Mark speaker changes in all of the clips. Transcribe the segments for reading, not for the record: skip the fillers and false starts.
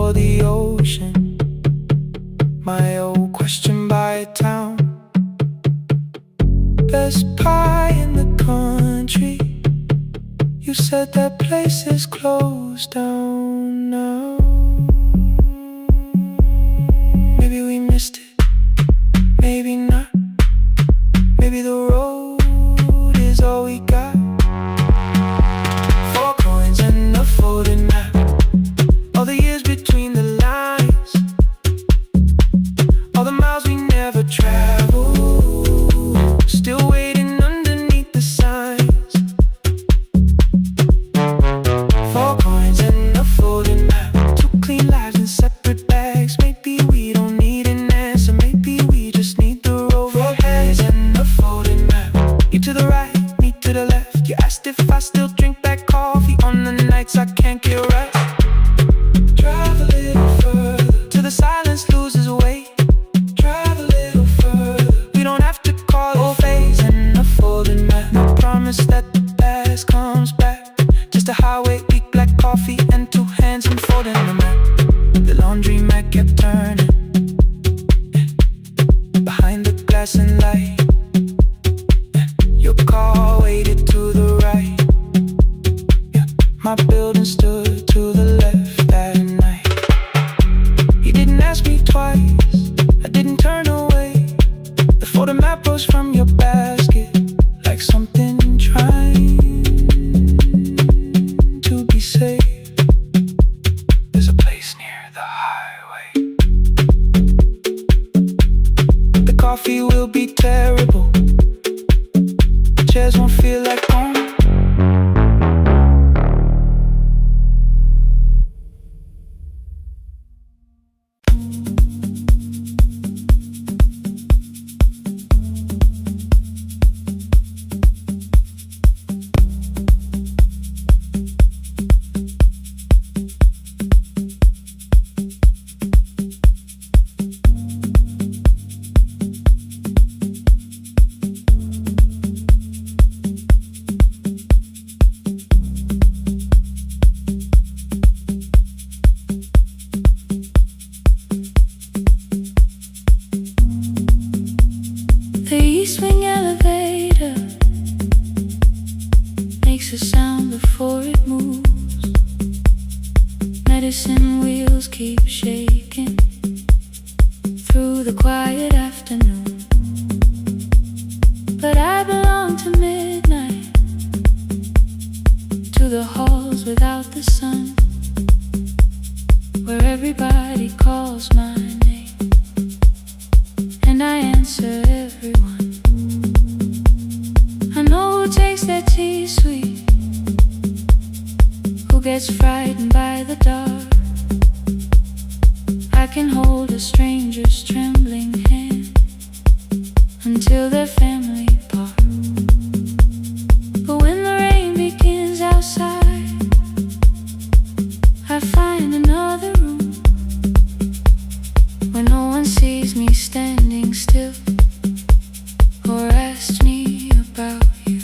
Speaker 1: for the ocean. My old question by a town. Best pie in the country. You said that place is closed down now. Maybe we missed it, maybe not. Maybe the road is all we got. 4 coins and a folded map. All the years between the lines, all the miles we never traveled, still waiting underneath the signs. 4 coins and a folded map. 2 clean lives in separate bags. Maybe we don't need an answer, maybe we just need the road. 4 hands and a folded map. You to the right, me to the left. You asked if I still drink that coffee on the nights I can't get right. Drive a little further till the silence loses weight. Drive a little further, we don't have to call it phase and a folded map. No promise that the past comes back. Just a highway, weak black coffee and 2 hands and folding the map. The laundry mat kept turning behind the glass and light. Your car waited to the right. My building stood to the left that night. You didn't ask me twice, I didn't turn away. The photo map rose from your basket like something trying to be safe. There's a place near the highway. The coffee will be terrible, the chairs won't feel like home.
Speaker 2: The E-swing elevator makes a sound before it moves. Medicine wheels keep shaking through the quiet afternoon. But I belong to midnight, to the halls without the sun, where everybody calls my name and I answer everyone. I know who takes their tea sweet, who gets frightened by the dark. I can hold a stranger's trembling hand until their family part. But when the rain begins outside, I find another room where no one sees me standing still or asks me about you.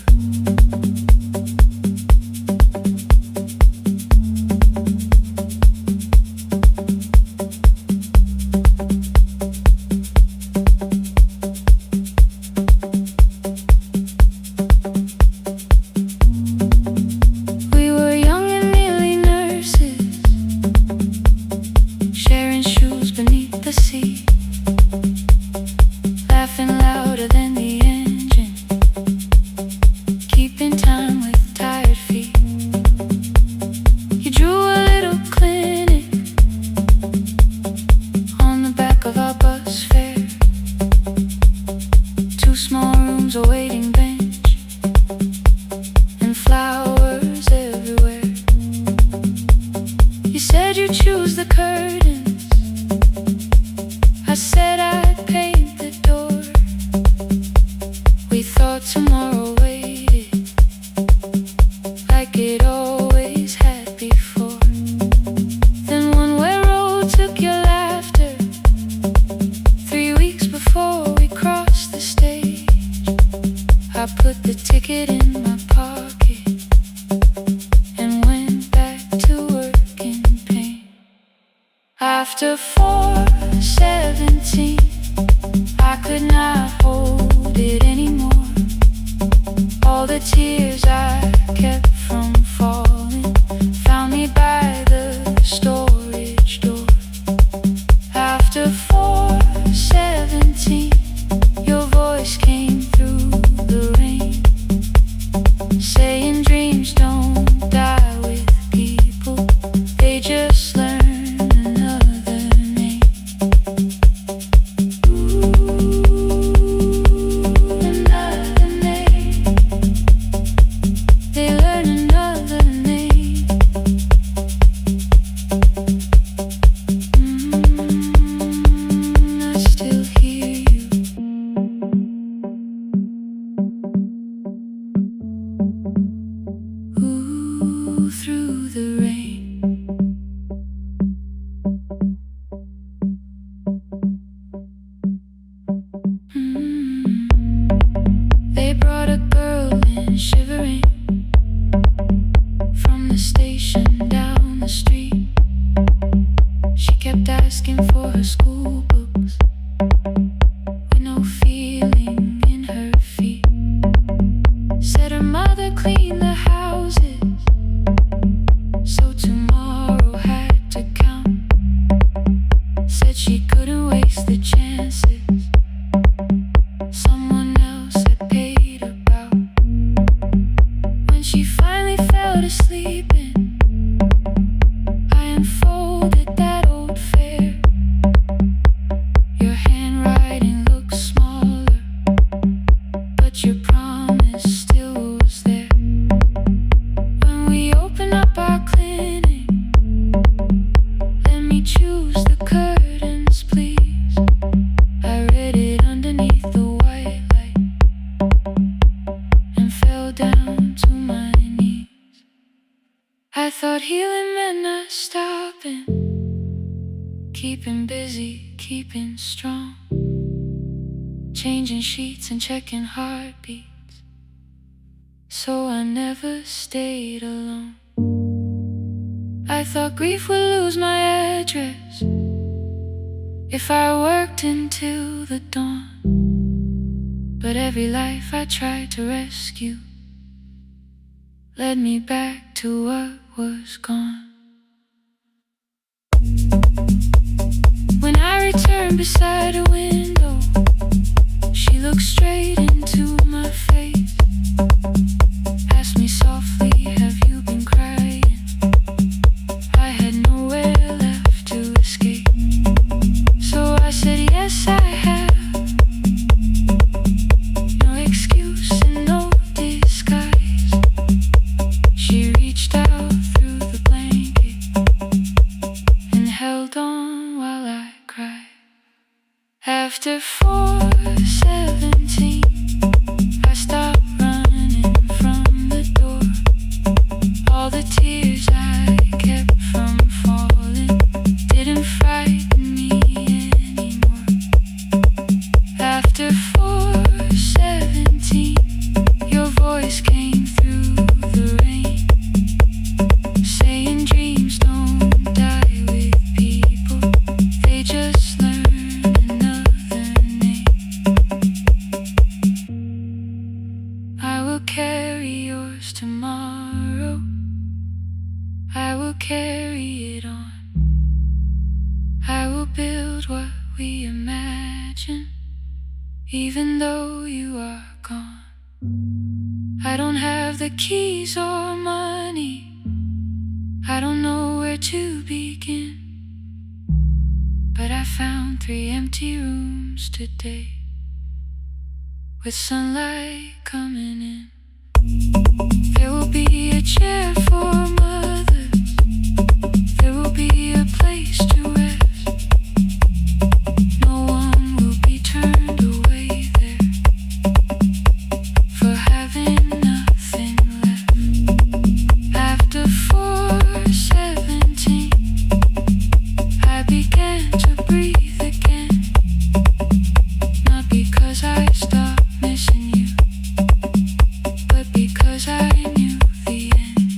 Speaker 2: We were young and nearly nurses, sharing shoes beneath the sea, laughing louder than the engine, keeping time with tired feet. You drew a little clinic on the back of our bus fare, 2 small rooms, a waiting bench, and flowers everywhere. You said you'd choose the curtains, I said I'd paint the door. We thought tomorrow waited like it always had before. Then one way road took your laughter 3 weeks before we crossed the stage. I put the ticket in my pocket and went back to work in pain. After 4:17, I could not hold it anymore. All the tears I kept from falling found me by the storage door. After 4:17, your voice came through the rain, saying dreams don't die with people, they just learn another name. Another name. They learn another name. I still hear you. Through the rain. They brought a girl in shivering from the station down the street. She kept asking for her school books with no feeling in her feet. Said her mother cleaned the houses, so tomorrow had to count. Said she couldn't waste the chances someone else had paid about. When she finally fell to sleeping, I unfolded that old fare. Your handwriting looks smaller, but your promise still was there. When we open up our clinic, let me choose the curtains, please. I read it underneath the white light and fell down to my knees. I thought healing meant not stopping, keeping busy, keeping strong, changing sheets and checking heartbeats, so I never stayed alone. I thought grief would lose my address if I worked until the dawn. But every life I tried to rescue led me back to what was gone. When I returned beside a window, she looked straight into my face, asked me softly, have you been crying? I had nowhere left to escape, so I said yes I have. No excuse and no disguise. She reached out through the blanket and held on while I cried. After 4:17, I stopped running from the door. All the tears I kept from falling didn't frighten me anymore. After 4:17, your voice came through the rain, saying dreams don't die with people, they just learn another name. I will carry yours tomorrow, I will carry it on. I will build what we imagine, even though you are gone. I don't have the keys or money, I don't know where to begin, but I found 3 empty rooms today, with sunlight coming in. There will be a chair for mothers, there will be a place to rest. No one will be turned away there for having nothing left. After 4:17, I began to breathe again, not because I stopped missing you, but because I knew the end.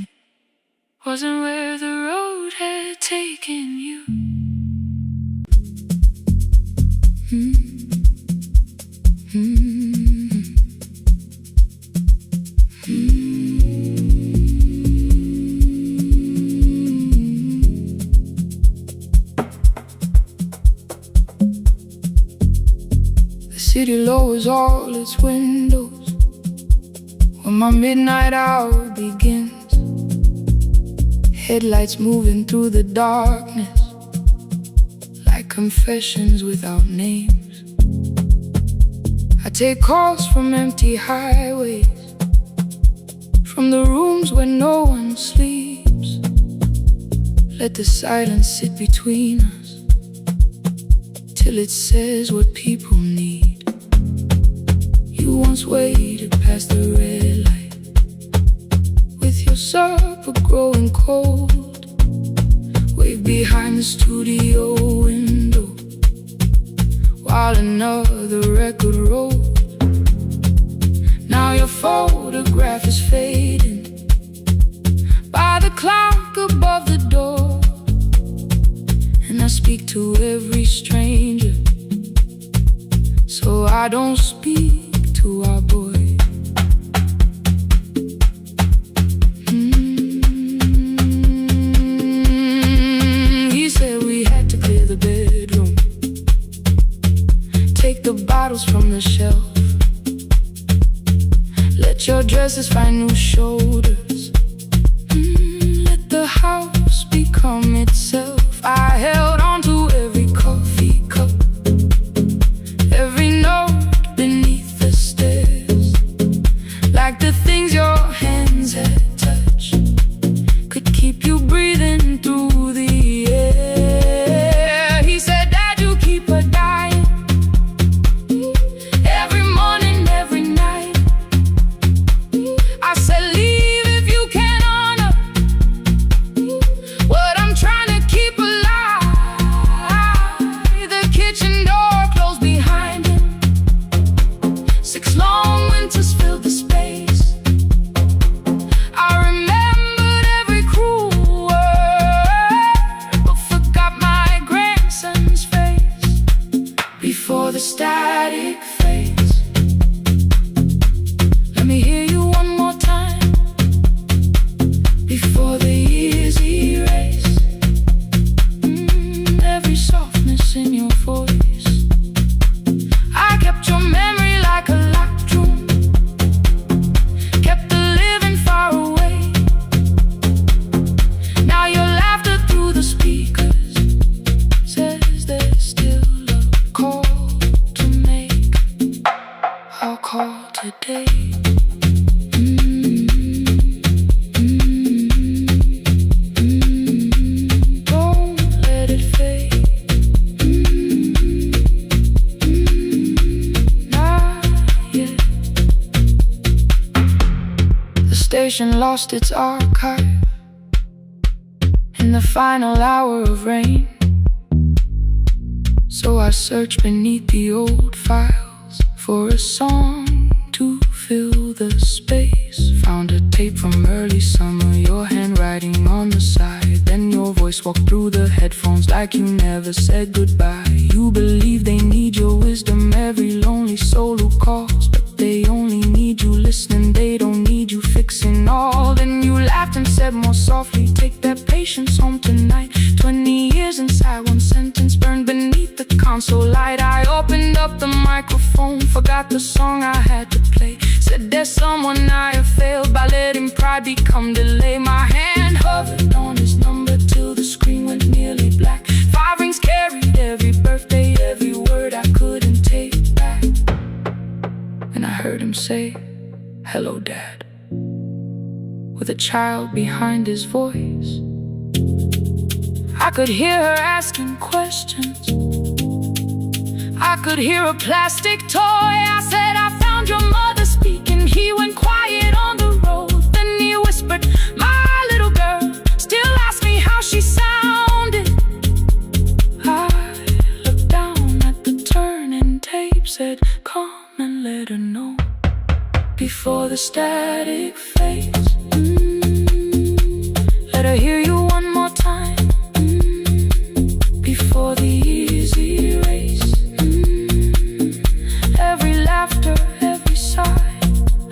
Speaker 2: city lowers all its windows when my midnight hour begins. Headlights moving through the darkness like confessions without names. I take calls from empty highways, from the rooms where no one sleeps. Let the silence sit between us till it says what people need. You once waited past the red light with your supper growing cold. Wave behind the studio window while another record rolls. Now your photograph is fading by the clock above the door, and I speak to every stranger, so I don't speak to our boy. He said we had to clear the bedroom, take the bottles from the shelf, let your dresses find new shoulders, let the house become itself. I held on to every coffee cup, every note beneath the stairs, like the things your hands had touched could keep you breathing through the air. He said, Dad, you keep her dying every morning, every night. I said, leave if you can honor what I'm trying to keep alive. The kitchen door closed behind him, 6 long winters filled the space. I remembered every cruel word, but forgot my grandson's face. Before the static fades, let me hear you one more time. Before the years erase every softness in your voice, I kept your memory like a locked room, kept the living far away. Now your laughter through the speakers says there's still a call to make. I'll call today. Don't let it fade. Not yet. The station lost its archive in the final hour of rain, so I searched beneath the old files for a song to fill the space. Found a tape from early summer, your handwriting on the side. Then your voice walked through the headphones like you never said goodbye. You believe they need your wisdom, every lonely soul who calls, but they only need you listening, they don't need you fixing all. Then you laughed and said more softly, take that patience home tonight. 20 years inside one sentence burned beneath the console light. I opened up the microphone, forgot the song I had to play. Said there's someone I have failed by letting pride become delay. My hand hovered on his number till the screen went nearly black. 5 rings carried every birthday, every word I couldn't take back. And I heard him say, hello, Dad, with a child behind his voice. I could hear her asking questions, I could hear a plastic toy. I said, I found your mother speaking. He went quiet on the road, then he whispered, my little girl still asks me how she sounded. I looked down at the turning tape, said, come and let her know before the static fades. Let her hear you one more time before the years erase every laughter, every sigh.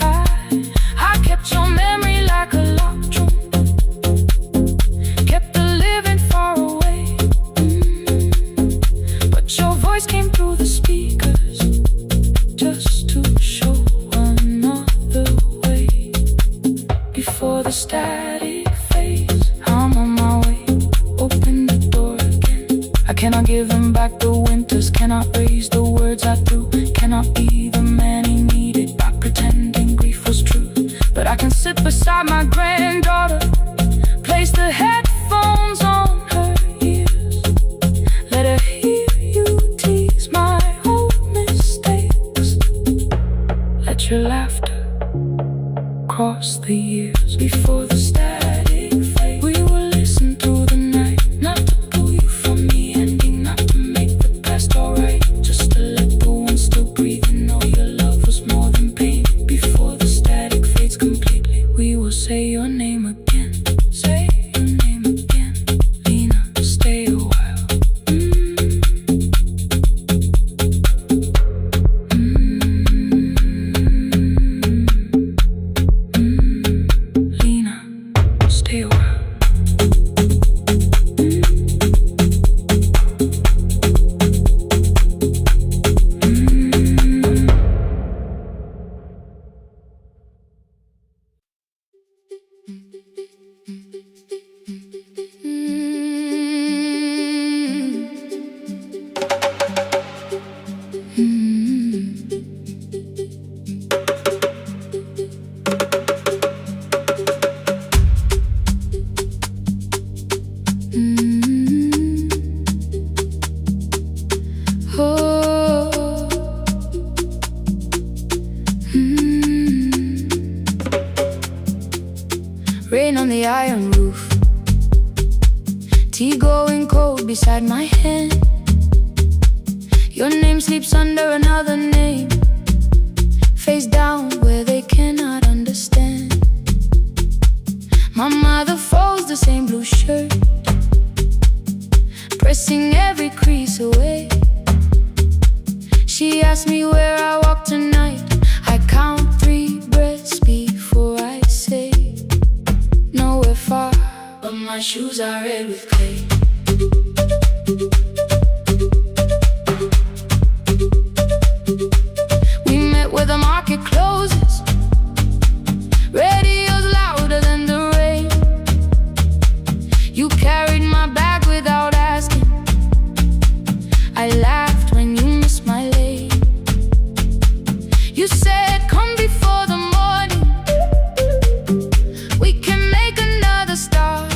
Speaker 2: I kept your memory like a locked room, kept the living far away, but your voice came through the speakers Cannot give him back the winters, cannot raise the words I threw, cannot be the man he needed by pretending grief was true. But I can sit beside my granddaughter, place the headphones on her ears, let her hear you tease my old mistakes. Let your laughter cross the years before the static fades. We will listen through the night, not to pull you from me, ending not to make the past alright, just to let the one still breathe and know your love was more than pain. Before the static fades completely, we will say your name again. Say your name again. Lena, stay a while. Lena, stay a while. Rain on the iron roof, tea going cold beside my hand. Your name sleeps under another name, face down where they cannot understand. My mother folds the same blue shirt, pressing every crease away. She asked me where I walk tonight. I count 3 breaths before I say nowhere far, but my shoes are red with clay. We met where the market closes, radio's louder than the rain. You carried my bag without asking, I laughed when you missed my lane. You said come before the morning, we can make another start.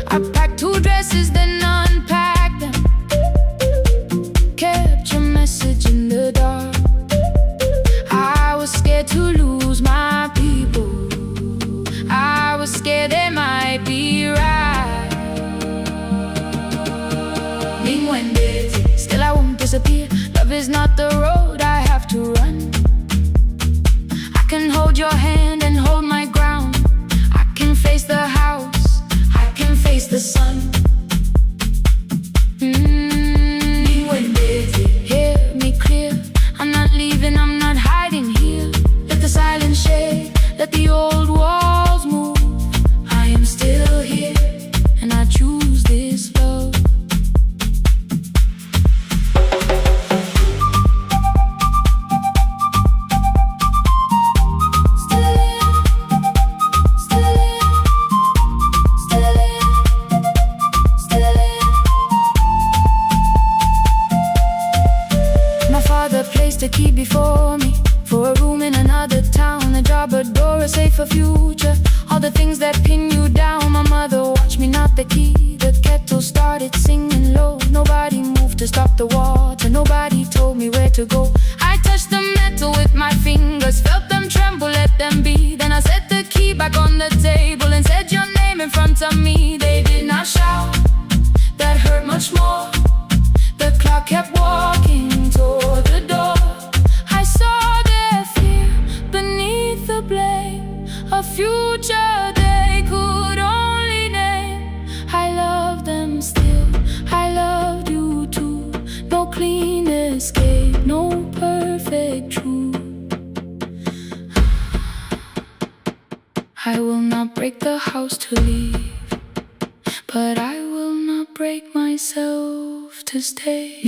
Speaker 2: I packed 2 dresses then unpacked them, kept your message in the dark. I was scared to lose my people, I was scared they might be right. Still I won't disappear, love is not the road I have to run. I can hold your hand and hold my ground, I can face the house, I can face the sun. Hear me clear, I'm not leaving, I'm not hiding here. Let the silence shake, let the old walls move. I am still here, and I choose this love. Placed a key before me for a room in another town, a job, a door, a safer future, all the things that pin you down. My mother watched me knot the key, the kettle started singing low. Nobody moved to stop the water, nobody told me where to go. I touched the metal with my fingers, felt them tremble, let them be. Then I set the key back on the table and said your name in front of me. They did not shout, that hurt much more. The clock kept walking toward the door. I saw their fear beneath the blame, a future they could only name. I love them still, I loved you too. No clean escape, no perfect truth. I will not break the house to leave, but I will not break myself to stay.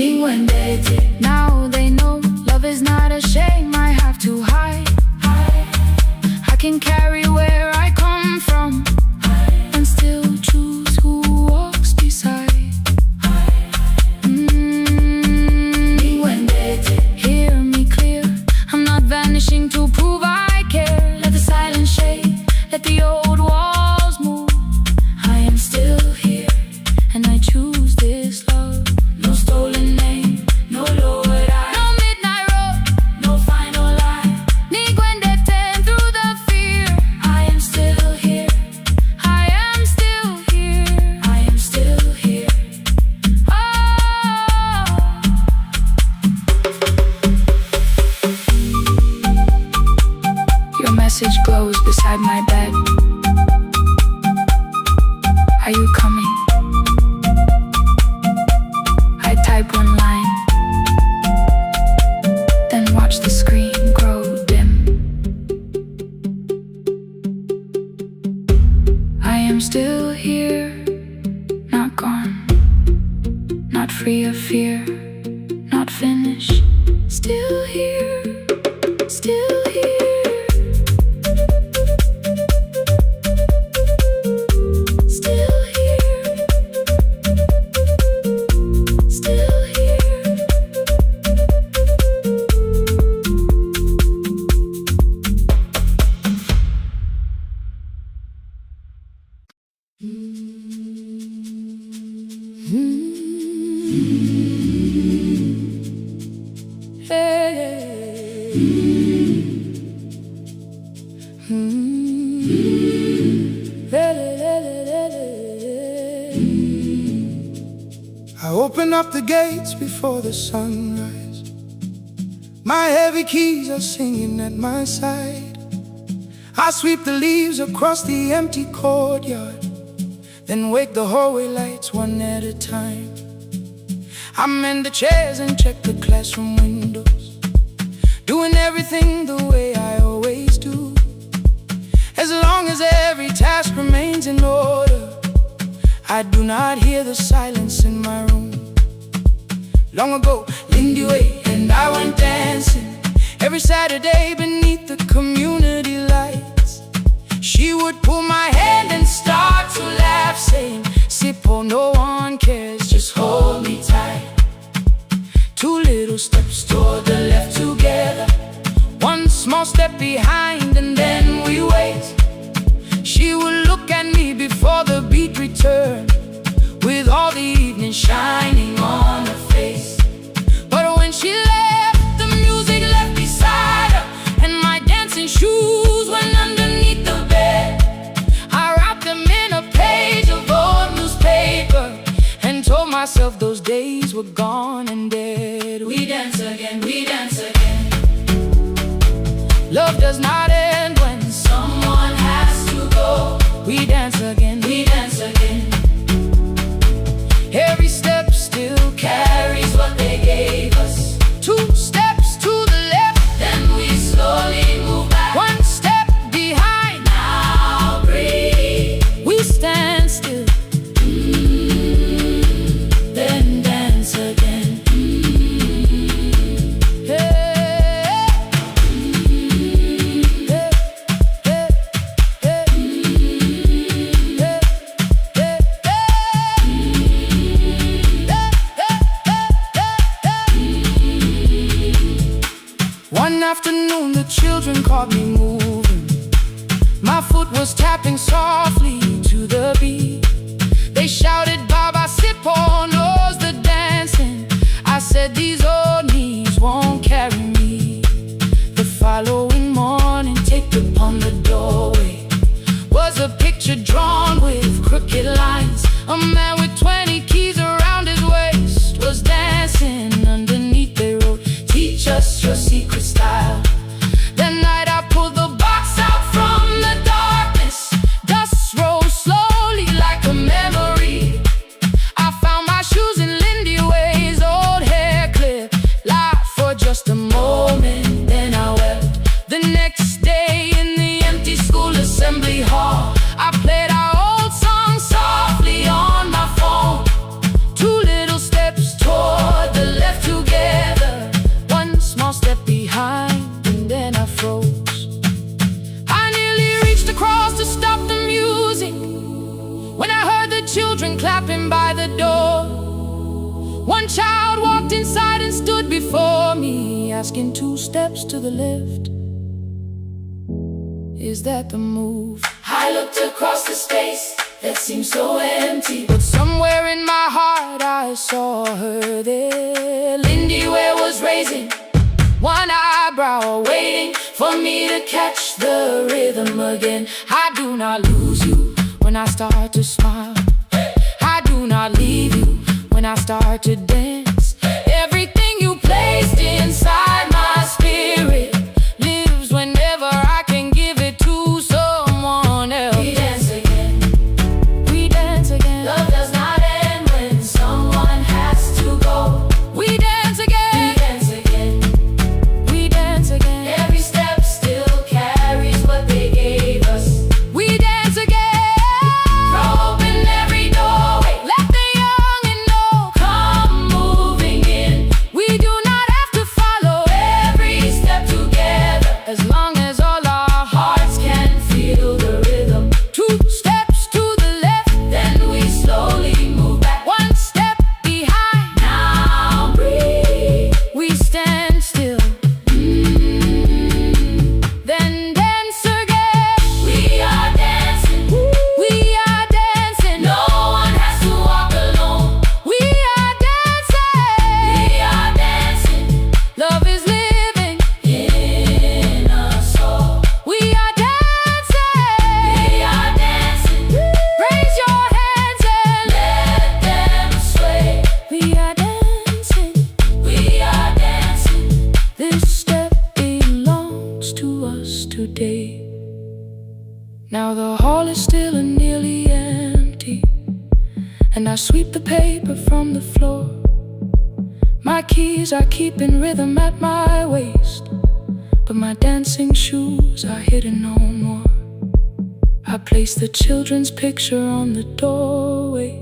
Speaker 2: Now they know love is not a shame I have to hide. I can carry where I come from and still choose who walks beside. glows beside my bed. Are you coming? I type one line, then watch the screen grow dim. I am still here, not gone, not free of fear, not finished. Still here, still here. Still here, still here.
Speaker 1: I open up the gates before the sunrise. My heavy keys are singing at my side. I sweep the leaves across the empty courtyard, then wake the hallway lights one at a time. I mend the chairs and check the classroom windows, doing everything the way I always do. As long as every task remains in order, I do not hear the silence in my room. Long ago, Lindy Way and I went dancing every Saturday beneath the community lights. She would pull my hand and start to laugh, saying, "Sippo, no one cares, just hold me tight." Two little steps toward the left together, one small step behind, and then we wait. She would look at me before the beat returned, with all the evening shining on her face. But when she left, the music left beside her, and my dancing shoes went underneath the bed. I wrapped them in a page of old newspaper and told myself those days were gone and dead. We dance again, we dance again. Love does not end when someone has to go. We dance again, we dance again. Every step still carries what they gave us. Two steps to the left, then we slowly move back. One step behind, now breathe. We stand still, then dance again. One afternoon the children caught me moving. My foot was tapping softly to the beat. They shouted, "Baba Sippo knows the dancing." I said, "These old knees won't carry me." The following morning, taped upon the doorway was a picture drawn with crooked lines. A man with 20 keys around his waist was dancing underneath. They wrote, "Teach us your secret style." That night I pulled the box out from the darkness. Dust rose slowly like a memory. I found my shoes in Lindy Way's old hair clip. Laughed for just a moment, then I wept. The next day in the empty school assembly hall, I played our old song softly on my phone. Two little steps toward the left together, one small step behind, and then I froze. I nearly reached across to stop the music when I heard the children clapping by the door. One child walked inside and stood before me, asking, "Two steps to the left, is that the move?" I looked across the space that seemed so empty, but somewhere in my heart I saw her there. Lindy Ware was raising one eyebrow, waiting for me to catch the rhythm again. I do not lose you when I start to smile. I do not leave you when I start to dance. Everything you placed inside my spirit lives whenever I can give it to
Speaker 2: on the floor. My keys are keeping rhythm at my waist, but my dancing shoes are hidden no more. I place the children's picture on the doorway,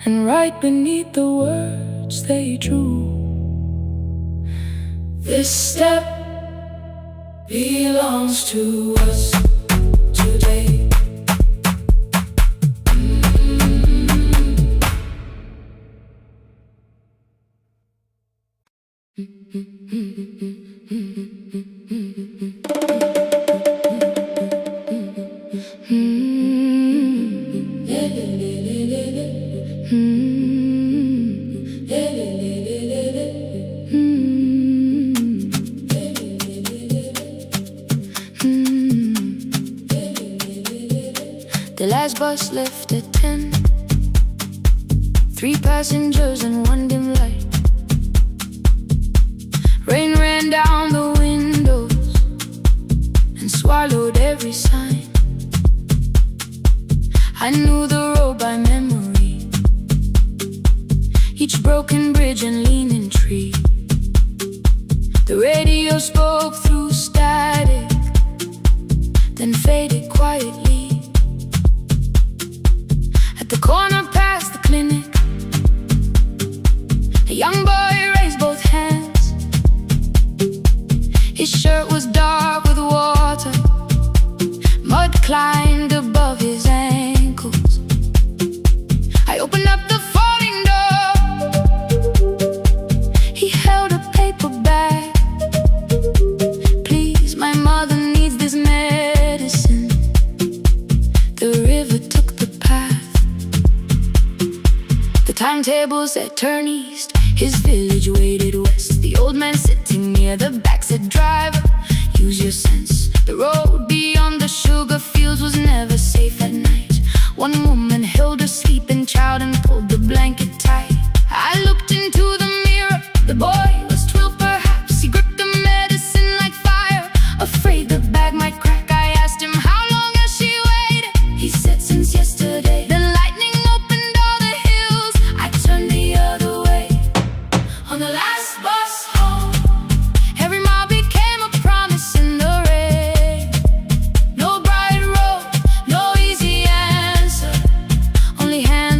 Speaker 2: and right beneath the words they drew, this step belongs to us today. The last bus left at 10. 3 passengers and 1 dim light. Rain ran down the windows and swallowed every sign. I knew the road by memory, each broken bridge and leaning tree. The radio spoke through static, then faded quietly. At the corner past the clinic, a young boy raised both hands. His shirt was dark with water, mud climbed above his ankles. I opened up the folding door. He held a paper bag. Please, my mother needs this medicine. The river took the path. The timetable said turn east. His village waited west. The old man sitting near the back said, driver, use your sense. The road beyond the sugar fields was never safe at night. One woman held her sleeping child and pulled the blanket tight. I looked into the mirror. The boy was 12 perhaps. He gripped the medicine like fire, afraid the bag might crack. I asked him, how long has she waited? He said, since yesterday. The lightning opened all the hills. I turned the other way. On the last bus home, every mile became a promise in the rain. No bright road, no easy answer, only hands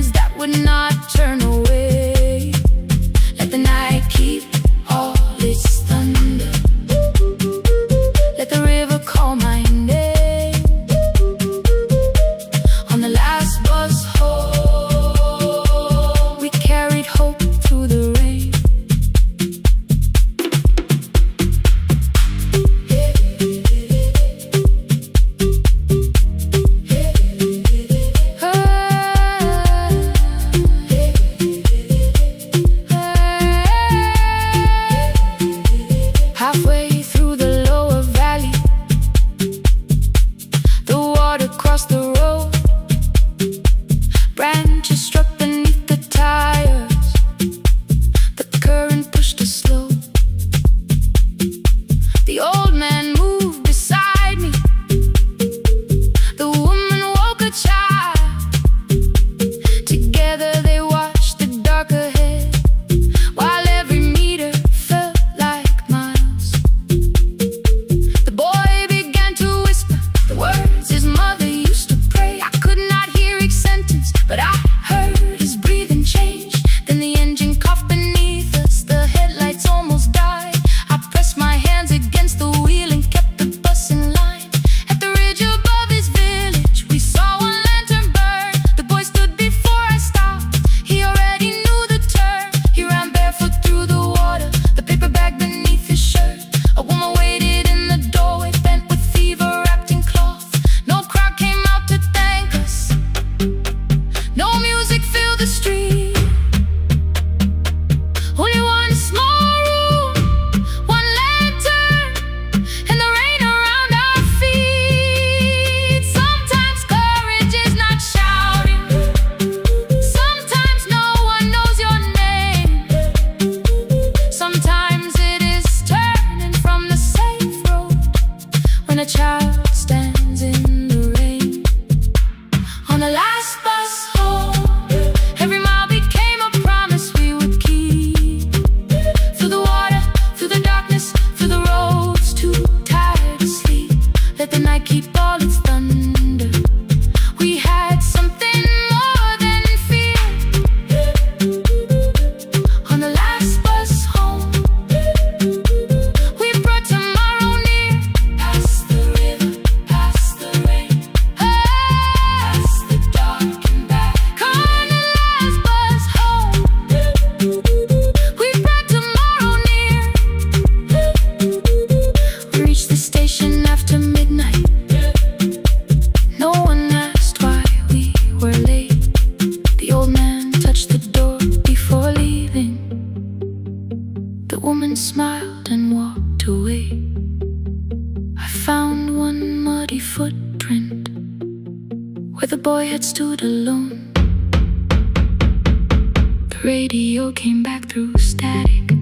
Speaker 2: radio came back through static.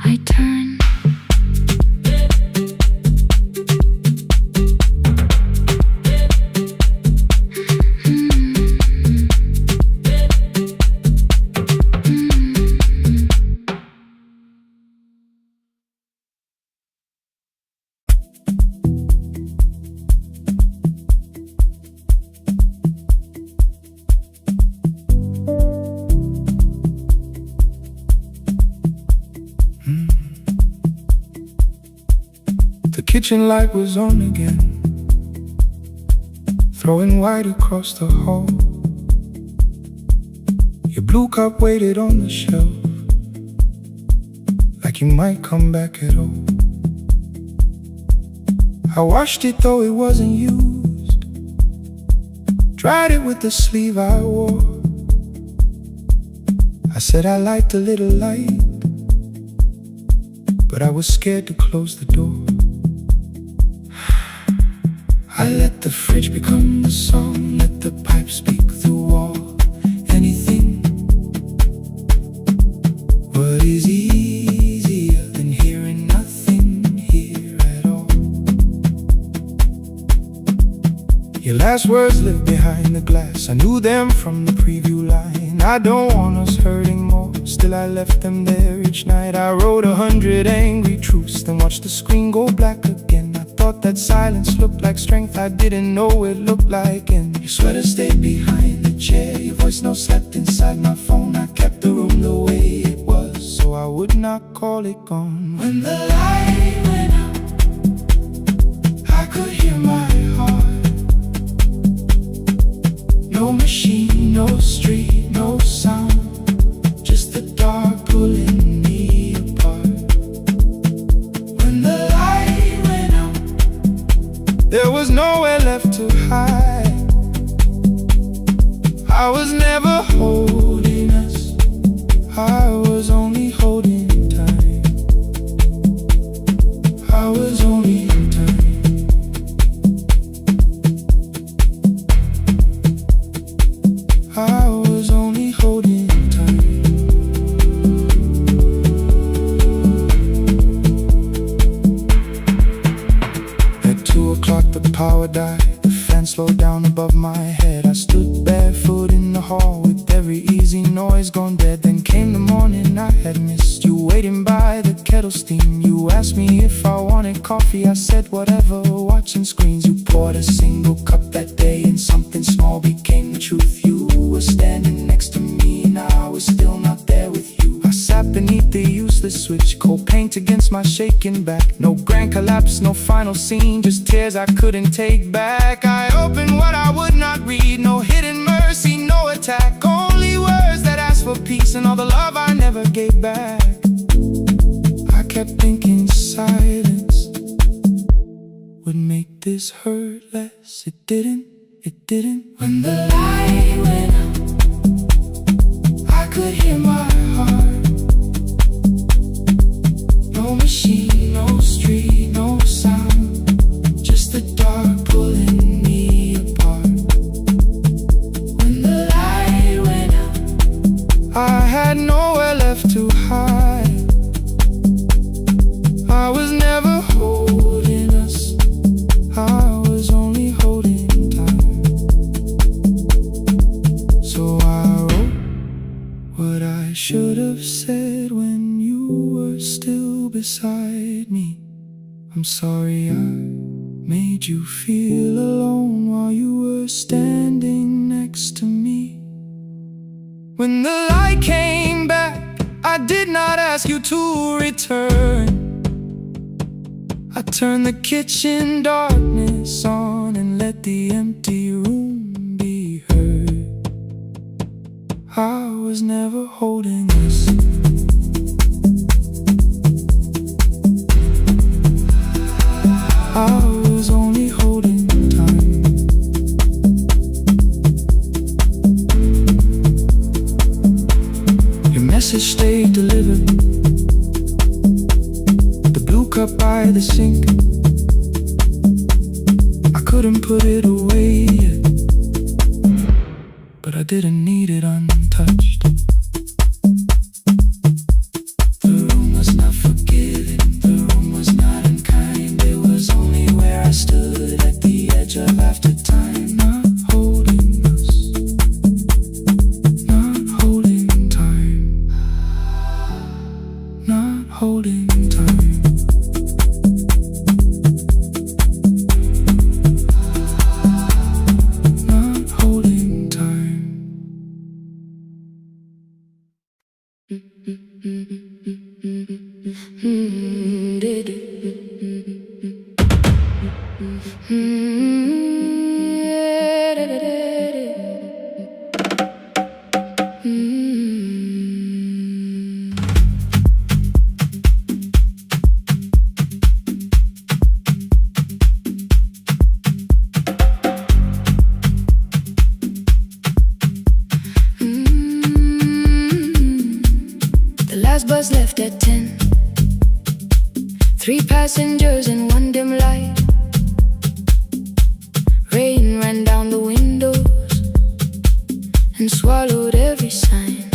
Speaker 2: I turned.
Speaker 1: The kitchen light was on again, throwing white across the hall. Your blue cup waited on the shelf, like you might come back at all. I washed it though it wasn't used, dried it with the sleeve I wore. I said I liked a little light, but I was scared to close the door. I let the fridge become the song, let the pipe speak through wall. Anything. What is easier than hearing nothing here at all? Your last words live behind the glass, I knew them from the preview line. I don't want us hurting more, still I left them there each night. I wrote 100 angry truths, then watched the screen go black again. Thought that silence looked like strength, I didn't know it looked like. And your sweater stayed behind the chair, your voice note slept inside my phone. I kept the room the way it was, so I would not call it gone. When the light went out, I could hear my heart. No machine, no street, no sound, just the dark pulling me apart. When the there was nowhere left to hide. I was never holding us, I was only holding time. I was only time. I was only holding time. At 2 o'clock the power died, the fan slowed down above my head. I stood barefoot in the hall with every easy noise gone dead. Then came the morning I had missed, you waiting by the kettle steam. You asked me if I wanted coffee, I said whatever, watching screens. You poured a single cup that day and something small became the truth. You were standing next to me and I was still not there with you. I sat beneath the useless switch, cold paint against my shaking back. No grand collapse, no final scene, just tears I couldn't take back. I opened what I would not read, no hidden mercy, no attack. Only words that asked for peace and all the love I never gave back. I kept thinking silence would make this hurt less. It didn't, it didn't. When the light went out, I could hear my heart. No machine, no street, no sound, just the dark pulling me apart. When the light went out, I had nowhere left to hide. I was never holding us, I was only holding time. So I wrote what I should have said when you were still beside me. I'm sorry I made you feel alone while you were standing next to me. When the light came back, I did not ask you to return. I turned the kitchen darkness on and let the empty room be heard. I was never holding us, I was only holding time. Your message stayed delivered, the blue cup by the sink. I couldn't put it away yet, but I didn't need it untouched.
Speaker 2: The last bus left at 10. 3 passengers and 1 dim light. Rain ran down the windows and swallowed every sign.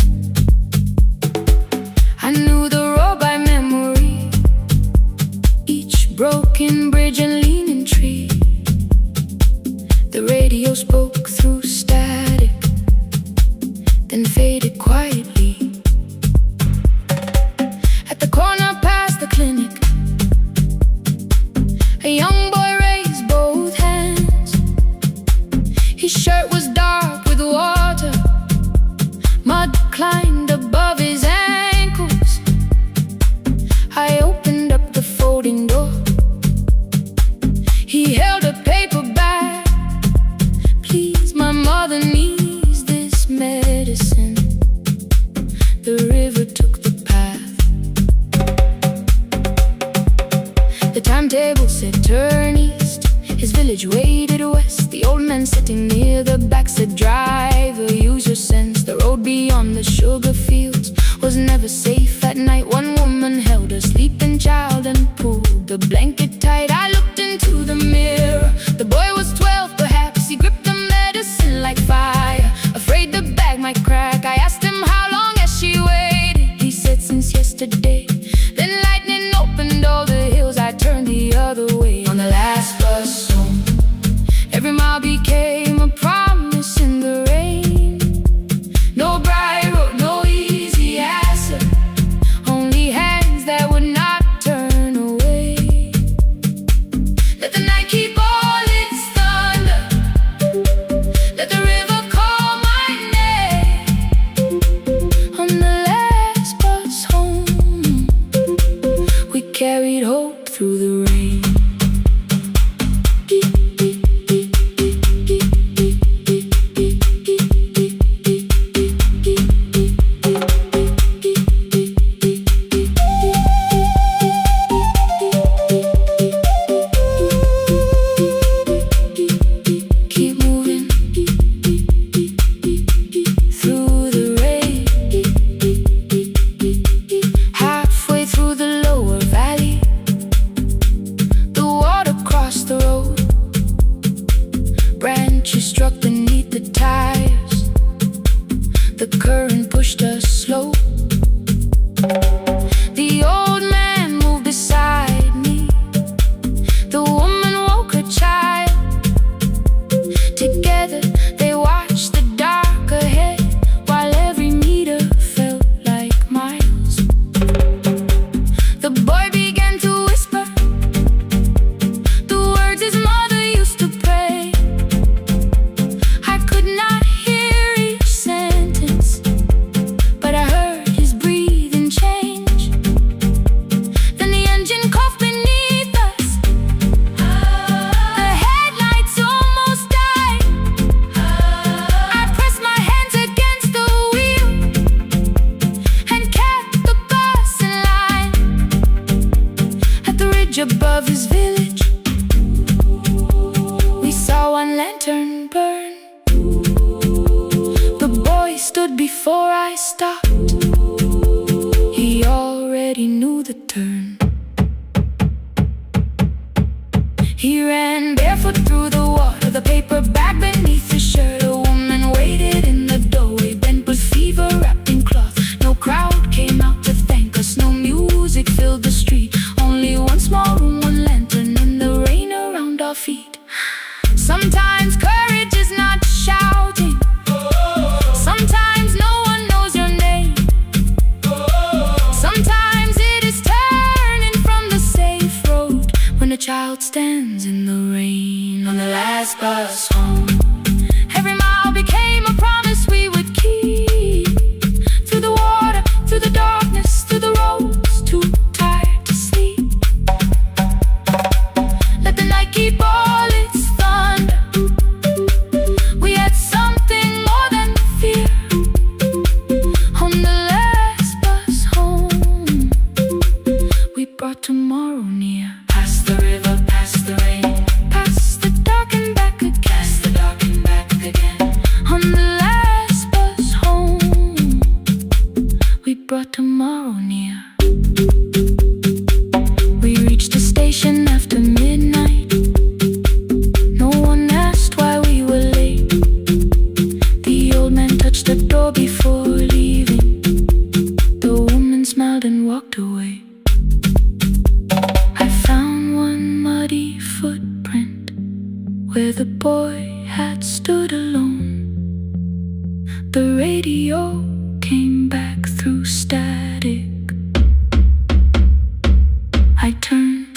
Speaker 2: I knew the road by memory, each broken bridge and leaning tree. The radio spoke through static, then faded quietly. At the corner past the clinic, a young boy raised both hands. His shirt was dark with water, mud climbed above his ankles. I opened up the folding door. He held a paper bag. Please, my mother needs this medicine. The river took the path. The timetable said turn east. His village waded west. The old man sitting near the back said driver, use your sense. The road beyond the sugar fields was never safe at night. One woman held her sleeping child and pulled the blanket tight. I looked into the mirror. The boy was 12 perhaps. He gripped the medicine like fire, afraid the bag might crack. I asked him how long has she waited. He said since yesterday. Then lightning opened all the hills. I turned the other way on the last bus home. Every mile became a promise in the rain. No bright road, no easy answer, only hands that would not turn away. Let the night keep all its thunder, let the river call my name. On the last bus home, we carried hope through the rain. Keep moving through the rain. Halfway through the lower valley, the water crossed the road. Branches struck beneath the tires. The current pushed us slow. The old man moved beside me. The woman woke her child. Together they watched the dark ahead, while every meter felt like miles. The boy began to whisper the words his mother used to pray. I could not hear each sentence, but I heard his breathing change. Then the engine coughed beneath us. The headlights almost died. I pressed my hands against the wheel and kept the bus in line. At the ridge above his village, we saw one lantern burn. The boy stood before I stopped. He already knew the turn. He ran barefoot through the water, the paper bag beneath his shirt. A woman waited in the doorway, bent with fever, wrapped in cloth. No crowd came out to thank us, no music filled the street. Only one small room, one lantern, and the rain around our feet. Sometimes courage is not shouting. Sometimes no one knows your name. Sometimes it is turning from the safe road when a child stands in the rain. On the last bus home, every mile became a promise we would keep. Through the water, through the brought tomorrow near. We reached the station after midnight. No one asked why we were late. The old man touched the door before leaving. The woman smiled and walked away. I found one muddy footprint where the boy had stood alone. The radio came back through static. I turned.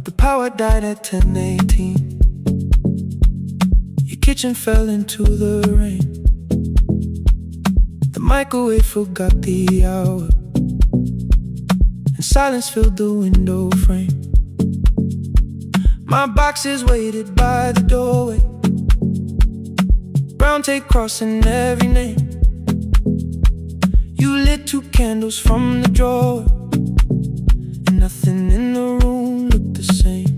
Speaker 1: The power died at 10:18. Your kitchen fell into the rain. The microwave forgot the hour, and silence filled the window frame. My boxes waited by the doorway, brown tape crossing every name. You lit 2 candles from the drawer, and nothing in the room looked the same.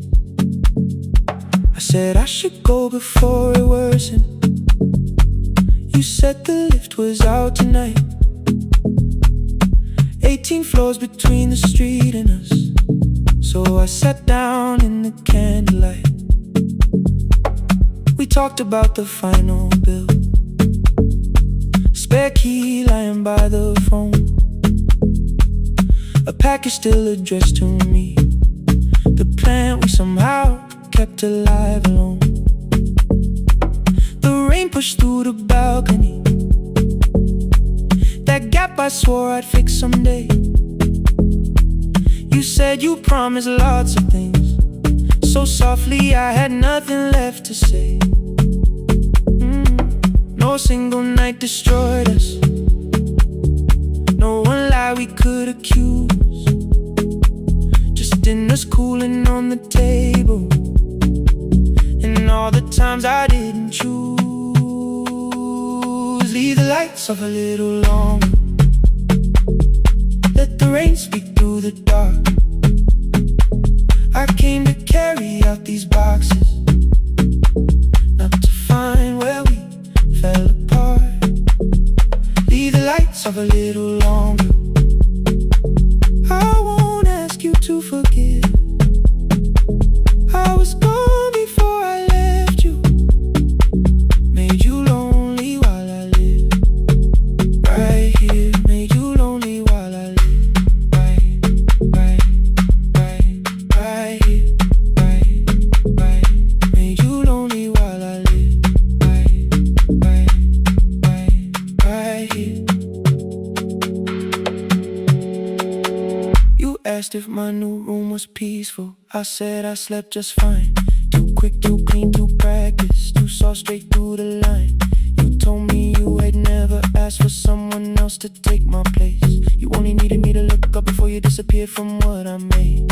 Speaker 1: I said I should go before it worsened. You said the lift was out tonight. 18 floors between the street and us. So I sat down in the candlelight. We talked about the final bill, spare key lying by the phone, a package still addressed to me, the plant we somehow kept alive alone. The rain pushed through the balcony, that gap I swore I'd fix someday. You said you promised lots of things, so softly I had nothing left to say. No single night destroyed us, no one lie we could accuse, just dinners cooling on the table, and all the times I didn't choose. Leave the lights off a little longer, let the rain speak through the dark. I came to carry out these boxes, not to find where we fell apart. Leave the lights off a little longer. I won't ask you to forgive. I was gone before I left you, made you lonely while I lived right here, made you lonely while I lived right here, right here, made you lonely while I lived right here. You asked if my new room was peaceful. I said I slept just fine. Too quick, too clean, too practiced, too saw straight through the line. You told me you had never asked for someone else to take my place. You only needed me to look up before you disappeared from what I made.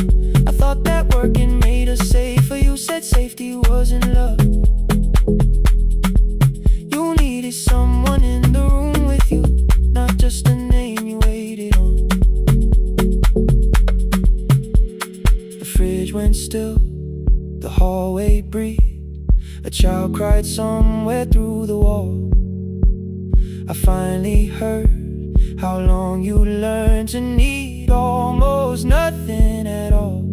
Speaker 1: I thought that working made us safer. You said safety wasn't love. You needed someone in the room with you, not just a name you waited on. The fridge went still, the hallway breathed. A child cried somewhere through the wall. I finally heard how long you learned to need almost nothing at all.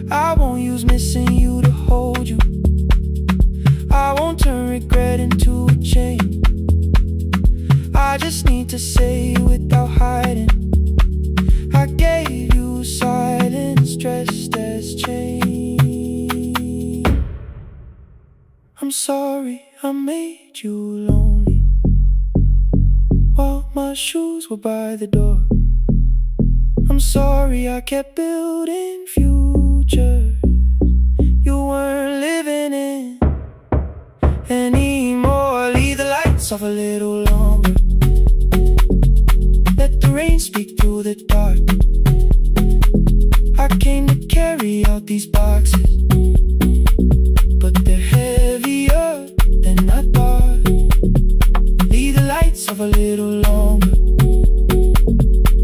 Speaker 1: I won't use missing you to hold you. I won't turn regret into a chain. I just need to say without hiding, I gave you silence dressed as change. I'm sorry I made you lonely while my shoes were by the door. I'm sorry I kept building futures you weren't living in anymore. Leave the lights off a little longer, let the rain speak through the dark. I came to carry out these boxes, but they're heavier than I thought. of a little longer.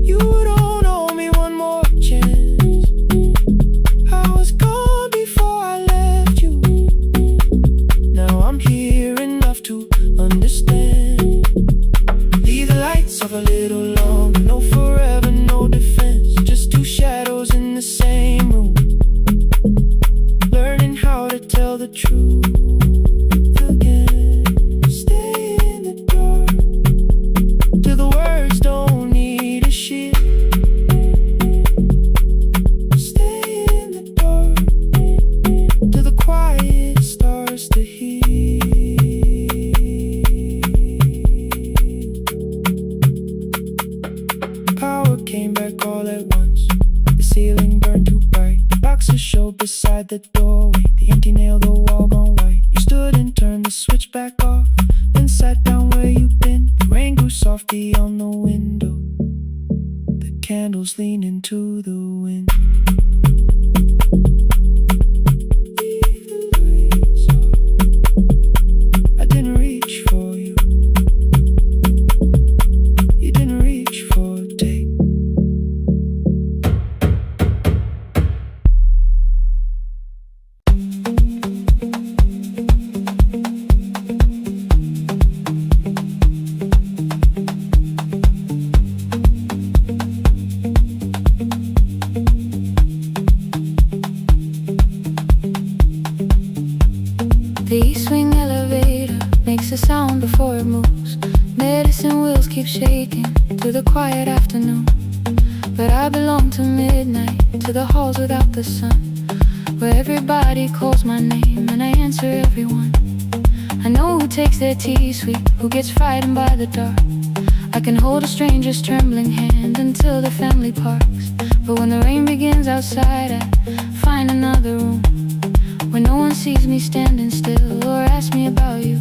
Speaker 1: You don't owe me one more chance. I was gone before I left you. Now I'm here enough to understand. Leave the lights off a little longer. No forever, no defense. Just two shadows in the same room, learning how to tell the truth again. Stay in the dark till the words don't need a shield. Stay in the dark till the quiet starts to heal. Power came back all at once. The ceiling burned too bright. The boxes showed beside the doorway. The empty nail, the wall gone white. You stood and turned the switch back off, then sat down where you've been. The rain grew soft beyond the window. The candles leaned into the wind. Leave the lights off. I didn't reach for you. You didn't reach for a take.
Speaker 2: The east wing elevator makes a sound before it moves. Medicine wheels keep shaking through the quiet afternoon. But I belong to midnight, to the halls without the sun, where everybody calls my name and I answer everyone. I know who takes their tea sweet, who gets frightened by the dark. I can hold a stranger's trembling hand until the family parks. But when the rain begins outside, I find another room where no one sees me standing still or asks me about you.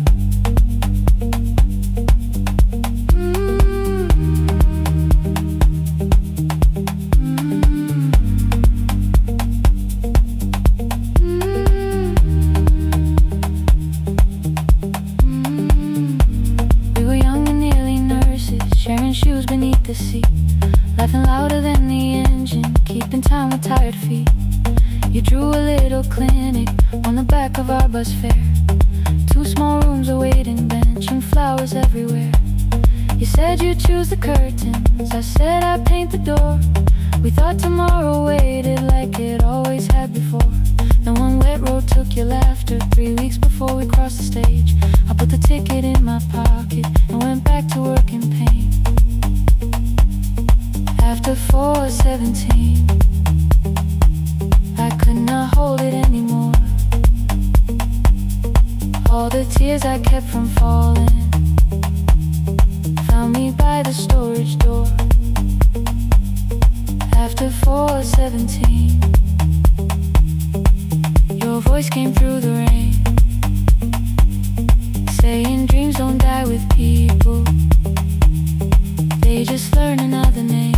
Speaker 2: We were young and nearly nurses, sharing shoes beneath the seat, laughing louder than the engine, keeping time with tired feet. You drew a little clinic on the back of our bus fare. Two small rooms, a waiting bench, and flowers everywhere. You said you'd choose the curtains, I said I'd paint the door. We thought tomorrow waited like it always had before. Then one wet road took your laughter. 3 weeks before we crossed the stage, I put the ticket in my pocket and went back to work in pain. After 4:17, I could not hold it anymore. All the tears I kept from falling found me by the storage door. After 4:17, your voice came through the rain, saying dreams don't die with people, they just learn another name.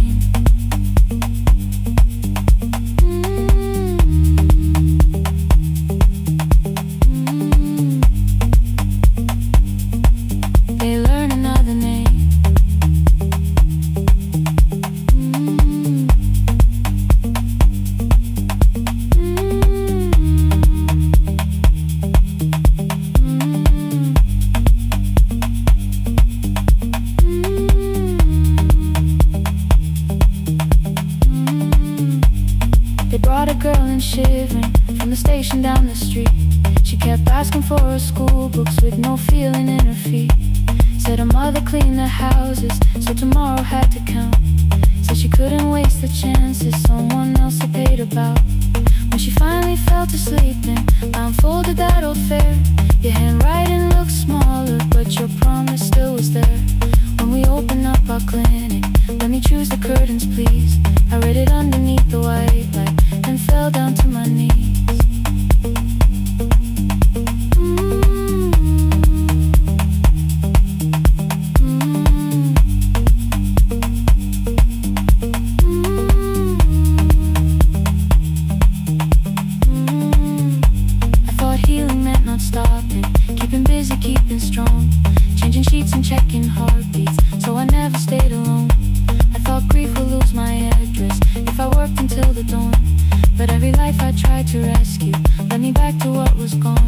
Speaker 2: Shivering from the station down the street, she kept asking for her school books with no feeling in her feet. Said her mother cleaned the houses, so tomorrow had to count. Said she couldn't waste the chances someone else had paid about. When she finally fell to sleep and unfolded that old fare, your handwriting looked smaller, but your promise still was there. When we opened up our clinic, let me choose the curtains please. I read it underneath the white light and fell down to my knees. I thought healing meant not stopping, keeping busy, keeping strong, changing sheets and checking heartbeats, so I never stayed alone. I thought grief would lose my address if I worked until the dawn, but every life I tried to rescue led me back to what was gone.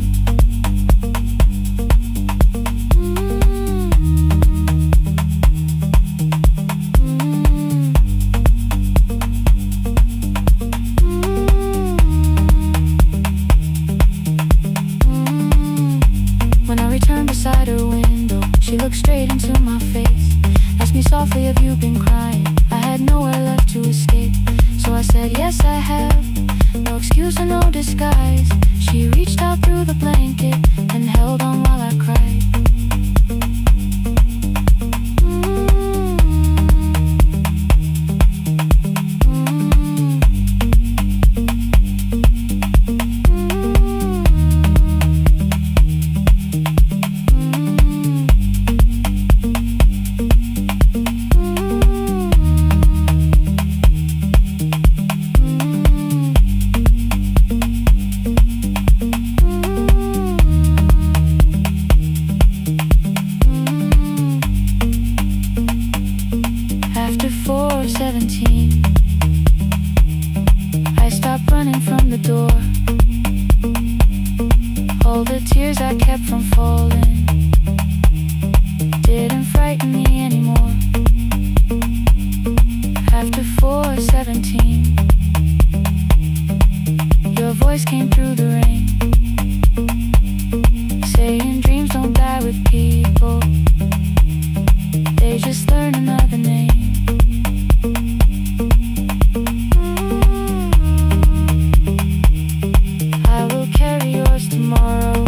Speaker 2: When I returned beside her window, she looked straight into my face, asked me softly, have you been crying? I had nowhere left to escape, so I said, yes I have, no excuse or no disguise. She reached out through the blanket and held on while I cried. After 4:17, I stopped running from the door. All the tears I kept from falling didn't frighten me anymore. After 4:17, your voice came through the rain, saying dreams don't die with people, they just learn another name. I will carry yours tomorrow.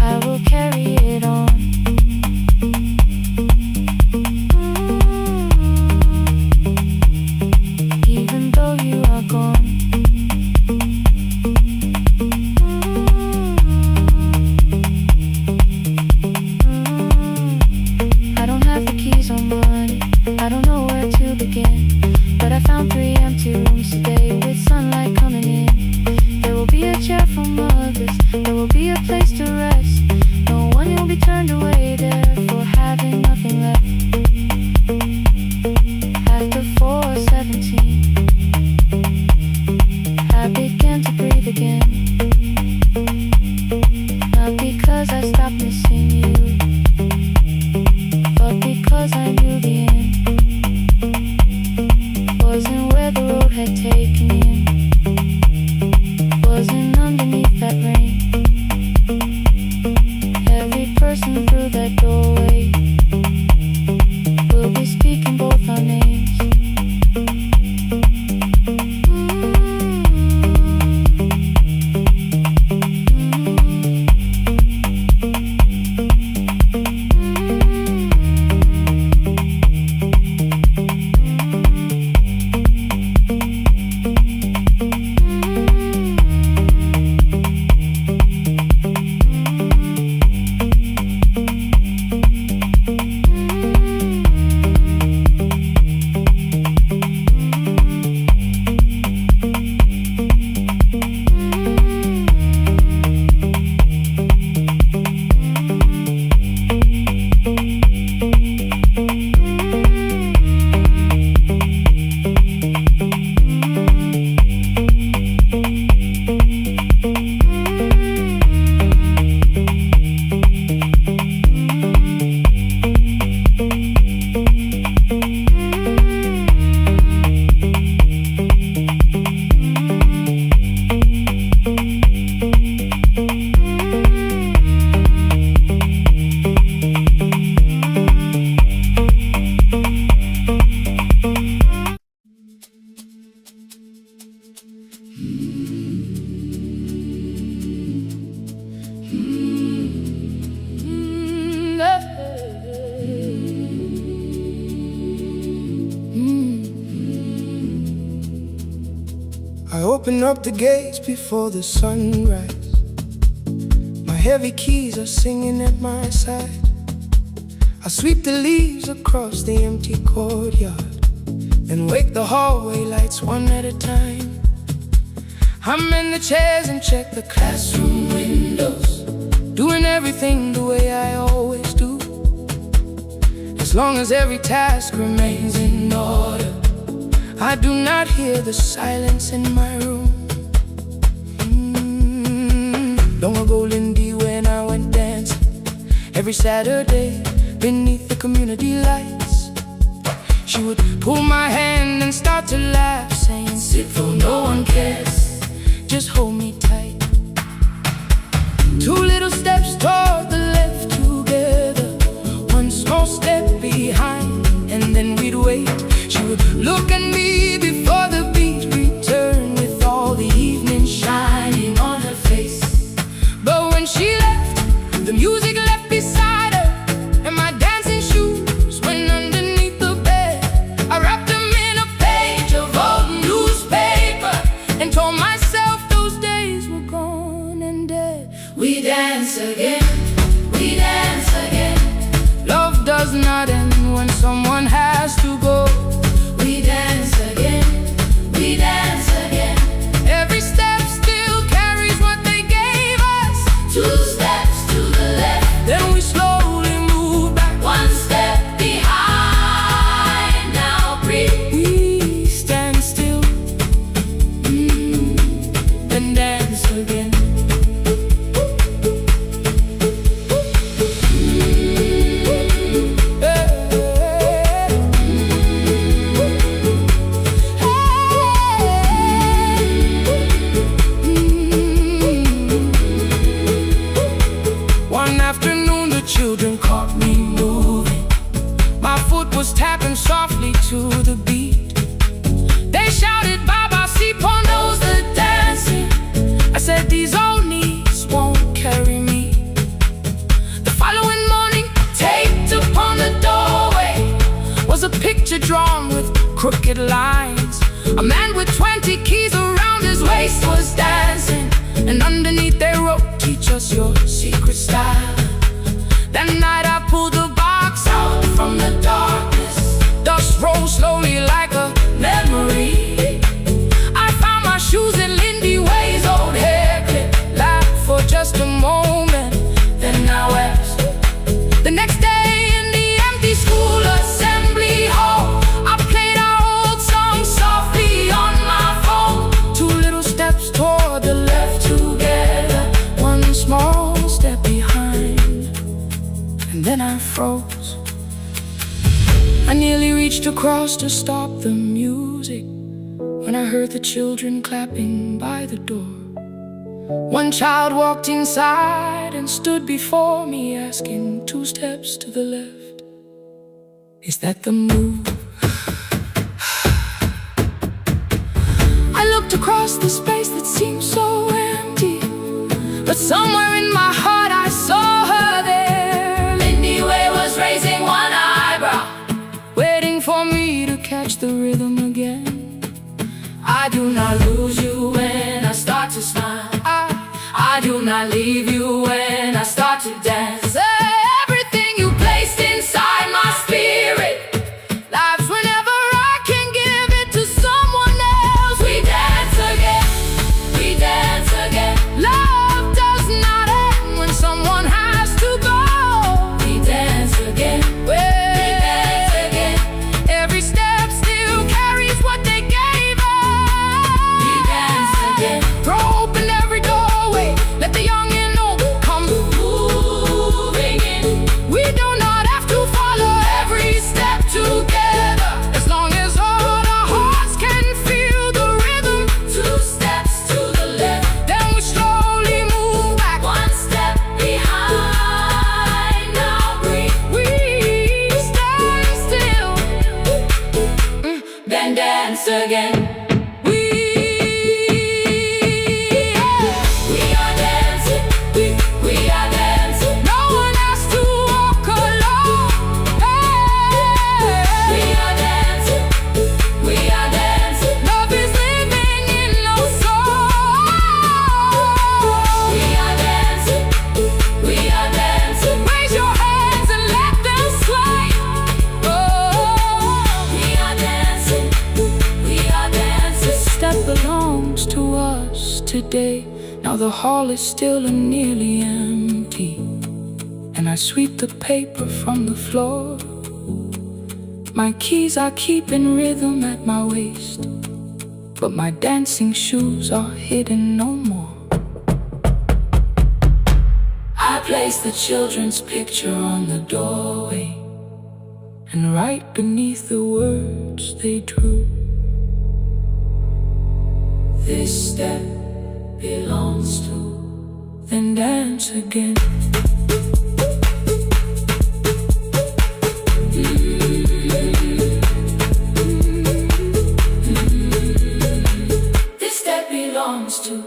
Speaker 2: I will carry it on. Even though you are gone. I don't have the keys or money, I don't know where to begin, but I found 3 empty rooms today with sunlight coming in. There will be a chair for mothers, there will be a place to rest. No one will be turned away there for having nothing left. After 4:17, I began to breathe again. Not because I stopped missing you, but because I knew the end wasn't where the road had taken me in, wasn't underneath that rain. Every person through that doorway will be speaking both our names.
Speaker 1: I open up the gates before the sunrise. My heavy keys are singing at my side. I sweep the leaves across the empty courtyard and wake the hallway lights one at a time. I'm in the chairs and check the classroom windows, doing everything the way I always do, as long as every task remains in order. I do not hear the silence in my room. Long ago, Lindy, when I went dancing every Saturday beneath the community lights, she would pull my hand and start to laugh, saying, "Sit though no one cares, just hold me tight." Two little steps toward the left together, one small step behind, and then we'd wait. She would look at me before the beat returned, with all the evening shining on her face. But when she left, the music left beside her, and my dancing shoes went underneath the bed. I wrapped them in a page of old newspaper and told myself those days were gone and dead. We dance again, we dance again. Love does not end when someone has to go. We dance again, we dance again. Every step still carries what they gave us. Two steps to the left, then we slowly move back. One step behind, now breathe. We stand still, and dance again. One afternoon the children caught me moving. My foot was tapping softly to the beat. They shouted, "Baba, Sipo knows the dancing." I said, "These old knees won't carry me." The following morning, taped upon the doorway was a picture drawn with crooked lines. A man with 20 keys around his waist was dancing, and underneath they wrote, "Teach us your secret style." That night I pulled the box out from the darkness. Dust rolled slowly like a memory. I found my shoes in Lindy Way's old hair clip, laughed for just a moment, then I wept. The next day in the empty school assembly hall, I played our old song softly on my phone. Two little steps toward the left together, one small step behind, and then I froze. I nearly reached across to stop the music when I heard the children clapping by the door. One child walked inside and stood before me, asking, "Two steps to the left, is that the move?" I looked across the space that seemed so empty, but somewhere in my heart I saw her there. Lindy Way was raising one eyebrow, waiting for me to catch the rhythm again. I do not lose you when I start to smile. I do not leave you when I start to dance. Everything you placed inside my spirit lives whenever I can give it to someone else. We dance again, we dance again. Love does not end when someone has to go. We dance again, we dance again. Every step still carries what they gave us. We dance again. Throw open every doorway, let the young and old
Speaker 2: house today. Now the hall is still and nearly empty, and I sweep the paper from the floor. My keys I keep in rhythm at my waist, but my dancing shoes are hidden no more. I place the children's picture on the doorway, and right beneath the words they drew, this step belongs to, then dance again. This step belongs to.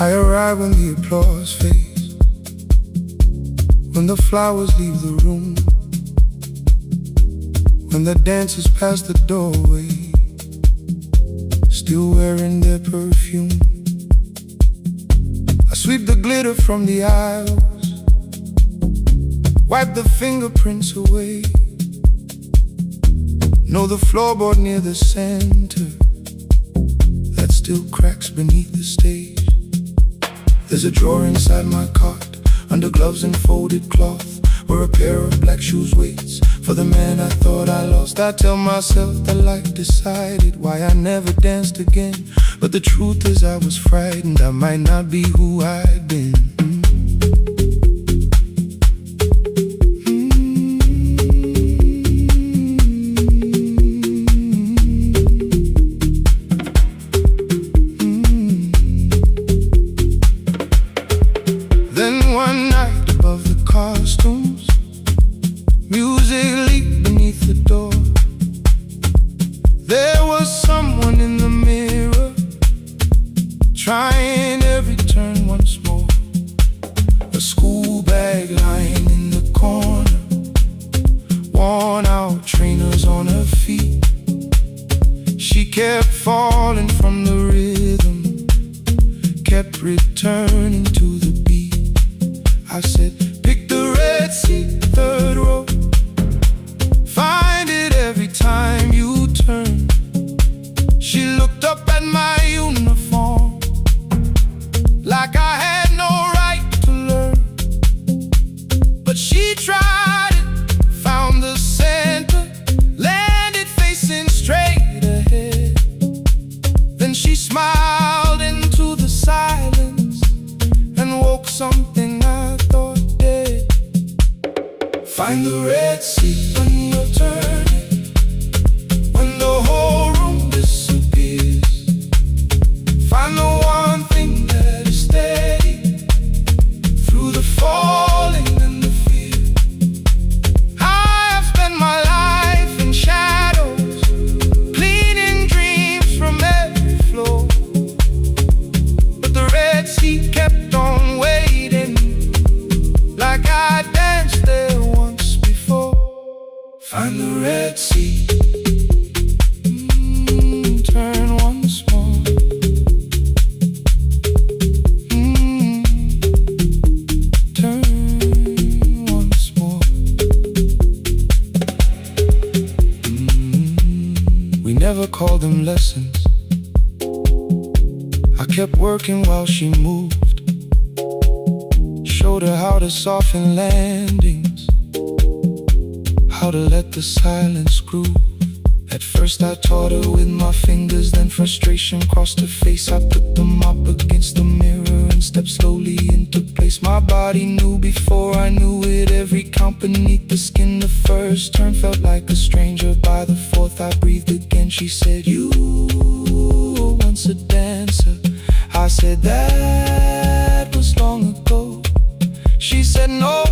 Speaker 3: I arrive when the applause fades, when the flowers leave the room, when the dancers pass the doorway, still wearing their perfume. I sweep the glitter from the aisles, wipe the fingerprints away. Know the floorboard near the center that still cracks beneath the stage. There's a drawer inside my cart, under gloves and folded cloth, where a pair of black shoes waits for the man I thought I lost. I tell myself that life decided why I never danced again, but the truth is I was frightened I might not be who I'd been. Trying every turn once more. A school bag lying in the corner, worn out trainers on her feet. She kept falling from the rhythm, kept returning to the beat. I said, pick the red seat, third row. Find it every time you turn. She looked up at my uniform like I had no right to learn, but she tried it, found the center, landed facing straight ahead. Then she smiled into the silence and woke something I thought dead. Find the red seat when you're turning, when the whole room disappears. Find the one thing that is steady through the falling and the fear. I have spent my life in shadows, cleaning dreams from every floor, but the red seat kept on waiting, like I danced there once before. Find the red seat, turn once more. Never called them lessons. I kept working while she moved, showed her how to soften landings, how to let the silence groove. At first I taught her with my fingers, then frustration crossed her face. I put them up against the mirror and stepped slowly into place. My body knew before I knew it, every count beneath the skin. The first turn felt like a stranger, by the fourth I breathed again. She said, you were once a dancer. I said, that was long ago. She said, no,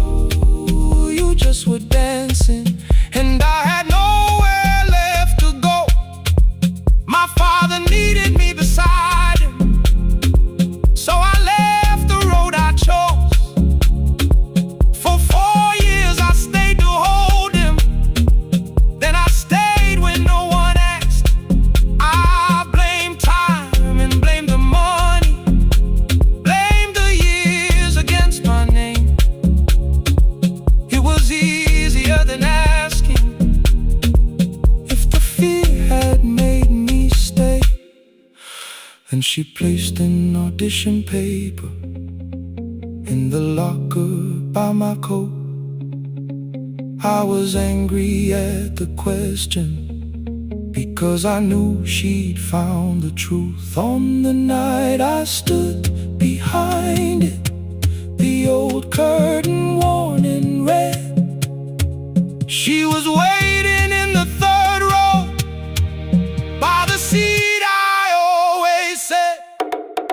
Speaker 3: you just were dancing, and I had nowhere left to go. My father needed me beside him, so I left the road I chose. For 4 She placed an audition paper in the locker by my coat. I was angry at the question, because I knew she'd found the truth. On the night I stood behind it, the old curtain worn in red. She was waiting in the third row by the seat I always said,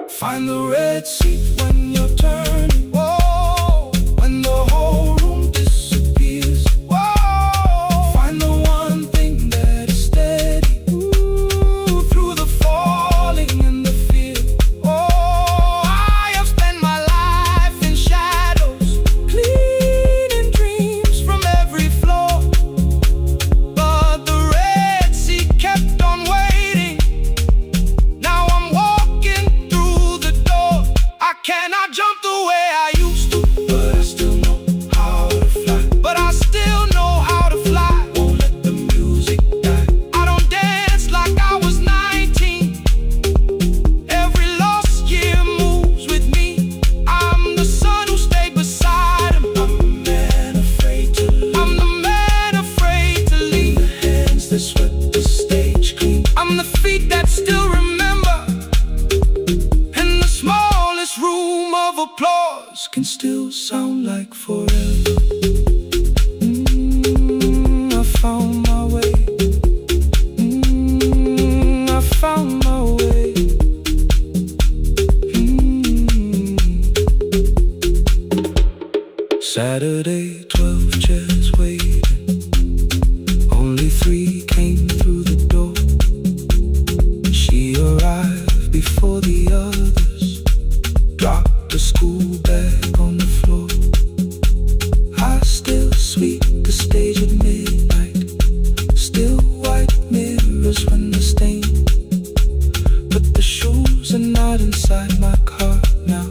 Speaker 3: find the red seat when you're turning. Whoa, when the whole room disappears. Whoa, find the one thing that is steady. Ooh, through the falling and the fear. Oh, I have spent my life in shadows, cleaning dreams from every floor. But the red seat kept on waiting. Now I'm walking through the door. I cannot jump the way I used to, but I still know how to fly. But I still know how to fly. Won't let the music die. I don't dance like I was 19. Every lost year moves with me. I'm the son who stayed beside him. I'm the man afraid to leave. I'm the man afraid to leave. The hands that swept the stage clean. I'm the feet that still remember. And the smallest room of applause can still sound like forever. I found my way. I found my way. Saturday, 12 chairs waiting. Only 3 came through the door. She arrived before the others, dropped the school bag on the floor. I still sweep the stage at midnight, still white mirrors when the stain. But the shoes are not inside my car now,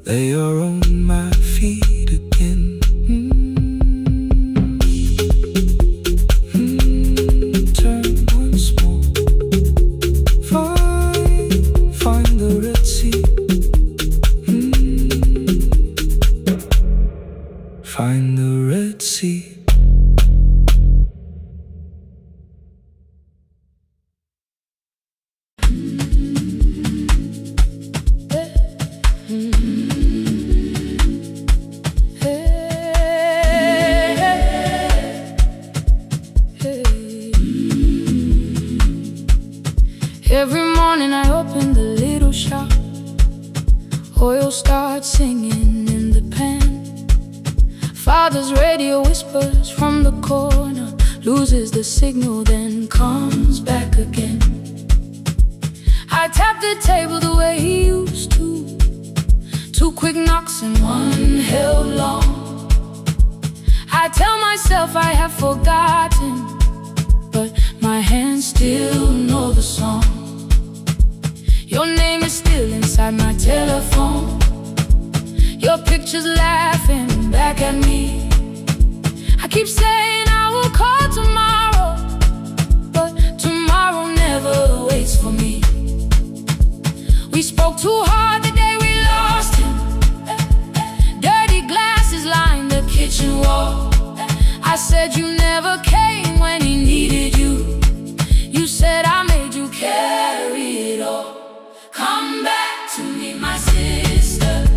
Speaker 3: they are on my feet again. Turn once more. Find the red sea. Find the red sea.
Speaker 2: Every morning I open the little shop. Oil starts singing in the pan. Father's radio whispers from the corner, loses the signal, then comes back again. I tap the table the way he used to. 2 quick knocks and 1 held long. I tell myself I have forgotten, but my hands still know the song. Your name is still inside my telephone. Your picture's laughing back at me. I keep saying I will call tomorrow, but tomorrow never waits for me. We spoke too hard the day we lost him. Dirty glasses lined the kitchen wall. I said you never came when he needed you. You said I made you carry it all. Come back to me, my sister.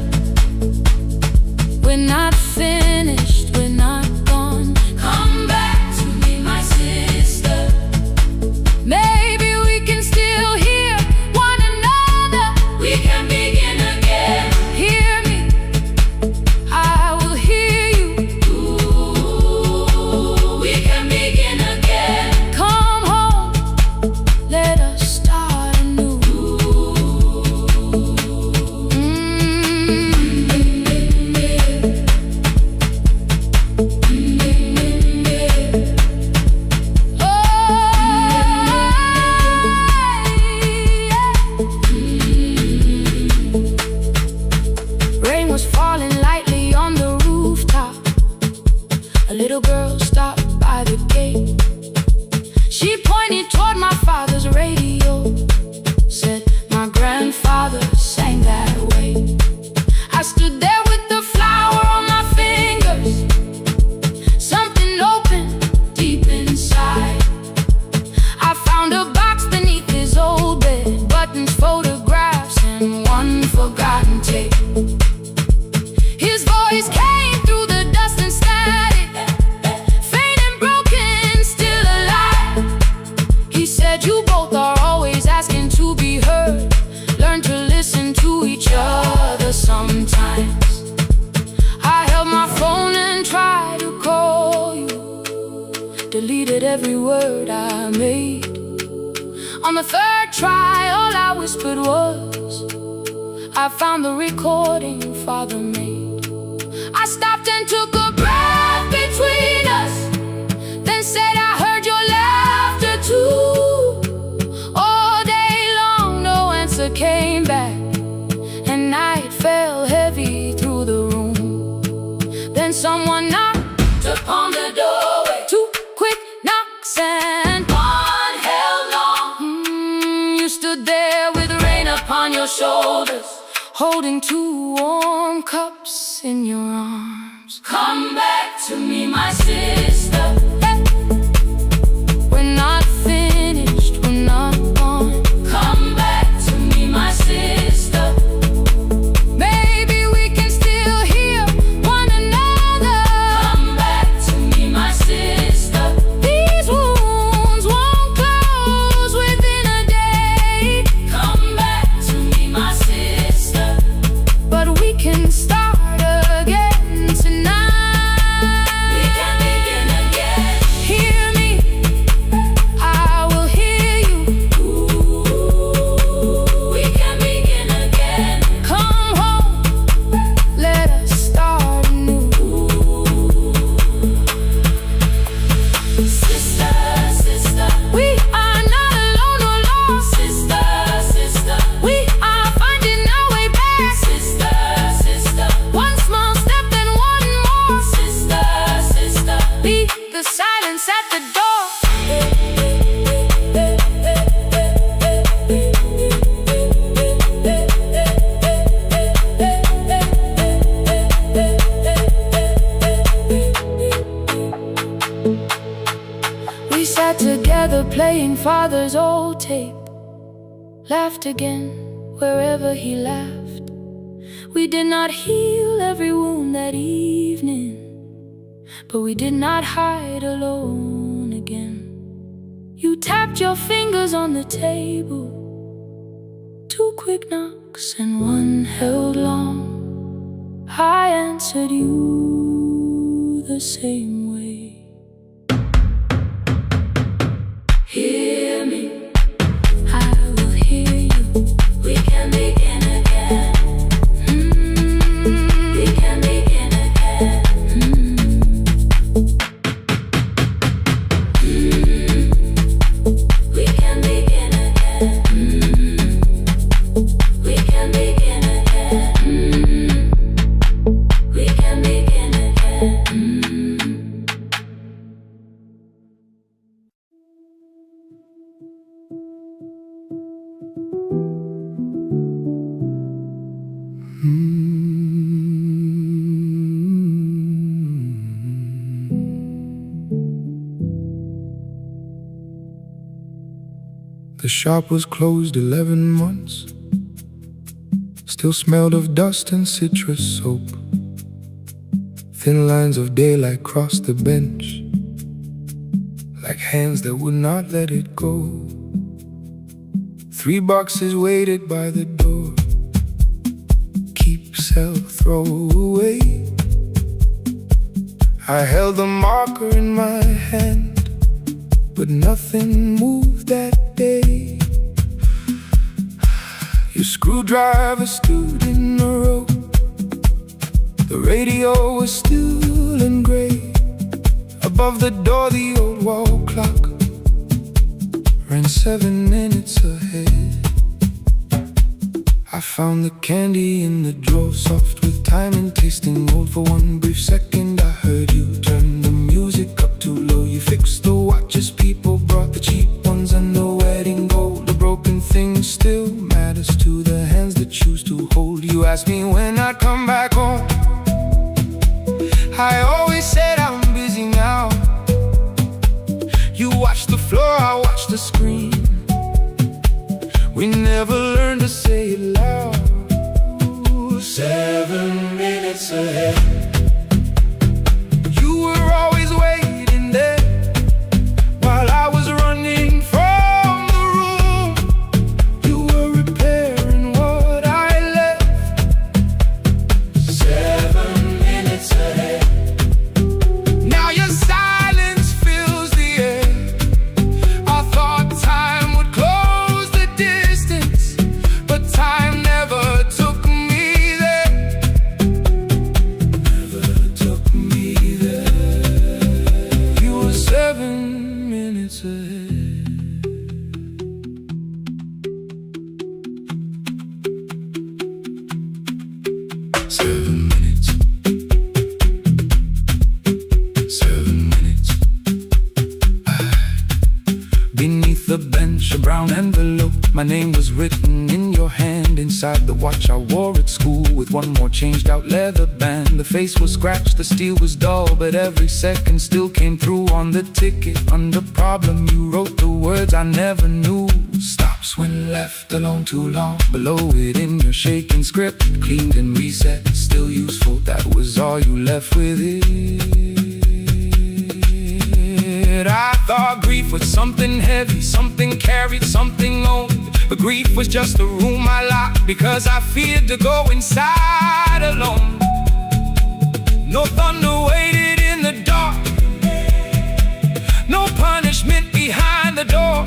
Speaker 2: We're not finished, we're not gone. Come back to me, my sister. Maybe we can still hear one another. We can begin again. Hear me, I will hear you. Ooh, we can begin again. Come home, let us start anew. Rain was falling lightly on the rooftop. A little girl stopped by the gate. She pointed toward my father's radio, said, my every word I made. On the third try, all I whispered was, I found the recording Father made. I stopped and took a breath between us, then said I heard your laughter too. All day long no answer came back, and night fell heavy through the room. Then someone knocked upon the doorway. Two quick knocks and one held long. You stood there with rain upon your shoulders, holding two warm cups in your arms. Come back to me, my sister. Hey. We're not finished, we're not gone. Come back to me, my sister. Maybe we can still hear one another. Come back to me, my sister. These wounds won't close within a day. Come back to me, my sister. But we can start again tonight. We can begin again. Hear me, I will hear you. We can begin again. Come home, let us start anew. Sister, sister, we are not alone or lost. Sister, sister, we are finding our way back. Sister, sister, one small step and one more. Sister, sister, beat the silence at the door. We sat together playing Father's old tape, laughed again wherever he laughed. We did not heal every wound that evening, but we did not hide alone again. You tapped your fingers on the table, two quick knocks and one held long. I answered you the same way. Hear me, I will hear you. We can begin again. We can begin again. We can begin again. We can begin again. We can begin again.
Speaker 3: The shop was closed 11 months. Still smelled of dust and citrus soap. Thin lines of daylight crossed the bench, like hands that would not let it go. 3 boxes waited by the door. Keep, sell, throw away. I held the marker in my hand, but nothing moved that day. Your screwdriver stood in the road. The radio was still and gray. Above the door the old wall clock ran 7 minutes ahead. I found the candy in the drawer, soft with time and tasting old. For one brief second I heard you turn the music up too low. You fixed the watches, people brought the cheap ones and the wedding gold. The broken thing still matters to the hands that choose to hold. You asked me when I'd come back home. I always said I'm busy now. You watched the floor, I watched the screen. We never learned to say it loud. 7 minutes ahead. My name was written in your hand inside the watch I wore at school, with one more changed out leather band. The face was scratched, the steel was dull, but every second still came through on the ticket. Under problem you wrote the words I never knew. Stops when left alone too long. Below it in your shaking script, cleaned and reset, still useful. That was all you left with it. I thought grief was something heavy, something carried, something owned. But grief was just a room I locked because I feared to go inside alone. No thunder waited in the dark, no punishment behind the door.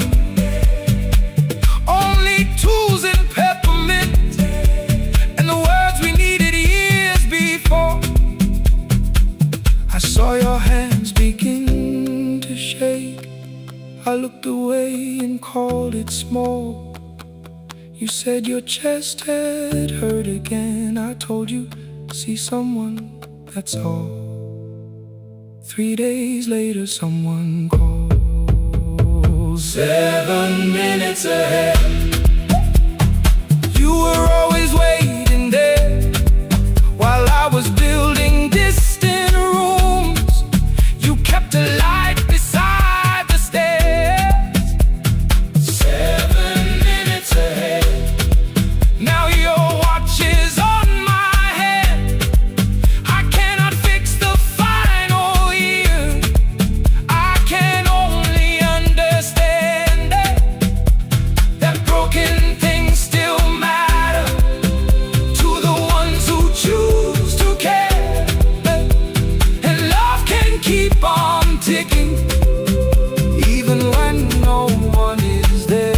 Speaker 3: Only tools and peppermint, and the words we needed years before. I saw your hands begin to shake. I looked away and called it small. You said your chest had hurt again. I told you, see someone, that's all. 3 days later someone called. 7 minutes ahead. You were always waiting there while I was building distant rooms. You kept a light beside the stairs. 7 minutes ahead. Now your watch is on my hand. I cannot fix the final year. I can only understand that broken things still matter to the ones who choose to care. And love can keep on ticking even when no one is there.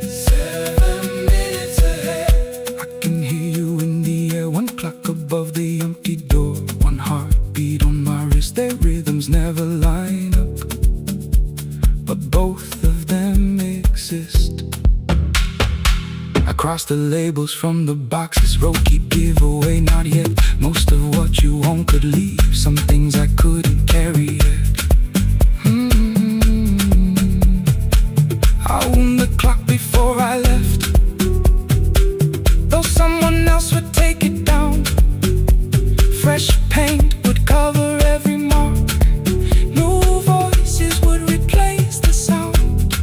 Speaker 3: 7 minutes ahead. I can hear you in the air, one clock above the empty door, one heartbeat on my wrist. Their rhythms never line up, but both of them exist. I cross the labels from the boxes, wrote keep, give away, not yet. Most of what you own could leave, some things I couldn't carry yet. I wound the clock before I left, though someone else would take it down. Fresh paint would cover every mark, new voices would replace the sound.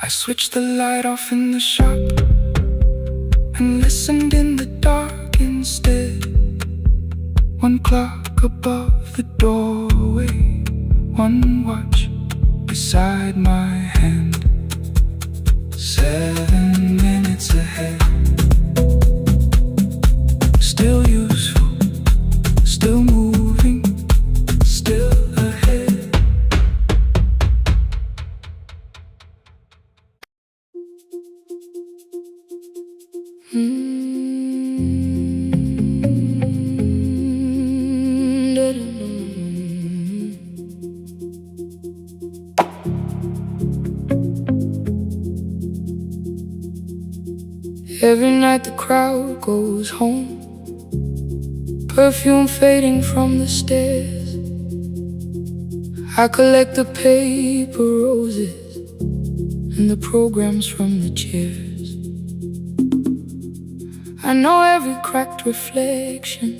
Speaker 3: I switched the light off in the shop and listened in the dark instead. One clock above the doorway, one watch beside my hand. 7 minutes ahead. Still useful, still moving, still ahead.
Speaker 2: Every night the crowd goes home, perfume fading from the stairs. I collect the paper roses and the programs from the chairs. I know every cracked reflection,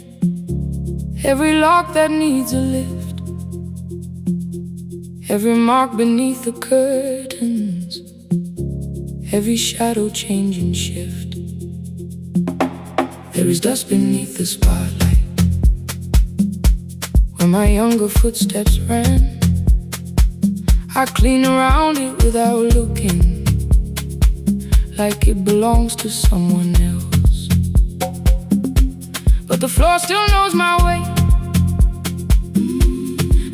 Speaker 2: every lock that needs a lift, every mark beneath the curtains, every shadow change and shift. There is dust beneath the spotlight where my younger footsteps ran. I clean around it without looking, like it belongs to someone else. But the floor still knows my way,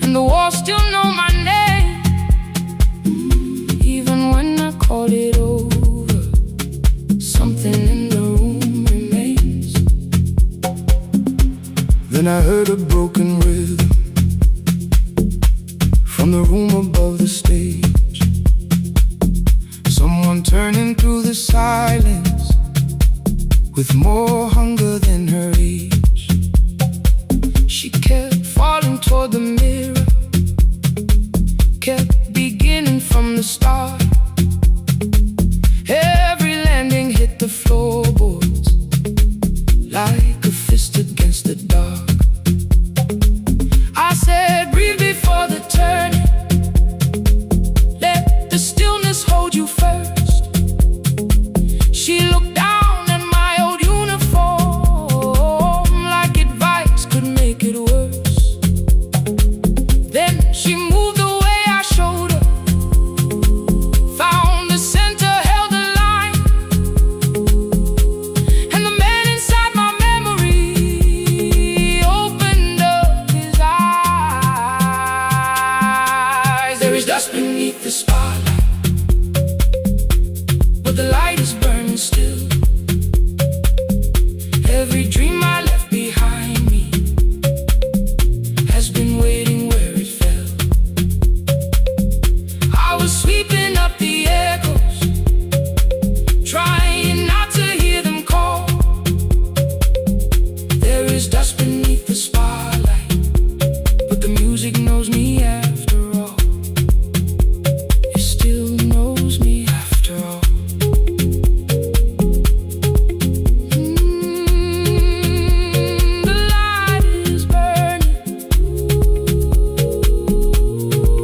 Speaker 2: and the walls still know my name. Even when I call it over, something in the room remains.
Speaker 3: Then I heard a broken rhythm from the room above the stage. Someone turning through the silence with more hunger than her age. She kept falling toward the mirror, kept beginning from the start. the spotlight, but the light is burning still. Every dream I left behind me has been waiting where it fell. I was sweeping up the echoes, trying not to hear them call. There is dust beneath the spotlight, but the music knows me after all. It still knows me after all. The light is burning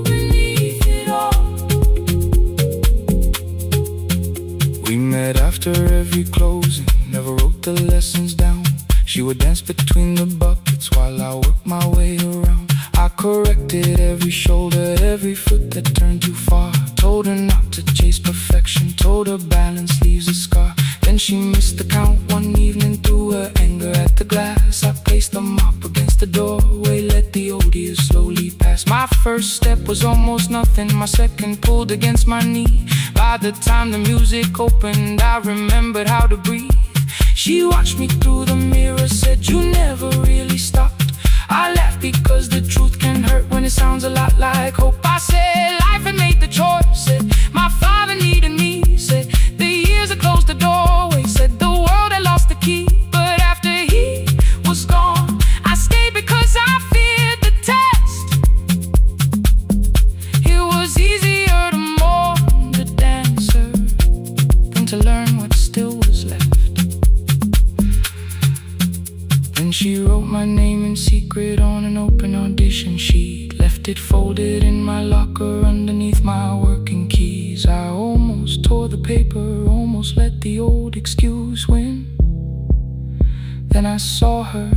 Speaker 3: beneath it all. We met after every closing, never wrote the lessons down. She would dance between the buckets while I worked my way around. I corrected every shoulder, every foot that turned too far. Told her not to chase perfection, told her balance leaves a scar. Then she missed the count one evening, threw her anger at the glass. I placed the mop against the doorway, let the odious slowly pass. My first step was almost nothing, my second pulled against my knee. By the time the music opened, I remembered how to breathe. She watched me through the mirror, said, "You never really stopped." I laughed because the truth can hurt when it sounds a lot like hope. I said, life had made the choice, said, my father needed me, said, the years had closed the doorway, said, the world had lost the key. But after he was gone, I stayed because I feared the test. It was easier to mourn the dancer than to learn what still was left. Then she wrote my name in secret on an open audition sheet, left it folded in my locker underneath my working keys. I almost tore the paper, almost let the old excuse win. Then I saw her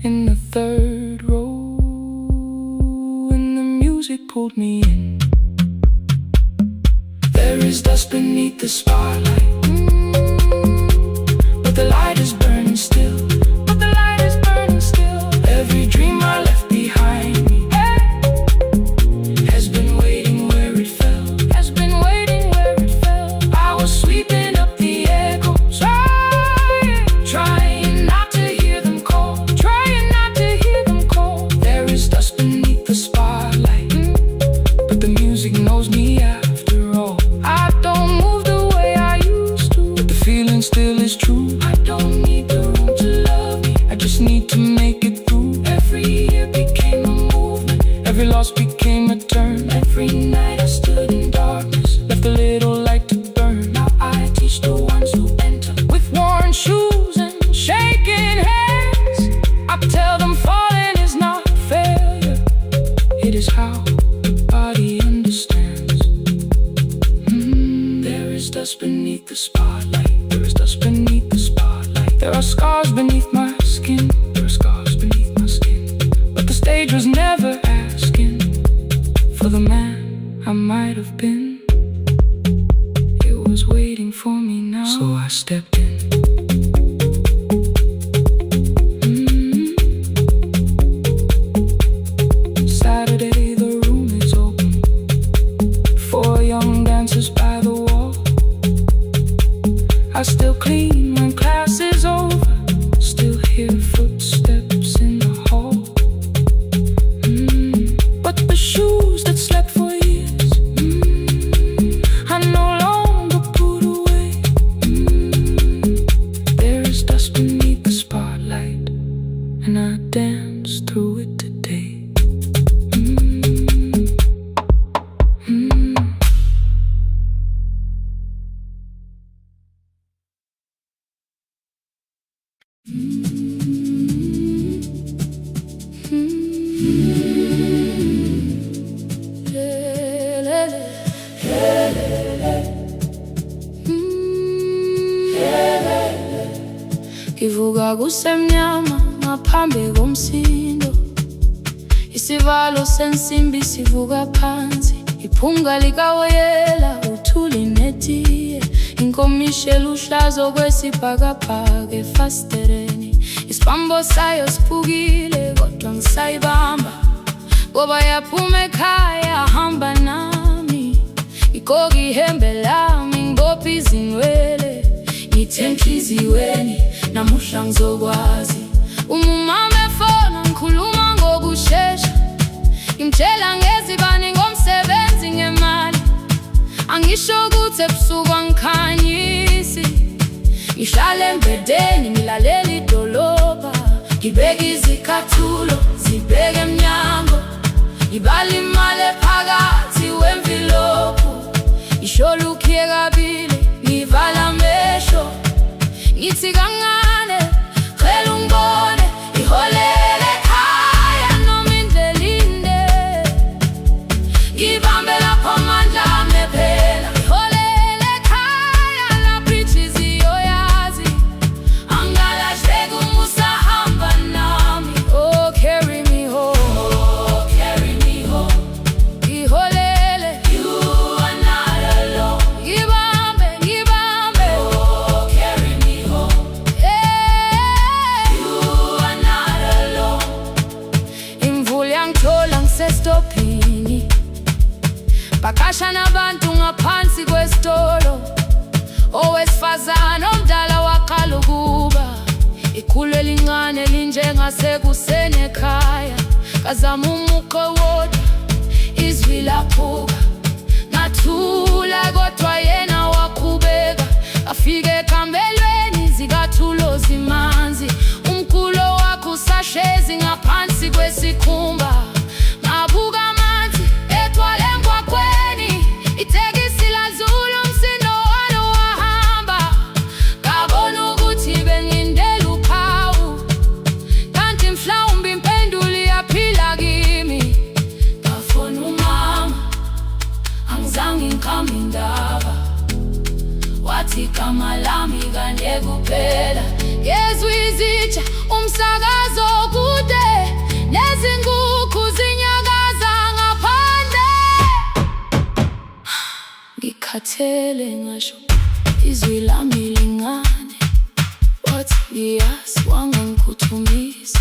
Speaker 3: in the third row, and the music pulled me in. There is dust beneath the spotlight, but the light is burning still. Every dream I left behind me has been waiting where it fell. Has been waiting where it fell. I was sweeping up the echoes, trying not to hear them call. Trying not to hear them call. There is dust beneath the spotlight, but the music knows me after all. I don't move the way I used to, but the feeling still is true. I don't need the room to love me, I just need to make it through. Every year became a movement, every loss became a turn. Every night I stood in darkness, left a little light to burn. Now I teach the ones who enter with worn shoes and shaking hands. I tell them falling is not failure, it is how the body understands. There is dust beneath the spotlight, there is dust beneath the spotlight. There are scars beneath my skin, there are scars beneath my skin. But the stage was never asking for the man I might have been. It was waiting for me now, so I stepped in. Saturday, the room is open, 4 young dancers by the wall. I still clean when class is over, still hear footsteps in the hall. But the shoes that slept for years, I no longer put away. There is dust beneath the spotlight, and I dance through it today.
Speaker 2: Ngivuka kusemnyama ngaphambi komsindo, isivalo sensimbi sivuka phansi, iphunga likawoyela uthuli netiye, inkomishi eluhlaza okwesibhakabhaka efasitereni. Isibambo sayo siphukile kodwa ngisayibamba, ngoba yaphuma ekhaya hamba nami. ngigqoke ihembe lami ngibophe izinwele ngithe enhliziyweni namuhla ngizokwazi umama efona ngikhuluma ngokushesha ngimtshela ngezibani ngomsebenzi ngemali angisho ukuthi ebusuku angikhanyisi ngihlala embedeni ngilalela idolobha ngibeka izicathulo zibheke emnyango ngibala imali phakathi wemvilophu isholukiye kabili ngivala amehlo ngithi kancane cela ungibone iholele ekhaya noma indlela inde ngibambe lapho amandla ami phela iholele ekhaya lapho inhliziyo yazi angalahleki uma usahamba nami oh carry me home oh carry me home iholele you are not alone ngibambe oh carry me home you are not alone imvula yangithola ngisestopini bakasha nabantu ngaphansi kwesitolo owesifazane omdala waqala ukuba ikhulu elincane linjengasekuseni ekhaya kazama umuqo wodwa izwi laphuka ngathula kodwa yena waqhubeka afike ekambelweni zikathulo zimanzi umkhulo wakho usahlezi ngaphansi kwesikhumba ngabuka amanzi etwale emgwaqweni itekisi ladlula umsindo walo wahamba ngabona ukuthi bengindela uphawu kanti mhlawumbe impendulo iyaphila kimi ngafona umama angizange ngikhambe indaba wathi igama lami kanye kuphela ngezwi izitsha umsakazo kude nezinkukhu zinyakaza ngaphandle ngikhathele ngasho izwi lami lingane wathi ngiyazi wangangikhuthumisa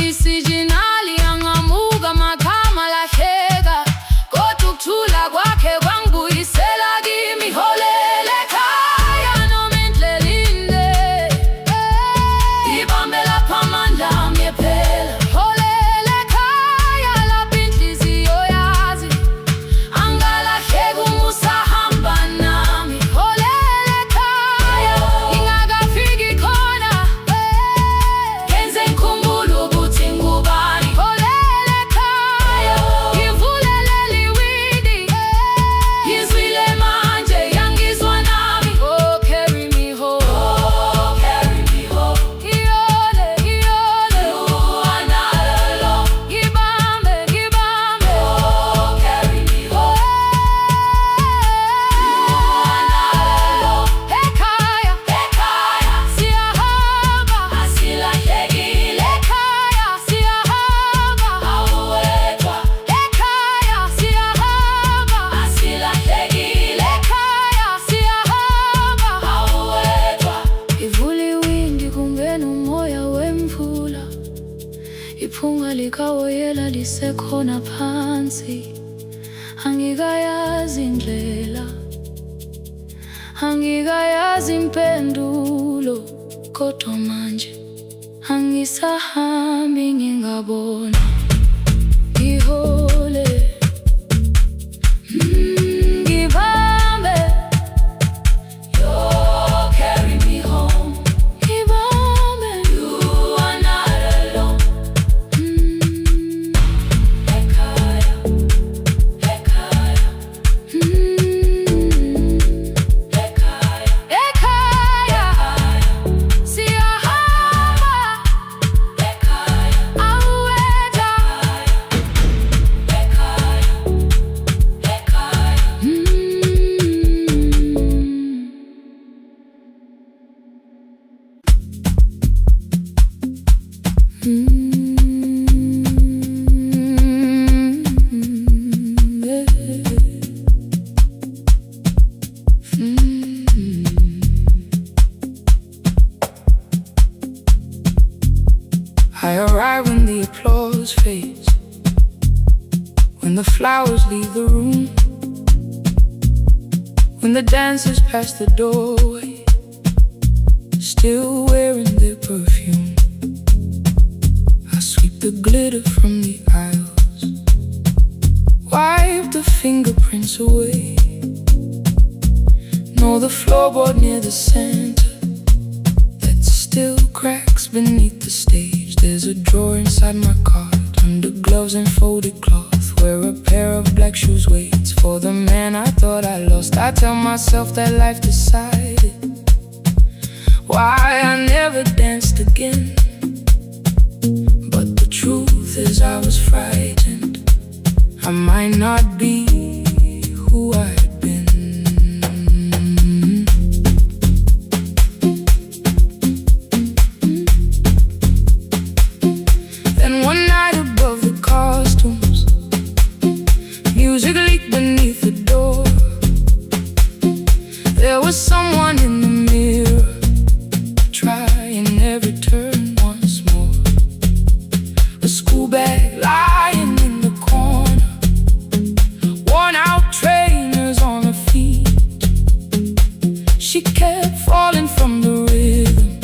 Speaker 2: isijinali yangamuka makhama lahleka kodwa ukuthula kwakhe kwangibuyisela kimi holele ekhaya noma indlela inde ngibambe lapho amandla ami phela holele ekhaya lapho inhliziyo yazi angalahleki uma usahamba nami holele ekhaya ngingakafiki khona ngenze ngikhumbule ukuthi ngubani holele ekhaya ngivulelele iwindi ngizwile manje yangizwa nami oh carry me home oh carry me home iyole you are not alone ngibambe oh carry me home you are not alone ekhaya siyahamba asilahlekile ekhaya siyahamba awuwedwa ekhaya siyahamba asilahlekile ekhaya siyahamba awuwedwa ivula iwindi kungena umoya wemvula iphunga likawoyela lisekhona phansi angikayazi indlela angikayazi impendulo kodwa manje angisahambi ngingabona ihole ngibambe you carry me home ngibambe you are not alone ekhaya ekhaya ekhaya siyahamba ekhaya awuwedwa I arrive when the applause fades, when the flowers leave the room. When the dancers pass the doorway, still wearing their perfume, I sweep the glitter from the aisles, wipe the fingerprints away. Know the floorboard near the center that still cracks beneath the stage. There's a drawer inside my cart, under gloves and folded cloth, where a pair of black shoes waits for the man I thought I lost. I tell myself that life decided why I never danced again, but the truth is I was frightened I might not be who I had been. Then one night above the costumes, music leaked beneath the door. There was someone in the mirror, trying every turn once more. A school bag lying in the corner, worn out trainers on her feet. She kept falling from the rhythm,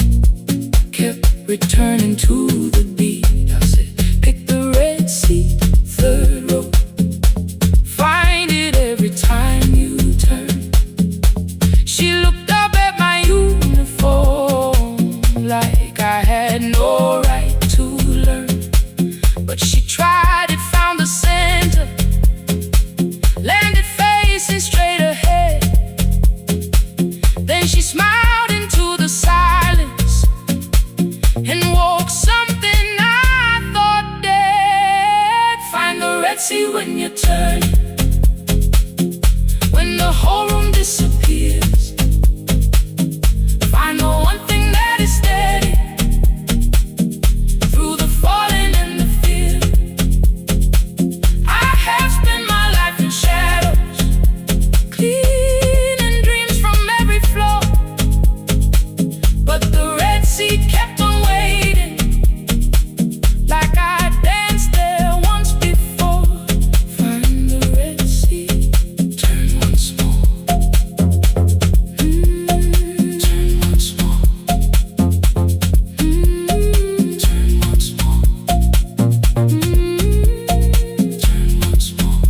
Speaker 2: kept returning to the beat. I said, pick the red seat, third row, find it every time you turn. She looked up at my uniform like I had no right to learn, but she tried it, found the center, landed facing straight ahead. Then she smiled into the silence and woke something I thought dead. Find the red sea when you turn, when the whole room disappears. Find the one thing that is steady through the falling and the fear. I have spent my life in shadows, cleaning dreams from every floor, but the red sea kept on waiting, like I danced there once before. Find the red sea, turn once more, turn once more, turn once more, turn once more.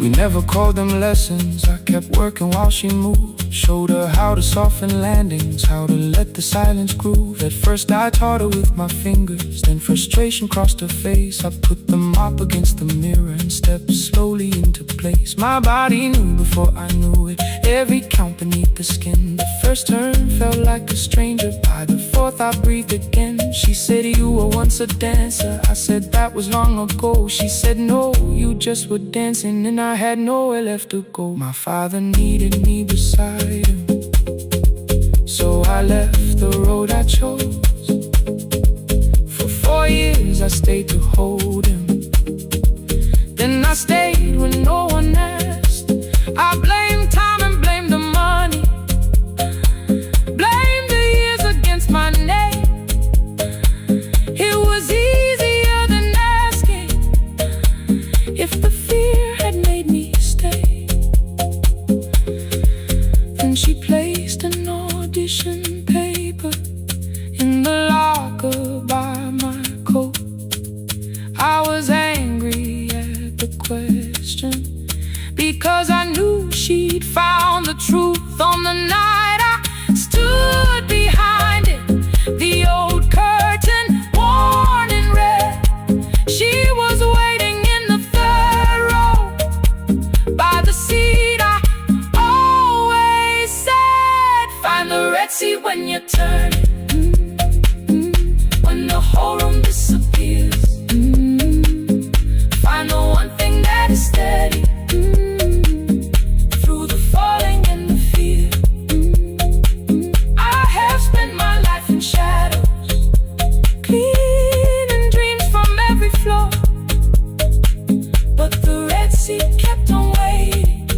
Speaker 2: We never called them lessons, I kept working while she moved. Showed her how to soften landings, how to let the silence groove. At first I taught her with my fingers, then frustration crossed her face. I put the mop against the mirror and stepped slowly into place. My body knew before I knew it, every count beneath the skin. The first turn felt like a stranger, by the fourth I breathed again. She said, you were once a dancer. I said, that was long ago. She said, no, you just were dancing, and I had nowhere left to go. My father needed me beside him, so I left the road I chose. For 4 years I stayed to hold him, then I stayed when no one asked. I blamed time and blamed the money, blamed the years against my name. It was easier than asking if the fear had made me stay. Then she placed an audition paper in the locker by my coat. I was angry at the question, because I knew she'd found the truth on the night I stood behind it. The old curtain, worn in red, she was waiting in the third row by the seat I always said. Find the red sea when you turn it, when the whole room disappears. Find the one thing that is steady through the falling and the fear. I have spent my life in shadows, cleaning dreams from every floor, but the red sea kept on waiting.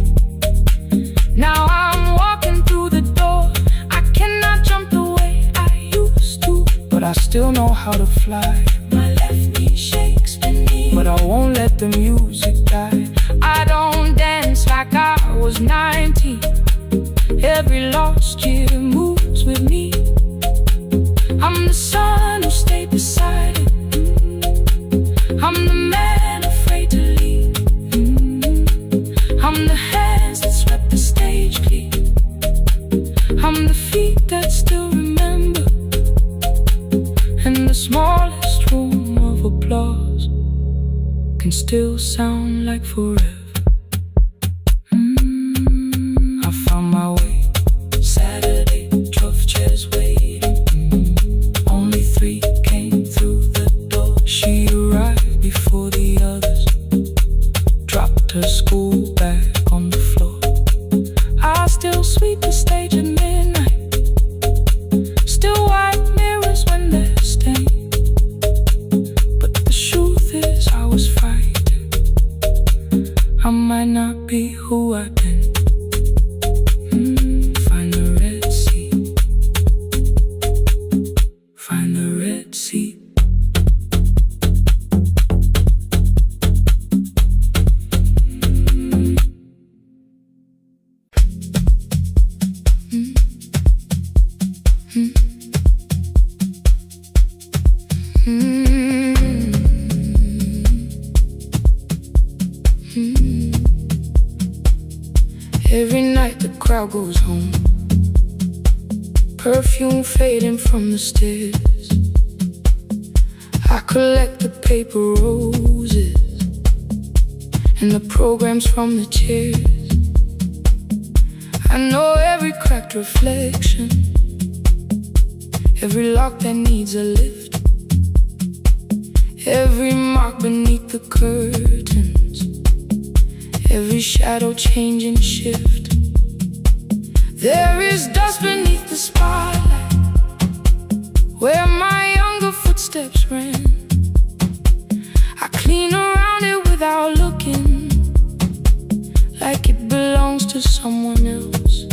Speaker 2: Now I'm walking through the door, I cannot jump the way I used to, but I still know how to fly. My left knee shakes beneath, but I won't let the music die. I don't dance like was 19. Every lost year moves with me. I'm the son who stayed beside it. I'm the man afraid to leave. I'm the hands that swept the stage clean. I'm the feet that still remember. And the smallest room of applause can still sound like forever. I found my way. Saturday, 12 chairs waiting. Only 3 came through the door. She arrived before the others, dropped her school bag on the floor. I still sweep the stage at midnight, still wipe mirrors when they're stained. But the truth is I was frightened. I might not be who I've been. Find the Red Sea. Find the Red Sea. Every night the crowd goes home, perfume fading from the stairs. I collect the paper roses and the programs from the chairs. I know every cracked reflection, every lock that needs a lift, every mark beneath the curtains, every shadow change and shift. There is dust beneath the spotlight where my younger footsteps ran. I clean around it without looking, like it belongs to someone else.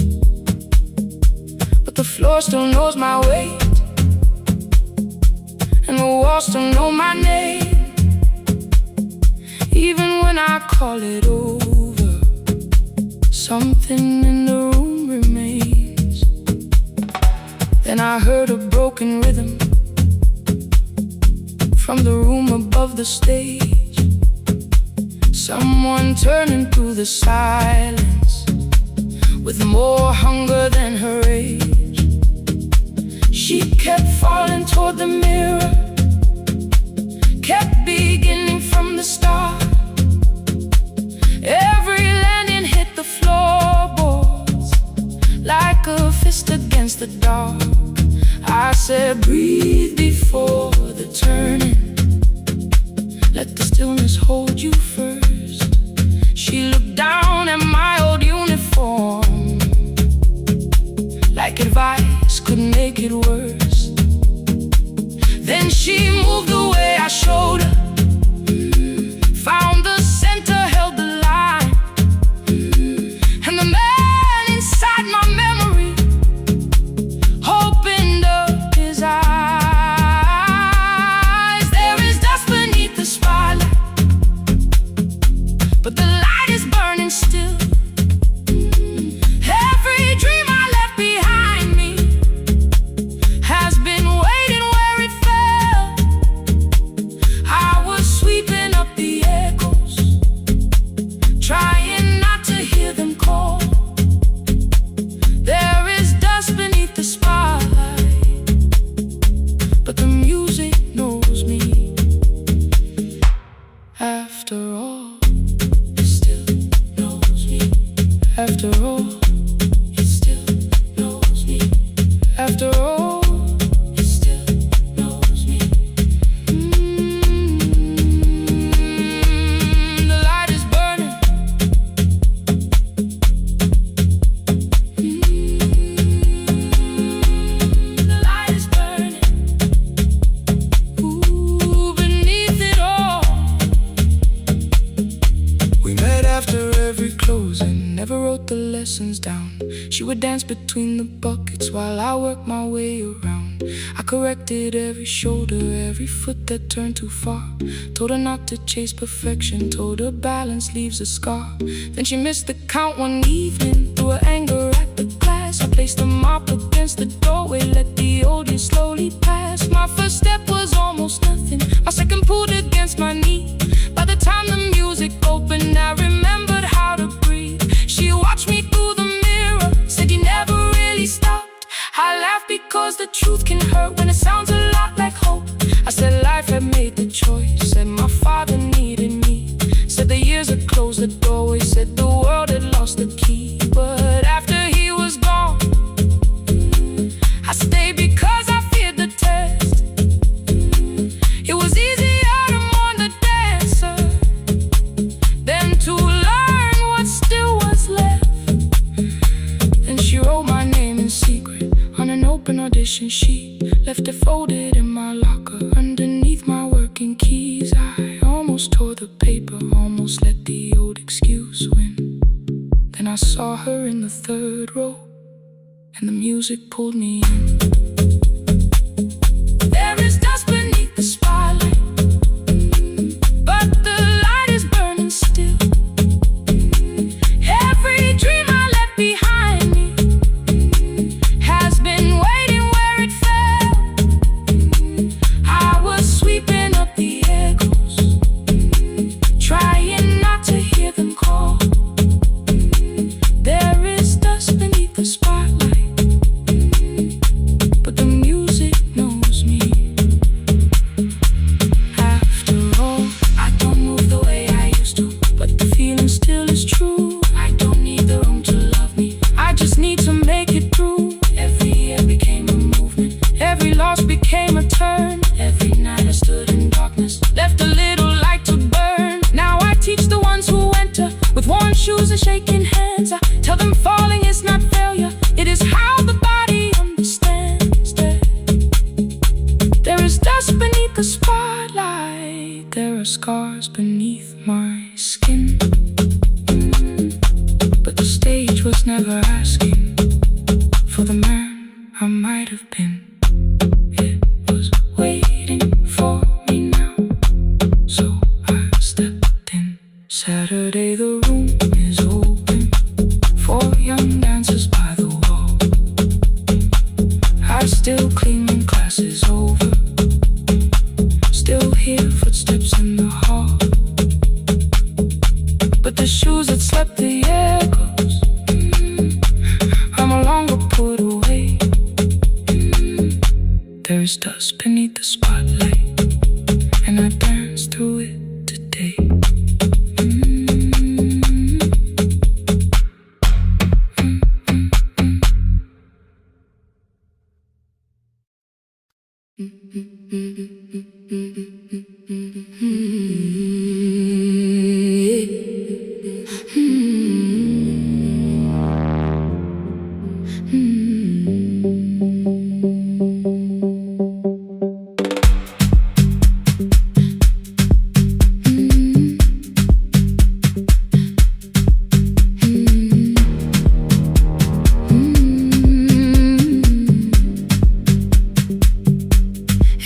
Speaker 2: But the floor still knows my weight, and the walls still know my name. Even when I call it over, something in the room remains. Then I heard a broken rhythm from the room above the stage. Someone turning through the silence with more hunger than her age. She kept falling toward the mirror, kept beginning from the start. Every landing hit the floorboards like a fist against the dark. I said, breathe before the turning, let the stillness hold you first. She looked down at my old uniform, like advice could make it worse. Then she moved away, I showed her, found the center, held the line, and the man inside my memory opened up his eyes. There is dust beneath the spotlight, but the light is burning still. Every dream I left behind me has been waiting where it fell. I was sweeping up the echoes, trying not to hear them call. There is dust beneath the spotlight, but the music knows me. After all, it still knows me. After all, it still knows me. After all, it still knows me. The light is burning. The light is burning. Ooh, beneath it all. We met after every closing, never wrote the lessons down. She would dance between the buckets while I worked my way around. down. I corrected every shoulder, every foot that turned too far. Told her not to chase perfection, told her balance leaves a scar. Then she missed the count one evening, threw her anger at the glass. I placed the mop against the doorway, let the old year slowly pass. My first step was almost nothing, my second pulled against my knee. By the time the music opened, I remembered how to breathe. She watched me through the mirror, said you never really stopped. I laughed because the truth can hurt when it sounds a lot like hope. I said life had made the choice, said my father needed me. Said the years had closed the doorway, said the world had lost the key. But after he was gone, I stayed because I feared the test. It was easier to mourn the dancer than to learn what still was left. Then she wrote my name in secret on an open audition sheet, left it folded in my locker underneath my working keys. I almost tore the paper, almost let the old excuse win. Then I saw her in the third row, and the music pulled me in. There is dust beneath the spotlight, but the light is burning still. Every dream I left behind me has been waiting where it fell. I was sweeping up the echoes, trying not to hear them call. There is dust beneath the spotlight, but the music knows me. After all, I don't move the way I used to, but the feeling still is true. I don't need the room to love me, I just need to make it through. Every year became a movement, every loss became a turn. Every night I stood in darkness, left a little light to burn. Now I teach the ones who enter with worn shoes and shaking hands. I tell them falling is not failure, it is how the body understands. There is dust beneath the spotlight, there are scars beneath my skin. But the stage was never asking for the man I might have been. It was waiting for me now, so I stepped in. Saturday the room is open for young dancers by the wall. I still clean when class is over, still hear footsteps in the hall. But the shoes that slept the echoes, are no longer put away. There's dust beneath the spotlight, and I dance through it today.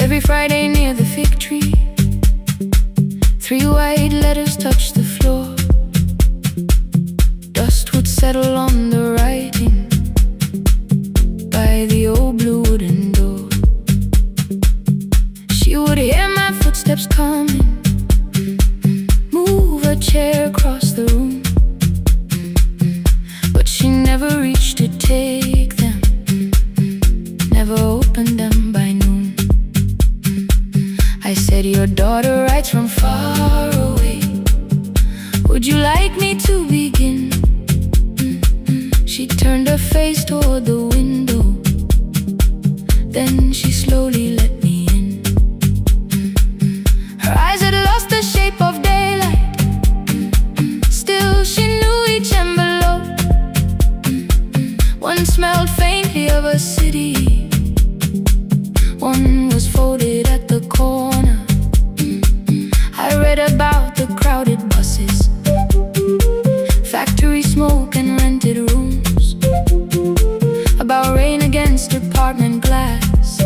Speaker 2: Every Friday near the fig tree, 3 white letters touched the floor. Dust would settle on the writing by the old blue wooden door. She would hear my footsteps coming, move a chair across the room, but she never reached to take them, never opened them by noon. I said, your daughter writes from far away, would you like me to begin? She turned her face toward the window, then she slowly let me in. Her eyes had lost the shape of daylight, still she knew each envelope. One smelled faintly of a city, one was folded at the corner. I read about the crowded buses, factory smoke and rented rooms, about rain against apartment glass.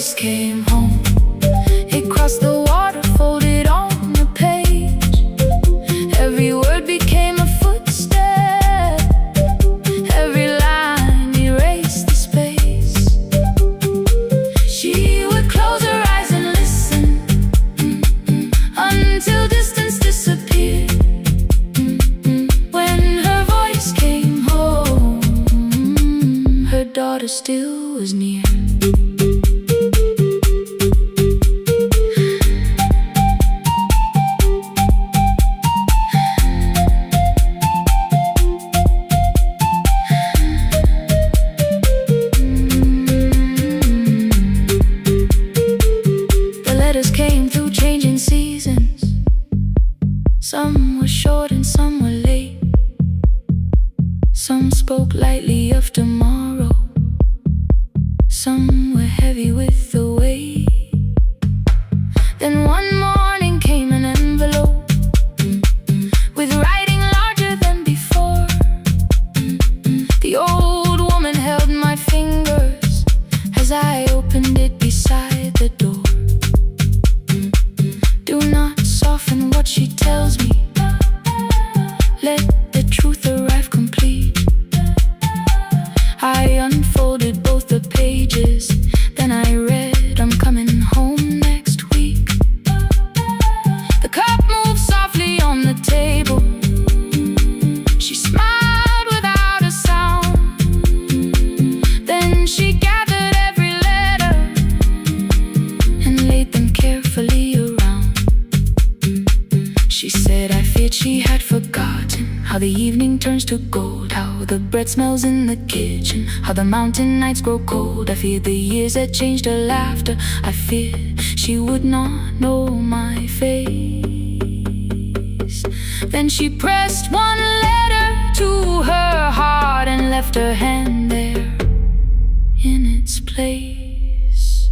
Speaker 2: voice came home. It crossed the water, folded on the page. Every word became a footstep. Every line erased the space. She would close her eyes and listen, until distance disappeared. When her voice came home, her daughter still was near. Came through changing seasons. Some were short and some were late. Some spoke lightly of tomorrow. Some were heavy with the weight. Then one morning came an envelope with writing larger than before. The old woman held my fingers as I opened it beside the door. Do not soften what she tells me. Let the truth arrive complete. I unfolded both the pages. Then I read, I'm coming home next week. The cup moved softly on the table. She smiled without a sound. Then she gathered every letter and laid them carefully around. She said, I feared she had forgotten how the evening turns to gold, how the bread smells in the kitchen, how the mountain nights grow cold. I feared the years had changed her laughter. I feared she would not know my face. Then she pressed one letter to her heart and left her hand there in its place.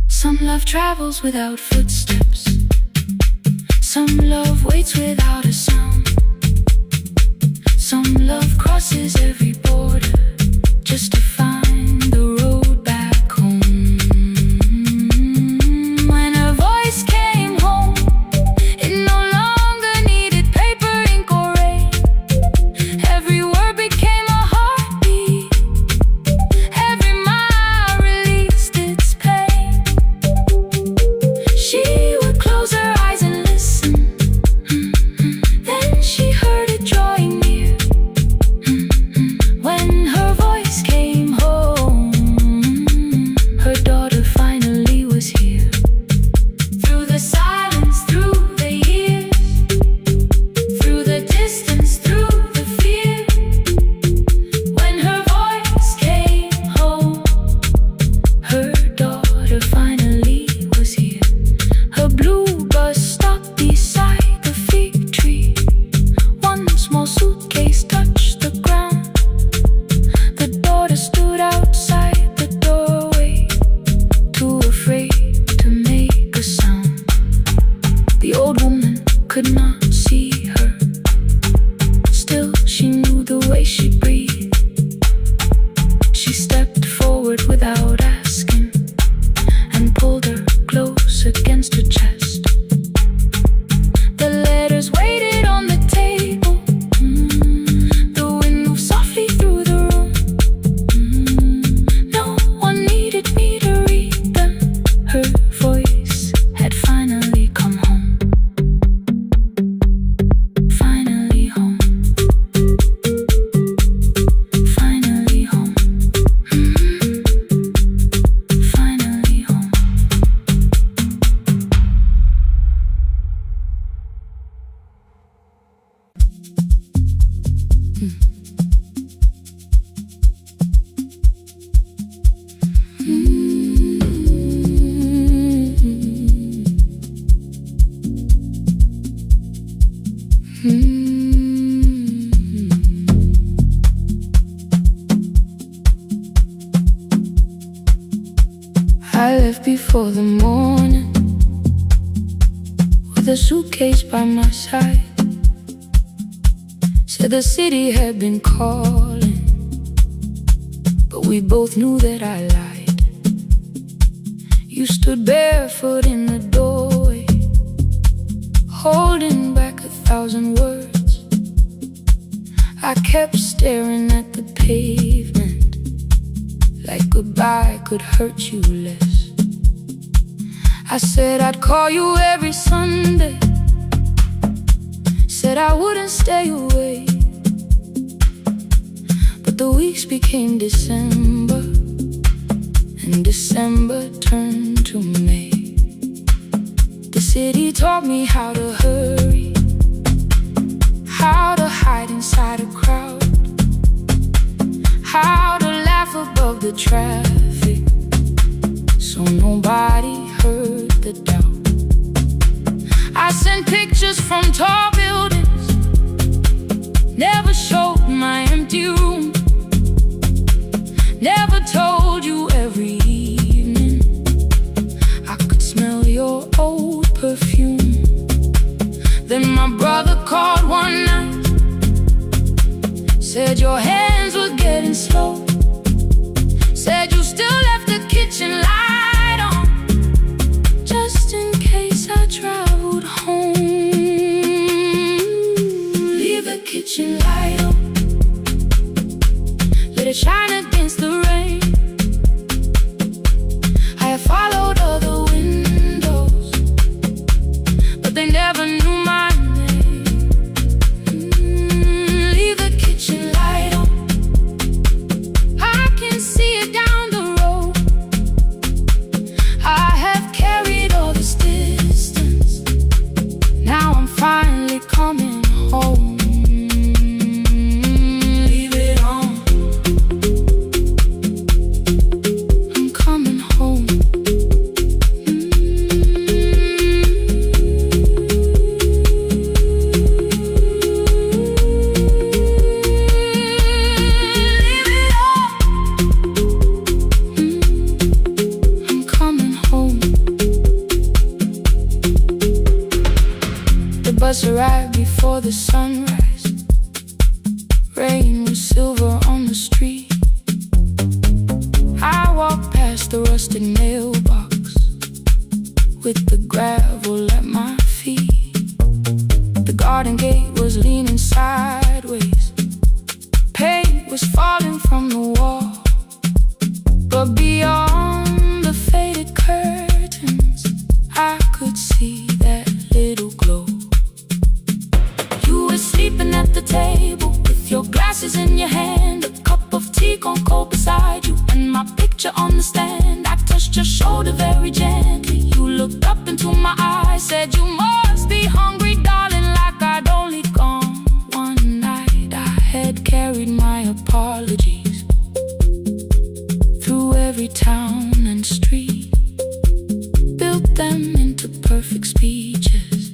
Speaker 2: Some love travels without footsteps. Some love waits without a sound. Some love crosses every border just to find the road back home. When her voice came home, it no longer needed paper, ink, or rain. Every word became a heartbeat. Every mile released its pain. She would close her eyes and listen. Then she heard it drawing near. When her voice came home, her daughter finally was here. Through the silence, through the years, through the distance, through the fear. When her voice came home, her daughter finally was here. Her blue bus stopped beside the fig tree. One small suitcase touched the ground. The daughter stood outside the doorway, too afraid to make a sound. The old woman could not see her. Still, she knew the way she breathed. She stepped forward without asking and pulled her close against her chest. The letters waited on the table. The wind moved softly through the room. No one needed me to read them. Her voice had finally come home. Finally home. Finally home. Finally home. I left before the morning with a suitcase by my side. Said the city had been calling, but we both knew that I lied. You stood barefoot in the doorway, holding back 1,000 words. I kept staring at the pavement, like goodbye could hurt you less. I said I'd call you every Sunday, said I wouldn't stay away. But the weeks became December, and December turned to May. The city taught me how to hurry, how to hide inside a crowd, how to laugh above the traffic, so nobody heard the doubt. I sent pictures from tall buildings, never showed my empty room, never told you every evening I could smell your old perfume. Then my brother called one night, said your hands were getting slow, said you still left the kitchen light on, just in case I traveled home. Leave the kitchen light on, let it shine against the rain. I have followed other windows, but they never knew my name. Leave the kitchen light on, I can see it down the road. I have carried all this distance, now I'm finally coming home. Leave it on, I'm coming home. Leave it on, I'm coming home. The bus arrived before the sunrise. Rain was silver on the street. I walked past the rusted mailbox with the gravel at my feet. The garden gate was leaning sideways, paint was falling from the wall, but beyond the faded curtains I could see that little glow. You were sleeping at the table with your glasses in your hand, a cup of tea gone cold beside you, and my picture on the stand. I touched your shoulder very gently. You looked up into my eyes, said you must be hungry, darling, like I'd only gone one night. I had carried my apologies through every town and street, built them into perfect speeches,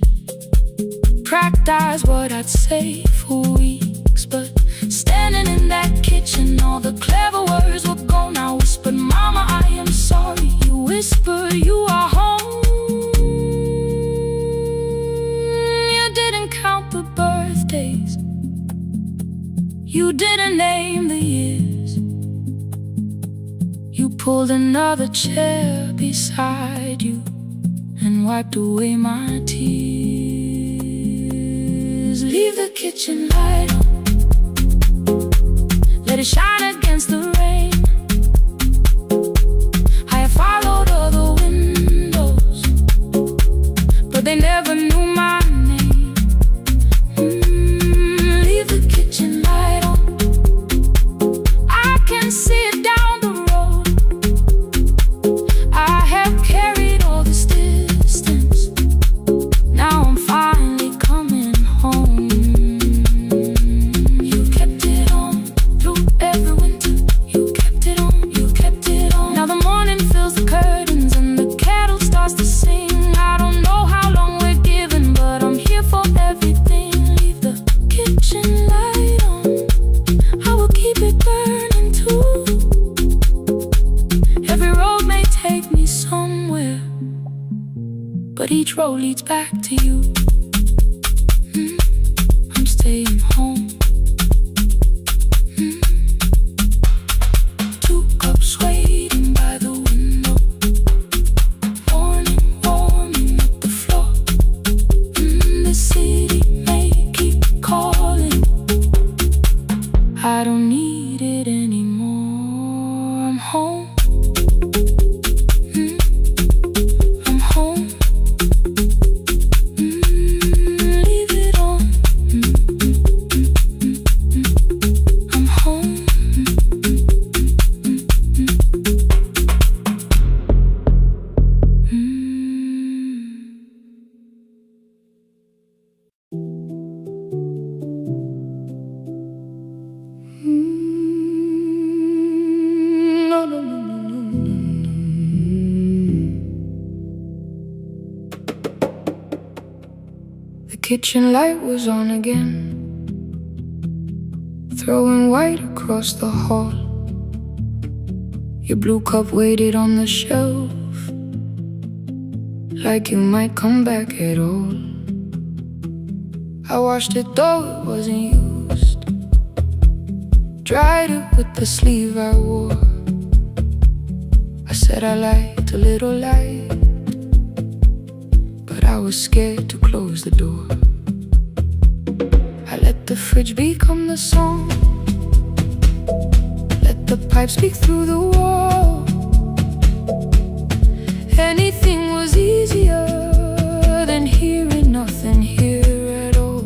Speaker 2: practiced what I'd say for weeks. But standing in that kitchen, all the clever words were gone. I whispered, Mama, I am sorry. You whisper, you are home. You didn't count the birthdays, you didn't name the years. You pulled another chair beside you and wiped away my tears. Leave the kitchen light on, let it shine against the rain. I have followed other windows, but they never knew my name. Leave the kitchen light on, I can see it down the road. I have carried all this distance, now I'm finally coming home. You kept it on through every winter, you kept it on, you kept it on. Now the morning fills the curtains and the kettle starts to sing. I don't know how long we're given, but I'm here for everything. Leave the kitchen light on, I will keep it burning too. Every road may take me somewhere, but each road leads back to you. I'm staying home. 2 cups waiting by the window, kitchen light was on again, throwing white across the hall. Your blue cup waited on the shelf, like you might come back at all. I washed it though it wasn't used, dried it with the sleeve I wore. I said I liked a little light, but I was scared to close the door. I let the fridge become the song, let the pipe speak through the wall. Anything was easier than hearing nothing here at all.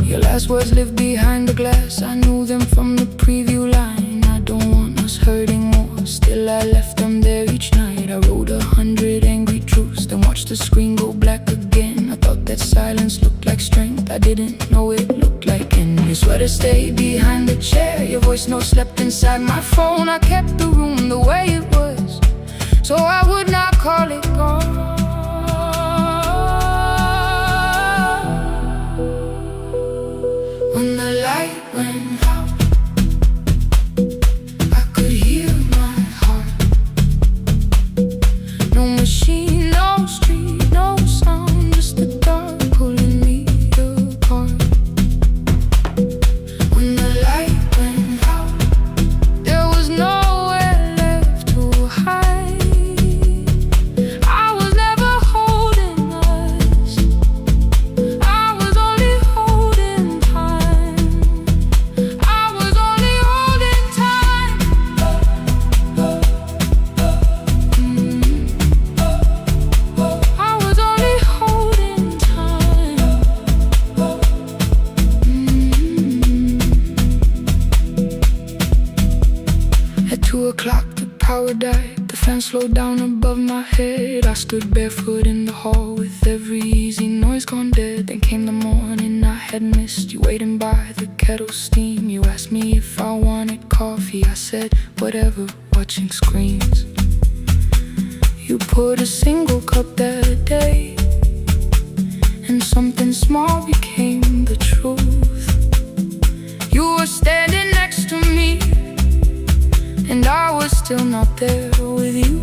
Speaker 2: Your last words lived behind the glass, I knew them from the preview line. I don't want us hurting more, still I left them there each night. I wrote 100 angry truths, then watched the screen go black again. I thought that silence looked like strength, I didn't know it looked like end. Your sweater stayed behind the chair, your voice note slept inside my phone. I kept the room the way it was, so I would not call it gone. When the light went out, I could hear my heart. No machine, no street, no sound, just the dark pulling me apart. When the light went out, there was nowhere left to hide. I was never holding us, I was only holding time. I was only holding time. I was only holding time. At 2 o'clock the power died, the fan slowed down above my head. I stood barefoot in the hall with every easy noise gone dead. Then came the morning I had missed, you waiting by the kettle steam. You asked me if I wanted coffee, I said whatever, watching screens. You poured a single cup that day, and something small became the truth. You were standing next to me, and I was still not there with you.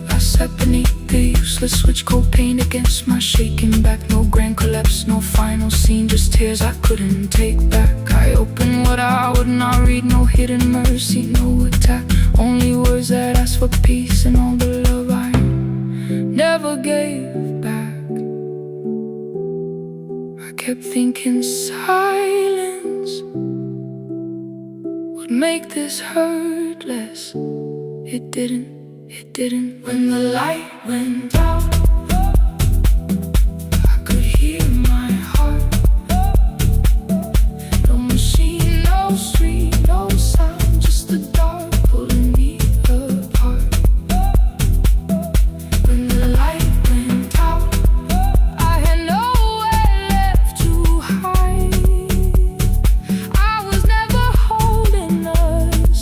Speaker 2: I sat beneath the useless switch, cold paint against my shaking back. No grand collapse, no final scene, just tears I couldn't take back. I opened what I would not read, no hidden mercy, no attack, only words that asked for peace and all the love I never gave back. I kept thinking silence would make this hurt less. It didn't, it didn't. When the light went out, I could hear my heart. No machine, no street, no sound, just the dark pulling me apart. When the light went out, I had nowhere left to hide. I was never holding us,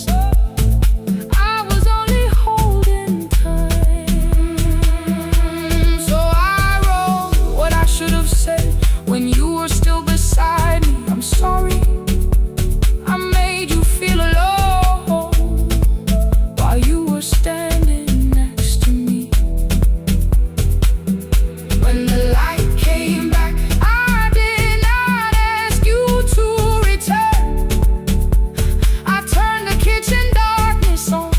Speaker 2: I was only holding time. So I wrote what I should have said when you were still beside me. I'm sorry I made you feel alone while you were standing next to me. When the light came back, I did not ask you to return. I turned the kitchen darkness on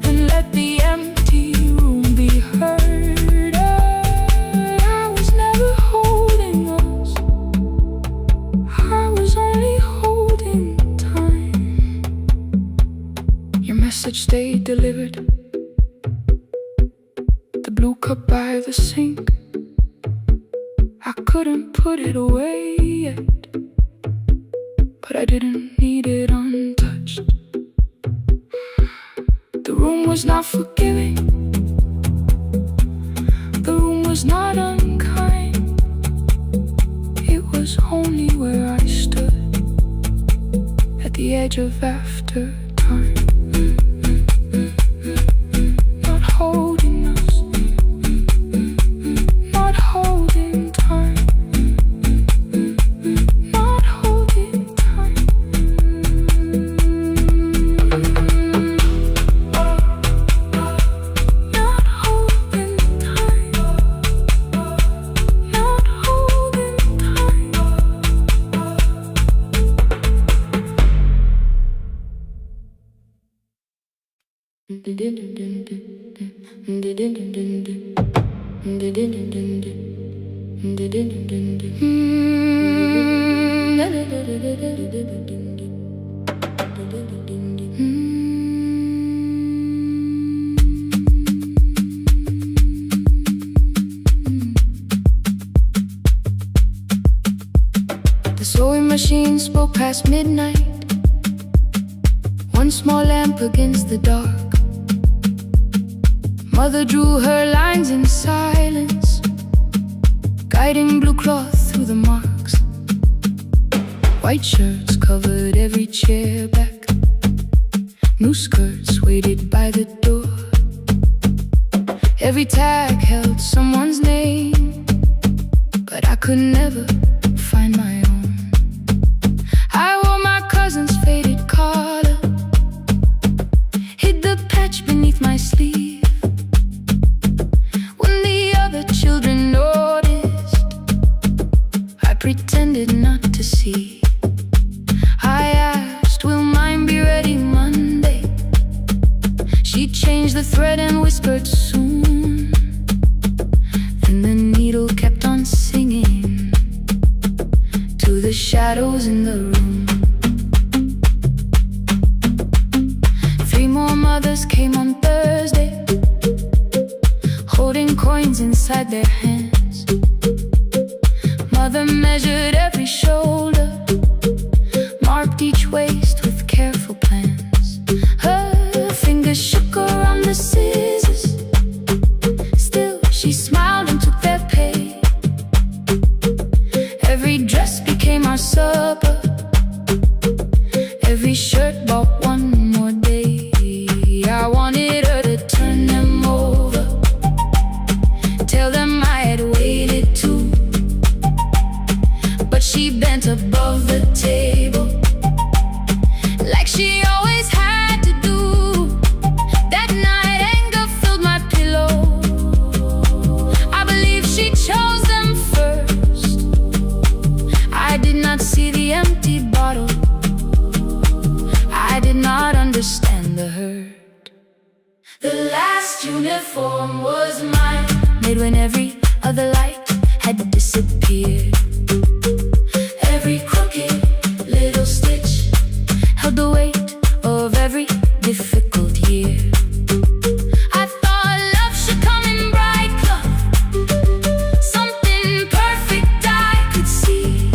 Speaker 2: and let the empty room be heard. I was never holding us, I was only holding time. Your message stayed delivered, the blue cup by the sink. I couldn't put it away yet, but I didn't need it untouched. The room was not forgiving, the room was not unkind. It was only where I stood at the edge of after time. Not holding us, The sewing machine spoke past midnight. One small lamp against the dark. Mother drew her lines in silence, guiding blue cloth through the marks. White shirts covered every chair back. New skirts waited by the door. Every tag held someone's name, but I could never find my own. I wore my cousin's faded collar, hid the patch beneath my sleeve. When the other children noticed, I pretended not to see. I asked, will mine be ready Monday? She changed the thread and whispered soon. Then the needle kept on singing to the shadows in the room. 3 more mothers came on Thursday, holding coins inside their hands. Mother measured every shoulder, marked each waist with careful plans. Her fingers shook around the scissors, still she smiled and took their pay. Every dress became our supper, every shirt bought one more day. I wanted her to turn them over, tell them I had waited too. But she bent above the table, like she always had to do. That night anger filled my pillow. I believe she chose them first. I did not see the empty bottle, I did not understand the hurt. The last uniform was mine, made when every other light had disappeared. Every crooked little stitch held the weight of every difficult year. I thought love should come in bright cloth, something perfect I could see.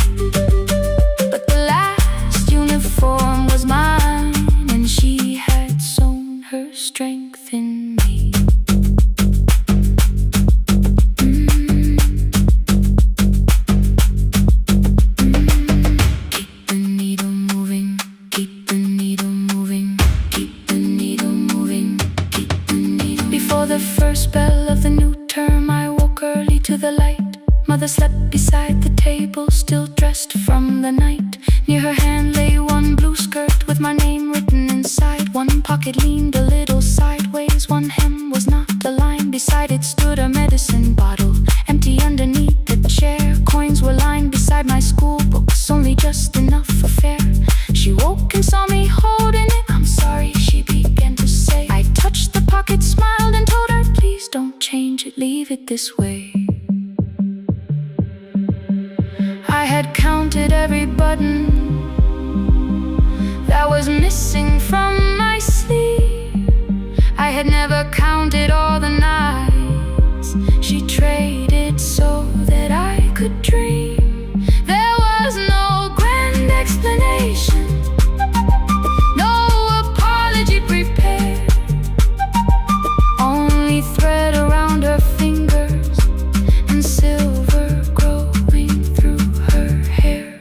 Speaker 2: But the last uniform was mine, and she had sown her strength in me. Keep the needle moving, keep the needle moving, keep the needle moving, keep the needle. Before the first bell of the new term, I woke early to the light. Mother slept beside the table, still dressed from the night. Near her hand lay one blue skirt with my name written inside. One pocket leaned a little sideways, one hem was not aligned. Beside it stood a medicine bottle, empty underneath the chair. Coins were lined beside my school books, only just enough for fare. She woke and saw me holding it. I'm sorry, she began to say. I touched the pocket, smiled and told her, please don't change it, leave it this way. I had counted every button that was missing from my sleeve. I had never counted all the nights she traded so that I could dream. There was no grand explanation, no apology prepared, only thread around her fingers and silver growing through her hair.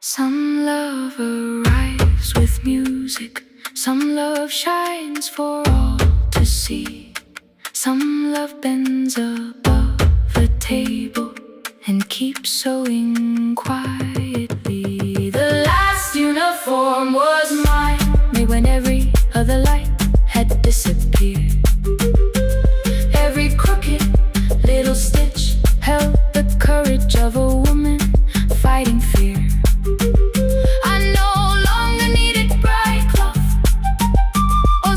Speaker 2: Some love arrives with music, some love shines for all to see. Some love bends above the table and keeps sewing quietly. The last uniform was mine, made when every other light had disappeared. Every crooked little stitch held the courage of a woman fighting fear. I no longer needed bright cloth or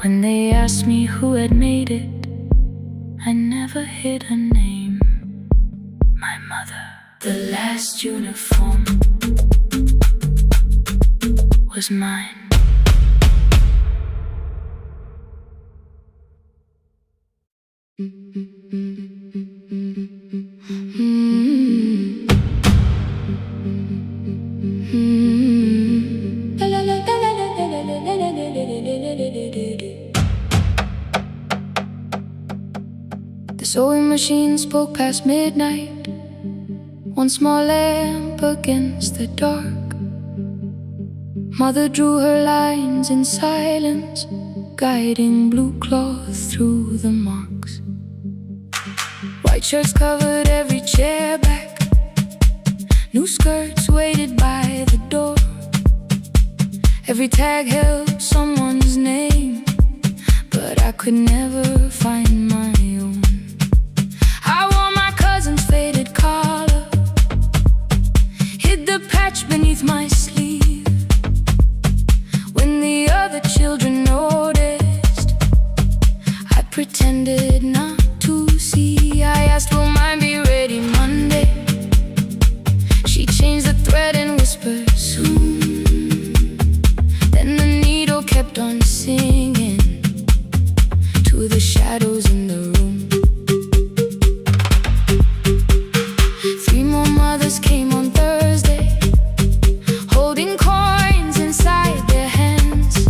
Speaker 2: When they asked me who had made it, I never hid her name. My mother. The last uniform was mine. The sewing machine spoke past midnight, one small lamp against the dark. Mother drew her lines in silence, guiding blue cloth through the marks. White shirts covered every chair back, new skirts waited by the door. Every tag held someone's name, but I could never find my own. I wore my cousin's faded collar, hid the patch beneath my sleeve. When the other children noticed, I pretended not to see. I asked, will mine be ready Monday? She changed the thread and whispered, soon. Then the needle kept on singing to the shadows in the room. 3 more mothers came on Thursday, holding coins inside their hands.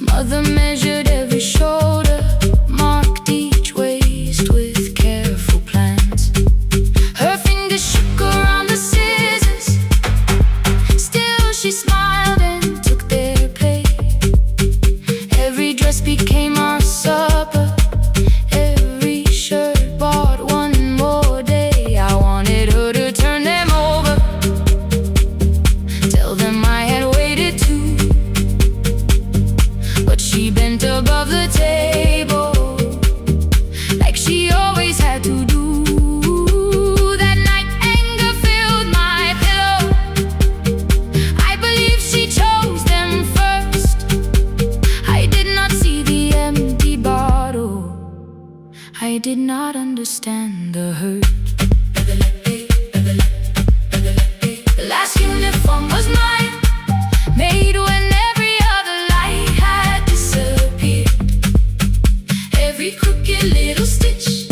Speaker 2: Mother measured every shoulder, marked each waist with careful plans. Her fingers shook around the scissors, still she smiled and took their pay. Every dress became our supper, every shirt bought one more day. I wanted her to turn them over, tell them I had waited too. But she bent above the table, like she always had to do. That night anger filled my pillow, I believe she chose them first. I did not see the empty bottle, I did not understand the hurt. The last uniform was mine, made when every other light had disappeared. Every crooked little stitch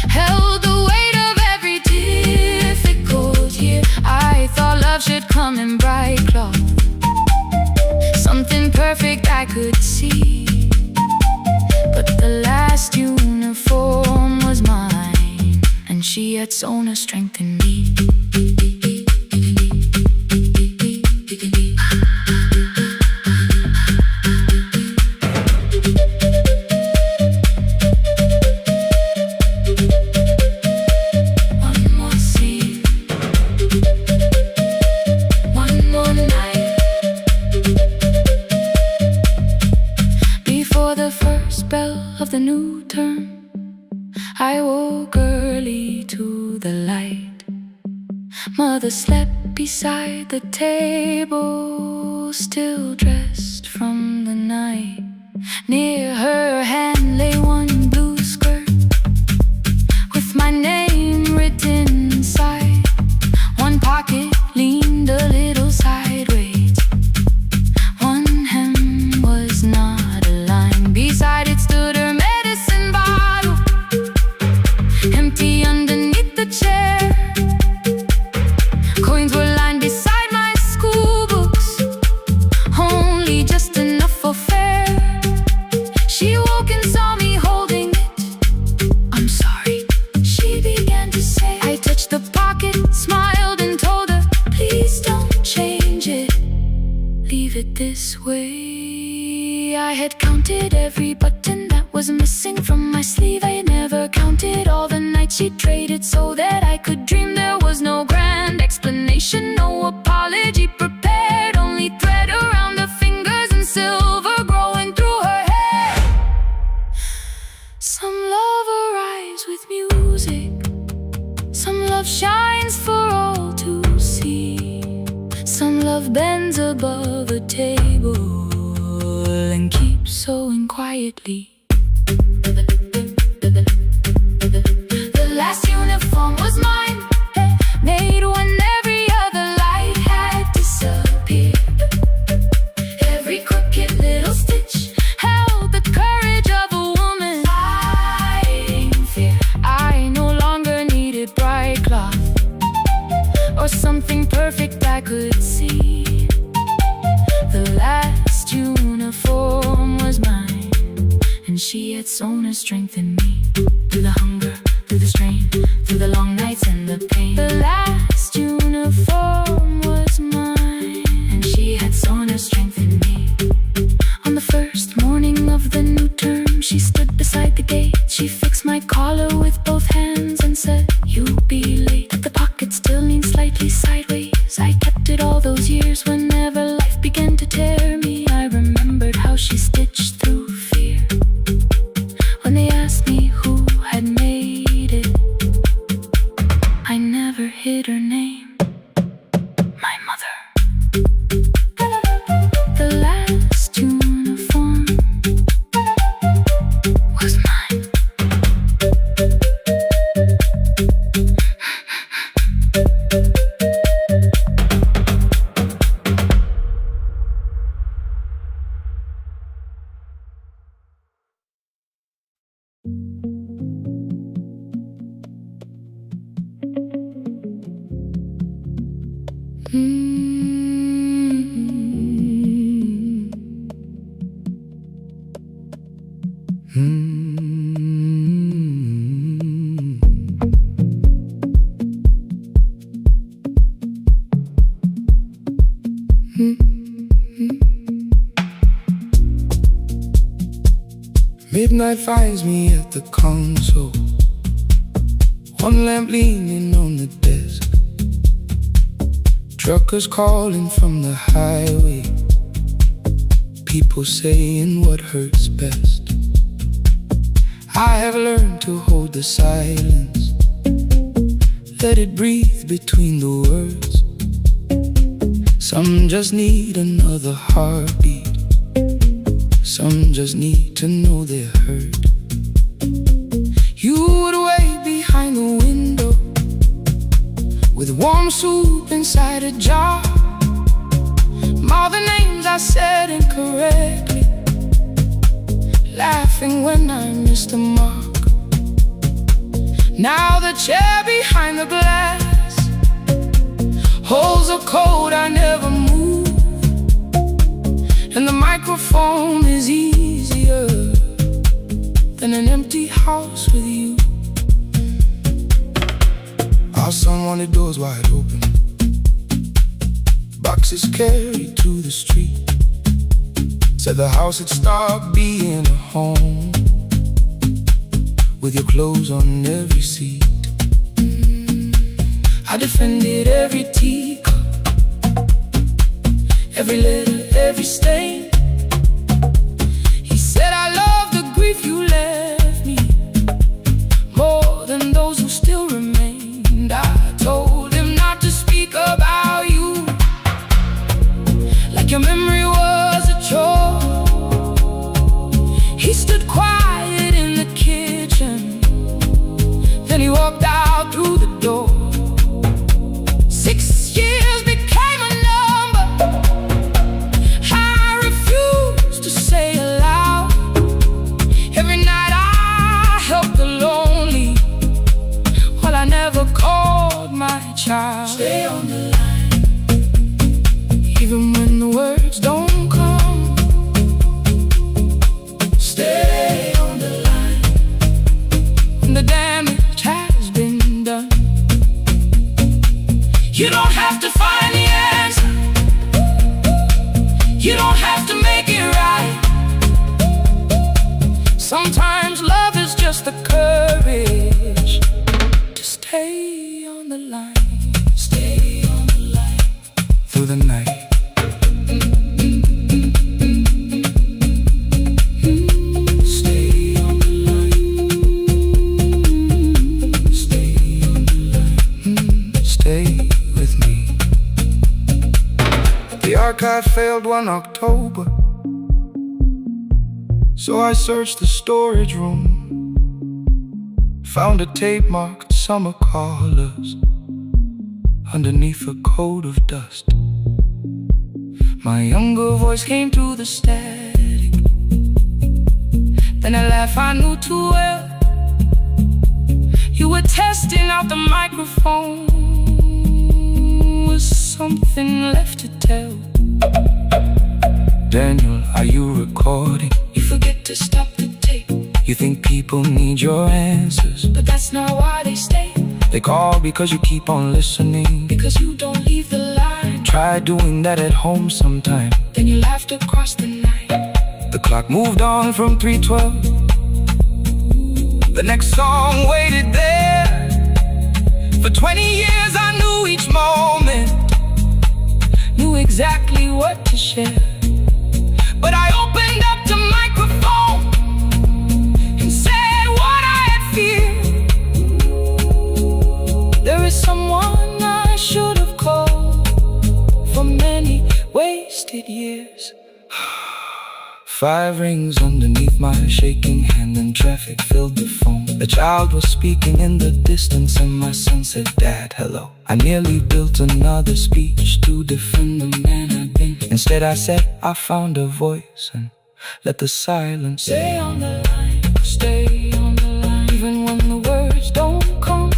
Speaker 2: held the weight of every difficult year. I thought love should come in bright cloth, something perfect I could see. But the last uniform was mine, and she had sewn her strength in me. One more scene, one more night. Before the first bell of the new term, I woke early to the light. Mother slept beside the table, still dressed from the night. Near her hand lay one blue skirt with my name written inside. One pocket leaned a little sideways, one hem was not aligned. Beside it stood her medicine bottle, empty underneath the chair. Coins were lined beside my school books, only just enough for fare. She woke and saw me holding it. I'm sorry, she began to say. I touched the pocket, smiled and told her, please don't change it, leave it this way. I had counted every button that was missing from my sleeve. I had never counted all the nights she traded so that I could dream. There was no grand explanation, no apology prepared, only thread around the fingers and silver growing through her hair. Some love arrives with music, some love shines for all to see. Some love bends above a table and keeps sewing quietly. The last uniform was mine, made when every other light had disappeared. Every crooked little stitch held the courage of a woman fighting fear. I no longer needed bright cloth or something perfect I could see. The last uniform was mine, and she had sewn her strength in me. Through the hunger, through the strain, through the long nights and the pain. The last uniform was mine, and she had sewn her strength in me. On the first morning of the new term, she stood beside the gate. She fixed my collar with both hands and said, "You'll be late." The pocket still leaned slightly sideways. I kept it all those years. Whenever life began to tear me, I remembered how she stitched through fear. When they asked me who had made it, I never hid her name. My mother. The last uniform was mine.
Speaker 3: Midnight finds me at the console, one lamp leaning on the desk. Truckers calling from the highway, people saying what hurts best. I have learned to hold the silence, let it breathe between the words. Some just need another heartbeat, some just need to know they're heard. You would wait behind the window with warm soup inside a jar. All the names I said incorrectly, laughing when I missed the mark. Now the chair behind the glass holds a code I never moved, and the microphone is easier than an empty house with you. Our son wanted doors wide open, boxes carried to the street. Said the house had stopped being a home, with your clothes on every seat. I defended every teacup, every letter, every stain. He said, "I love the grief you left me more than those who still remained." I told him not to speak about you like your memory was a chore. He stood quiet in the kitchen, then he walked out through the door. 6 years became a number I refused to say aloud. Every night I helped the lonely, while I never called my child. Stay on the line, even when the words don't come. Stay on the line, when the damage has been done. You don't have to find the answer, you don't have to make it right. Sometimes love is just the courage to stay on the line. Stay on the line through the night. Stay on the line. Stay on the line. Stay with me. The archive failed one October. So I searched the storage room, found a tape marked summer colors underneath a coat of dust. My younger voice came through the static. Then a laugh I knew too well. You were testing out the microphone. Was something left to tell? Daniel, are you recording?
Speaker 2: You forget to stop the tape.
Speaker 3: You think people need your answers,
Speaker 2: but that's not why they stay.
Speaker 3: They call because you keep on listening,
Speaker 2: because you don't leave the line.
Speaker 3: Try doing that at home sometime.
Speaker 2: Then you laughed across the night.
Speaker 3: The clock moved on from 3:12. The next song waited there. For 20 years I knew each moment, knew exactly what to share. But I opened up the microphone and said what I had feared. There is someone I should have called for many wasted years. 5 rings underneath my shaking hand, and traffic filled the phone. A child was speaking in the distance, and my son said, "Dad, hello." I nearly built another speech to defend the man I've been. Instead I said, I found a voice, and let the silence
Speaker 2: stay on the line, stay on the line. Even when the words don't come,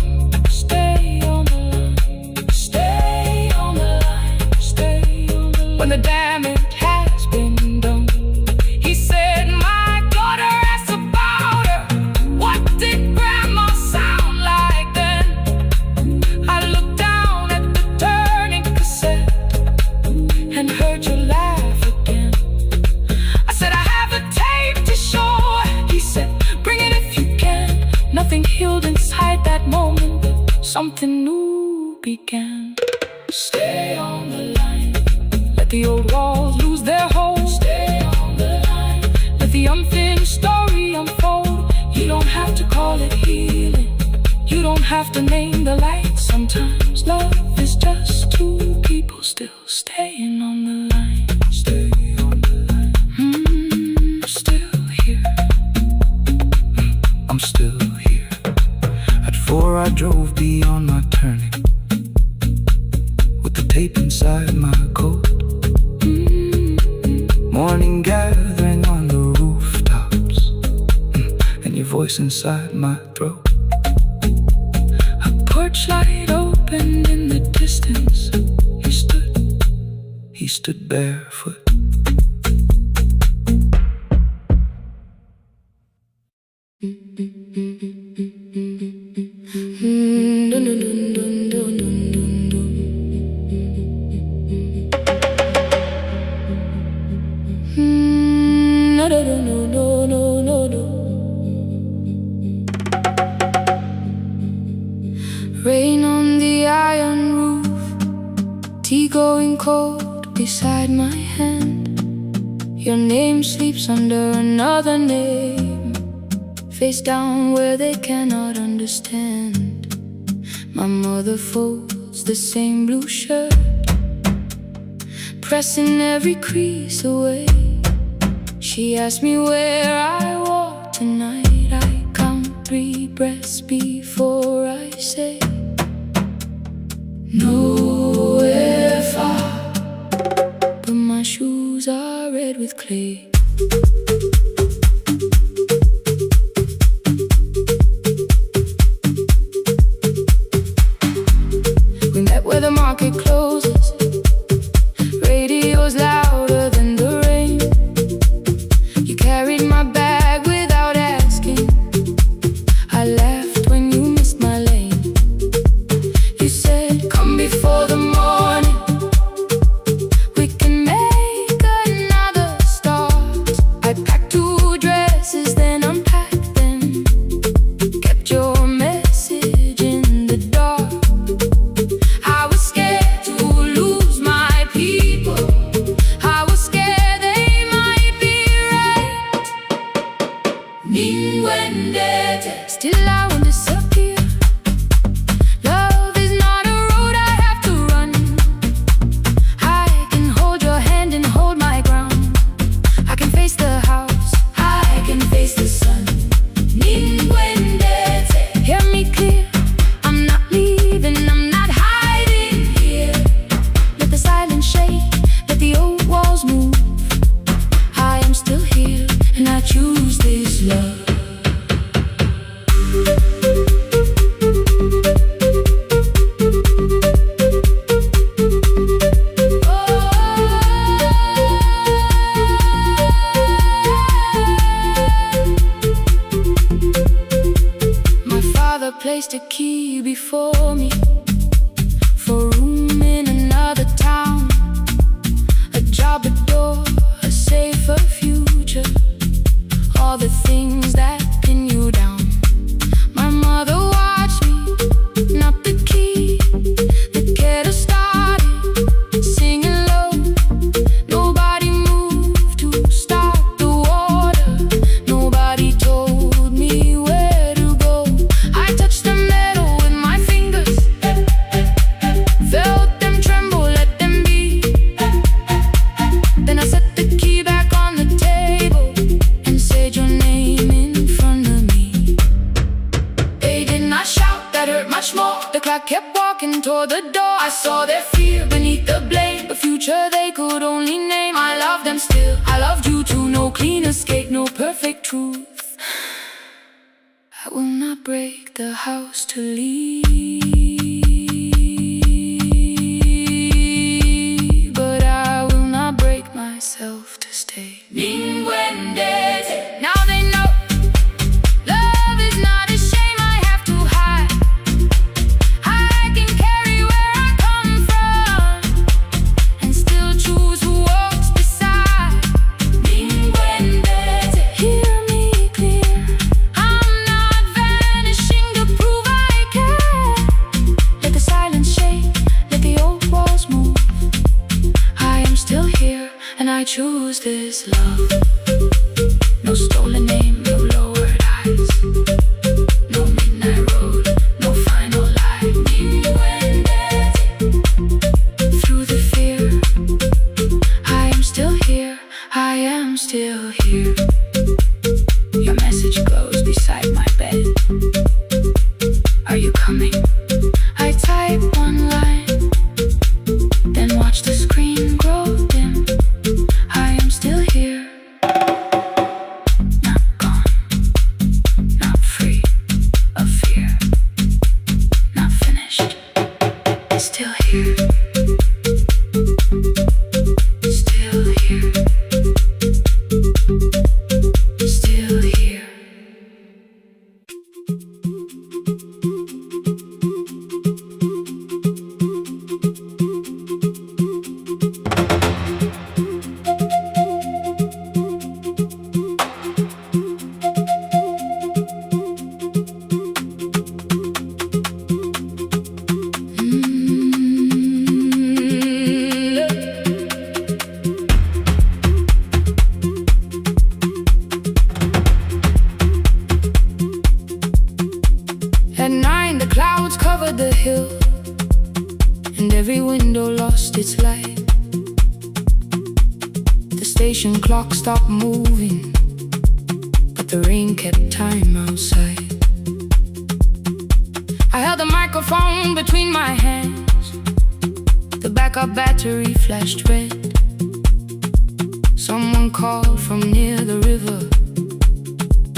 Speaker 2: stay on the line, stay on the line, stay on the line. When the damage has been done, he said, "My daughter asked about her. What did grandma sound like then?" I looked down at the turning cassette and heard you laugh again. I said, "I have a tape to show." He said, "Bring it if you can." Nothing healed inside that moment, but something new began. Stay on the line. Let the old walls lose their hold. Stay on the line. Let the unfinished story unfold. You don't have to call it healing. You don't have to name the light. Sometimes love is just two people still staying on the line. Stay on the line. Still here.
Speaker 3: I'm still here. At 4 I drove beyond my turning, with the tape inside my coat. Morning gathering on the rooftops, and your voice inside my throat.
Speaker 2: A porch light opened in the distance.
Speaker 3: He stood barefoot.
Speaker 2: Rain on the iron roof, tea going cold beside my hand. Your name sleeps under another name, face down where they cannot understand. My mother folds the same blue shirt, pressing every crease away. She asked me where I walk tonight. I count 3 breaths before I say nowhere far, but my shoes are red with clay. We met where the market closes. Radio's louder than the rain. You carried my bag without asking. I laughed when you missed my lane. You said, "Come before the morning. We can make another start." I packed 2 dresses, then unpacked them. Kept your message in the dark. I was scared to lose my people. I was scared they might be right. Still I won't disappear. Love is not a road I have to run. I can hold your hand and hold my ground. I can face the house. I face the sun. Ninguendete. Hear me clear, I'm not leaving, I'm not hiding here. Let the silence shake, let the old walls move. I am still here, and I choose this love. Placed a key before me for room in another town, a job, a door, a safer future, all the things that pin you down. My mother watched me, not the key, the kettle started singing low. Nobody moved to stop the water, nobody told me where to go. I touched the metal with my fingers, felt them tremble, let them be. Then I set the key back on the table and said your name in front of me. They did not shout, that hurt much more. The clock kept walking toward the door. I saw their fear beneath the blame, a future they could only name. I loved them still, I loved you too. No clean escape, no perfect truth. I will not break the house to leave, but I will not break myself to stay. Ninguendete. Now they know love is not a shame I have to hide. I can carry where I come from and still choose who walks beside. Ninguendete. Hear me clear, I'm not vanishing to prove I care. Let the silence shake, let the old walls move. I am still here, and I choose this love. No stolen name, no lowered eyes, no midnight road, no final lie. Ninguendete. Through the fear, I am still here, I am still here. Your message glows beside my bed. Are you coming? I type one line, then watch the screen grow dim. I am still here, not gone, not free of fear, not finished. Still here, still here, still here. At 9, the clouds covered the hill, and every window lost its light. The station clock stopped moving, but the rain kept time outside. I held the microphone between my hands. The backup battery flashed red. Someone called from near the river.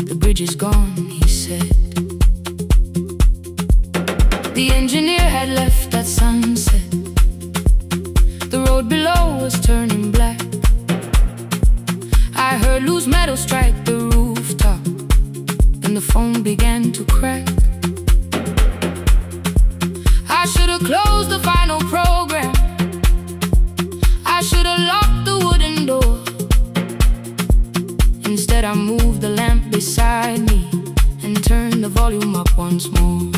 Speaker 2: The bridge is gone, he said. The engineer had left at sunset. The road below was turning black. I heard loose metal strike the rooftop, and the phone began to crack. I should have closed the final program. I should have locked the wooden door. Instead I moved the lamp beside me and turned the volume up once more.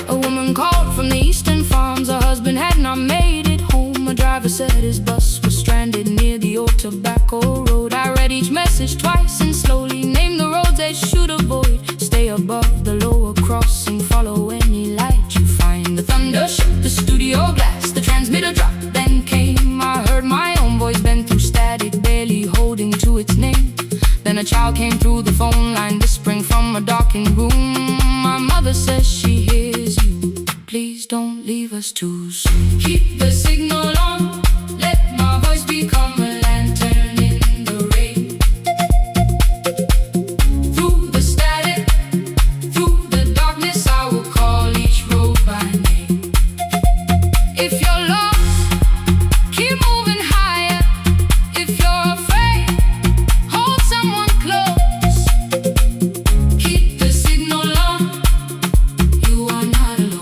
Speaker 2: A woman called from the eastern farms. Her husband had not made it home. A driver said his bus was stranded near the old tobacco road. I read each message twice and slowly named the roads they should avoid. Stay above the lower crossing, follow any light you find. The thunder shook the studio glass, the transmitter dropped, then came. I heard my own voice bend through static, barely holding to its name. Then a child came through the phone line, whispering from a darkened room. My mother says she hears you. Please don't leave us too soon. Keep the signal on. Let my voice become a lantern in the rain. Through the static, through the darkness, I will call each road by name. If you're lost, keep moving higher. If you're afraid, hold someone close. Keep the signal on. You are not alone.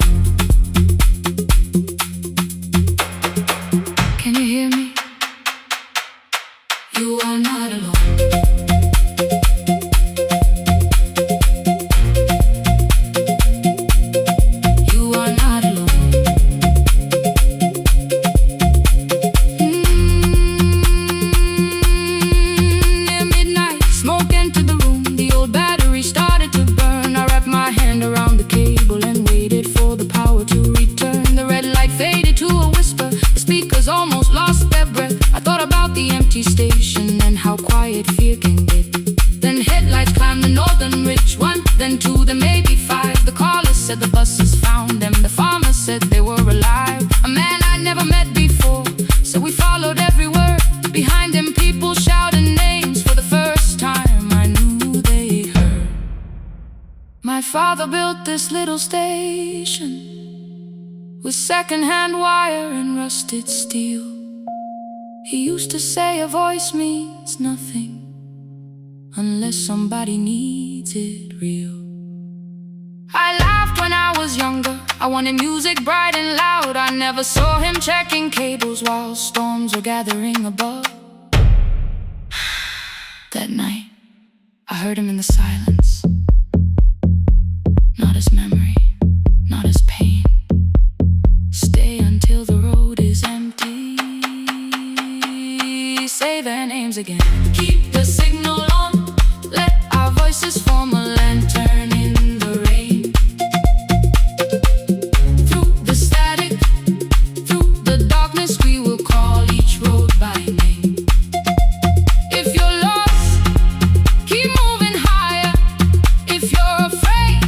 Speaker 2: Can you hear me? You are not alone. You are not alone. Near midnight, smoke entered the room. The old battery started to burn. I wrapped my hand around the cable and waited for the power to return. The red light faded to a whisper. The speakers almost lost their breath. I thought about the empty station and how quiet fear can get. Then headlights climbed the northern ridge. One, then two, then maybe five. The caller said the buses found them. The farmer said they were alive. A man I never met before, so we followed every word. Behind him people shouted names. For the first time I knew they heard. My father built this little station with second-hand wire and rusted steel. He used to say a voice means nothing unless somebody needs it real. I laughed when I was younger. I wanted music bright and loud. I never saw him checking cables while storms were gathering above. That night, I heard him in the silence. Not as memory, not as pain. Stay until the road is empty. Say their names again. Keep the signal on. Let our voices form a lantern in the rain. Through the static, through the darkness, we will call each road by name. If you're lost, keep moving higher. If you're afraid,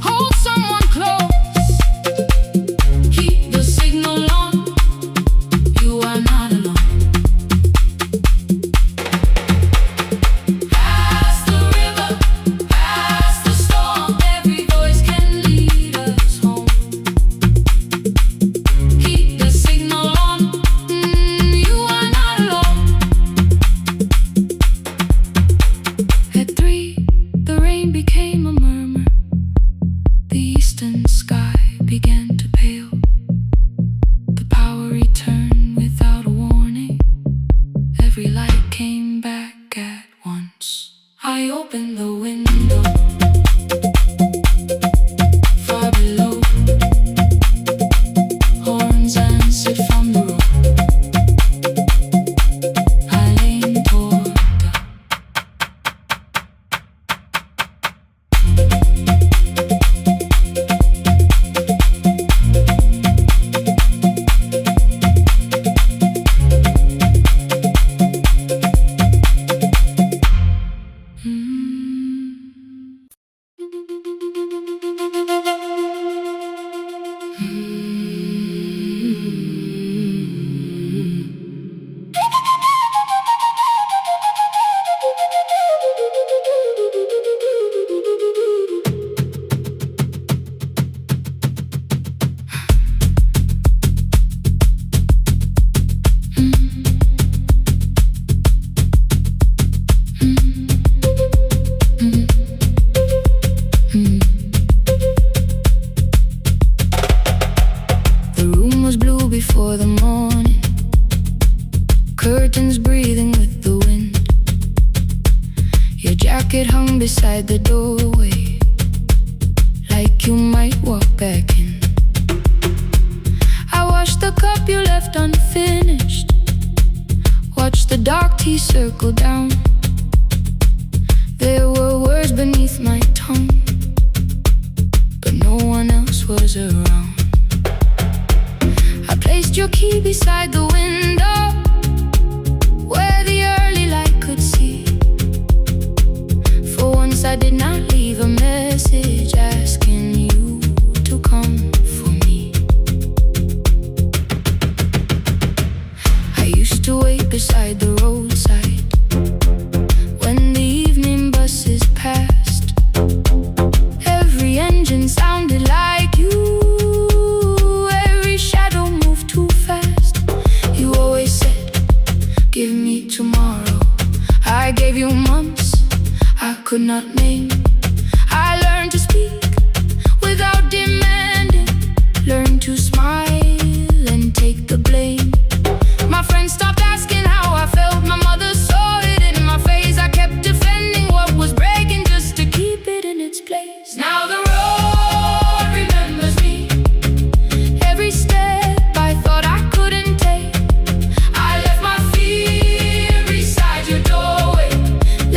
Speaker 2: hold someone close. Keep the signal on. You are not alone. Past the river, past the storm, every voice can lead us home. Keep the signal on. You are not alone. At 3, the rain became a murmur. The eastern sky began to pale. The power returned without a warning. Every light came back at once. I opened the window. Far below, horns answered from the road. I leaned toward the before the morning, curtains breathing with the wind. Your jacket hung beside the doorway, like you might walk back in. I washed the cup you left unfinished, watched the dark tea circle down. There were words beneath my tongue, but no one else was around. I placed your key beside the window, where the early light could see. months I could not name. I learned to speak without demanding, learned to smile and take the blame. My friends stopped asking how I felt, my mother saw it in my face. I kept defending what was breaking just to keep it in its place. Now the road remembers me, every step I thought I couldn't take. I left my fear beside your doorway,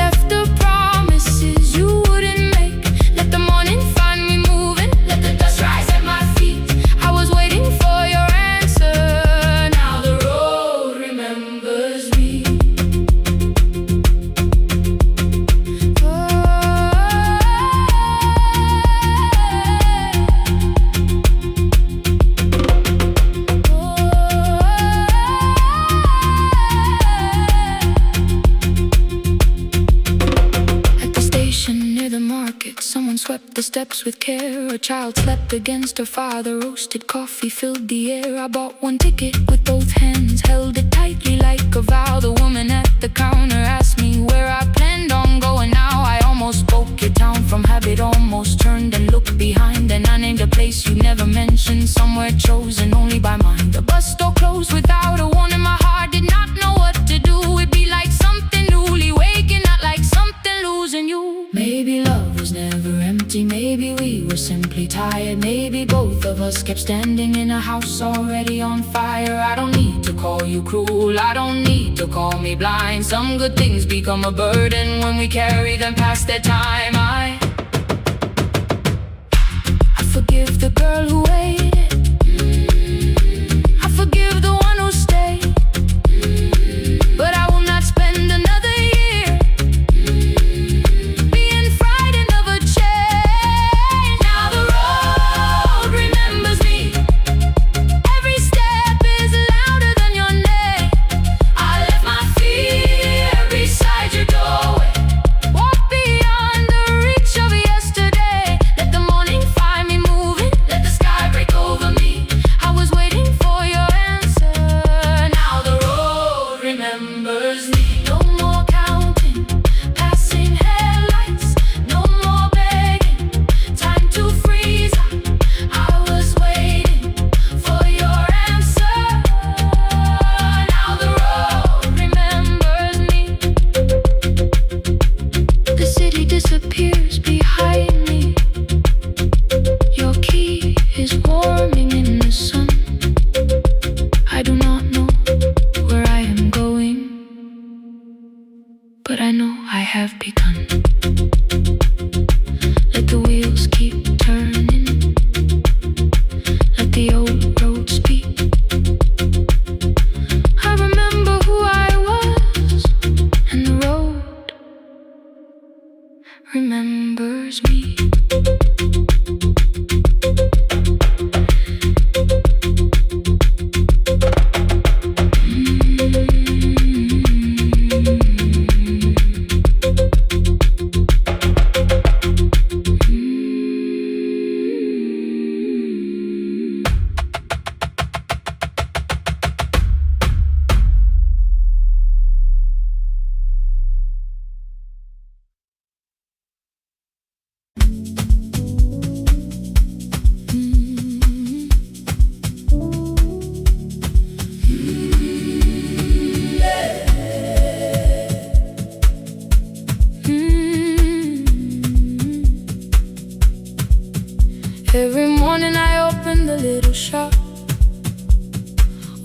Speaker 2: left the promises you wouldn't make. Let the morning find me moving, let the dust rise at my feet. I was waiting for your answer, now the road remembers me. At the station near the market, someone swept the steps with care. A child slept against her father, roasted coffee filled the air. I bought one ticket with both hands, held it tightly like a vow. The woman at the counter asked me where I planned on going now. I almost spoke it down from habit, almost turned and looked behind. Then I named a place you never mentioned, somewhere chosen only by mine. The bus store closed without a warning, my heart did not know what to do. It'd be like something newly waking, not like something losing you. Maybe love was never empty, maybe we were simply tired. Maybe both of us kept standing in a house already on fire. I don't need to call you cruel, I don't need to call me blind. Some good things become a burden when we carry them past their time. I forgive the girl who waited, I forgive the one who stayed, but I will not spend another year being frightened of a change. Now the road remembers me, every step is louder than your name. I left my fear beside your doorway, walk beyond the reach of yesterday. Let the morning find me moving, let the sky break over me. I was waiting for your answer, now the road remembers me. No more counting, passing headlights, no more begging, time to freeze up. I was waiting for your answer, now the road remembers me. The city disappears behind me, your key is warming in the sun. I do not know where I am going, but I know I have begun. Let the wheels keep turning, let the old road speak. I remember who I was, and the road remembers me. Every morning I open the little shop,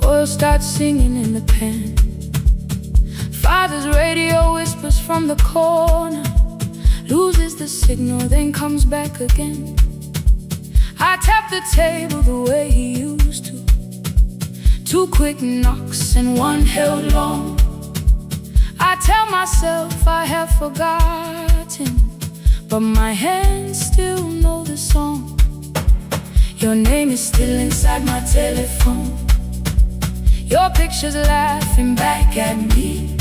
Speaker 2: oil starts singing in the pan. Father's radio whispers from the corner, loses the signal, then comes back again. I tap the table the way he used to, 2 quick knocks and 1 held long. I tell myself I have forgotten, but my hands still know the song. Your name is still inside my telephone, your picture's laughing back at me.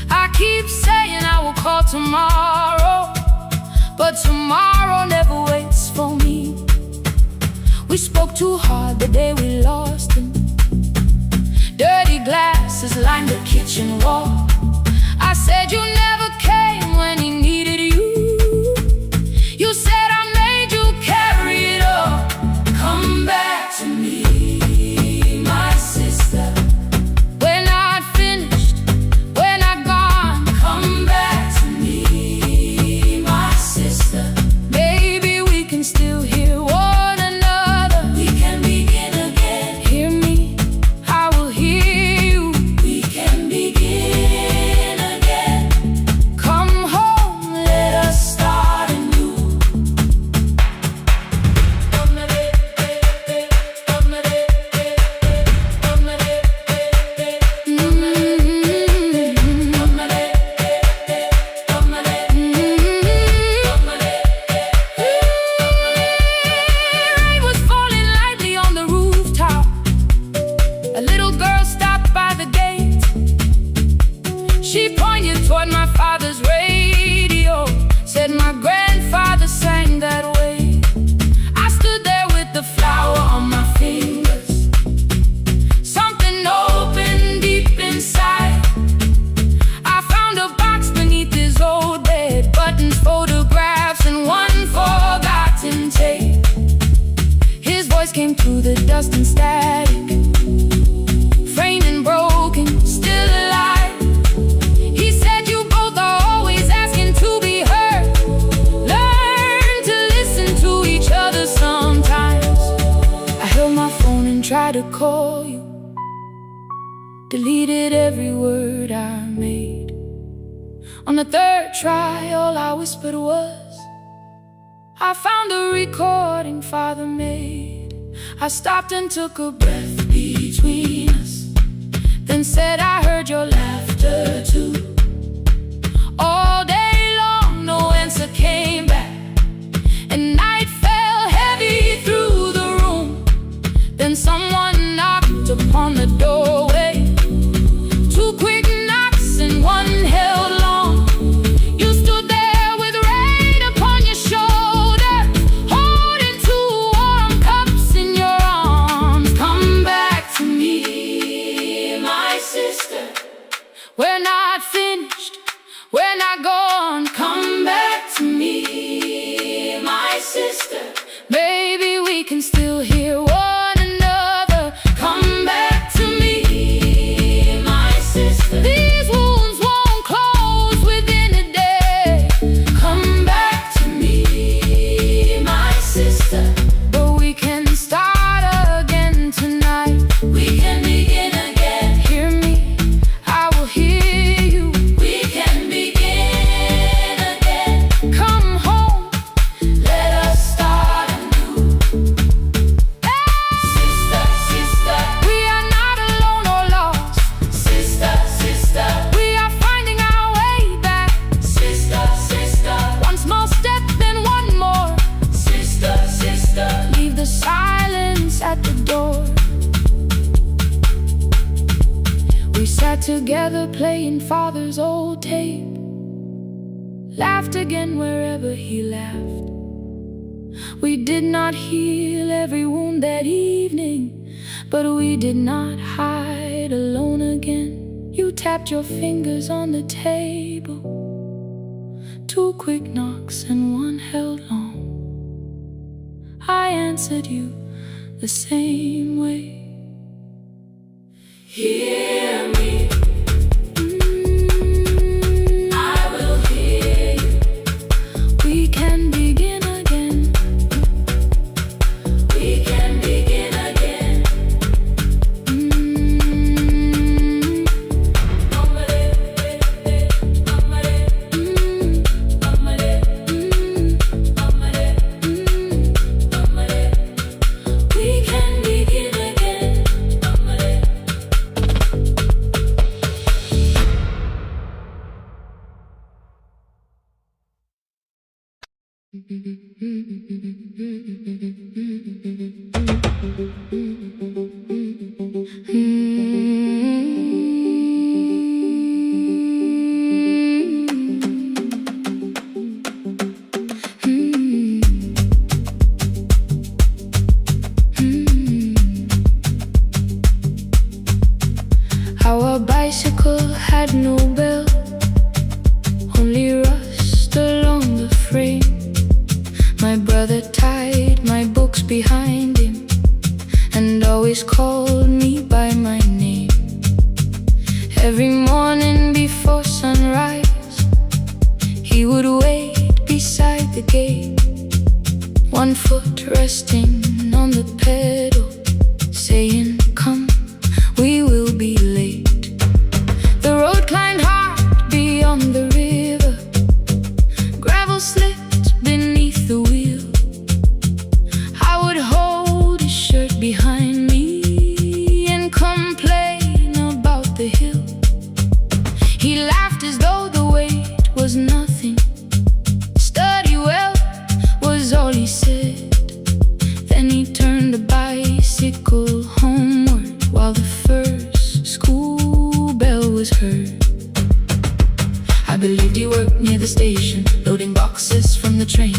Speaker 2: I keep saying I will call tomorrow, but tomorrow never waits for me. We spoke too hard the day we lost him. Dirty glasses lined the kitchen wall. I said you never his radio. Said my grandfather sang that way. I stood there with the flower on my fingers. Something opened deep inside. I found a box beneath his old bed, buttons, photographs, and one forgotten tape. His voice came through the dust and static, framed and broken, still alive. He said, you both are always asking to be heard. Learn to listen to each other sometimes. I held my phone and tried to call you, deleted every word I made. On the third try, all I whispered was, I found a recording Father made. I stopped and took a breath between us, then said, I heard your laughter too. All day long, no answer came back, and night fell heavy through the room. Then someone knocked upon the doorway. Two quick knocks and one held long. You stood there with rain upon your shoulder, holding two warm cups in your arms. Come back to me, my sister. We're not finished, we're not gone. Come back to me, my sister. Maybe we can still hear one another. Come back to me, my sister. These wounds won't close within a day. Come back to me, my sister. But we can start again tonight. We can begin again. Hear me, I will hear you. We can begin again. Come home, let us start anew. Sister, sister, we are not alone or lost. Sister, sister, we are finding our way back. Sister, sister, one small step, then one more. Sister, sister, leave the silence at the door. We sat together playing Father's old tape, laughed again wherever he laughed. We did not heal every wound that evening, but we did not hide alone again. You tapped your fingers on the table, two quick knocks and one held long. I answered you the same way. Hear me, I will hear you. We can begin again. We can begin again. We can begin again. Our bicycle had no bell, only rust along the frame. My brother tied my books behind him and always called me by my name. Every morning before sunrise, he would wait beside the gate, one foot resting on the pedal, saying, come, we will be late. The road climbed hard beyond the river, gravel slipped beneath the wheel. I would hold his shirt behind me and complain about the hill. He laughed as though the weight was nothing. Study well was all he said. Then he turned the bicycle home near the station, loading boxes from the train.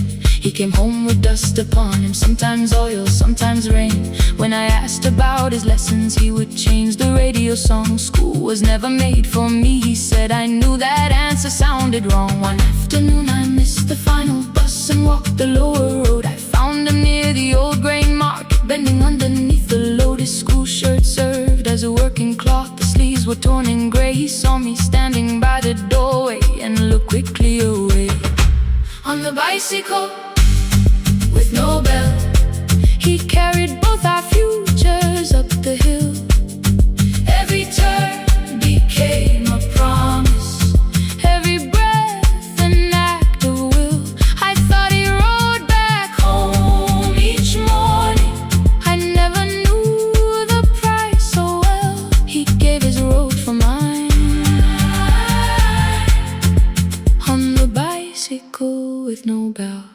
Speaker 2: He came home with dust upon him, sometimes oil, sometimes rain. When I asked about his lessons, he would change the radio song. School was never made for me, he said. I knew that answer sounded wrong. One afternoon I missed the final bus and walked the lower road. I found him near the old grain market, bending underneath the load. His school shirt served as a working cloth, the sleeves were torn and gray. He saw me standing by the doorway and looked quickly away. On the bicycle with no bell, he carried both our futures up the hill. Every turn became a promise, every breath an act of will. I thought he rode back home each morning. I never knew the price so well. He gave his road for mine. On the bicycle with no bell.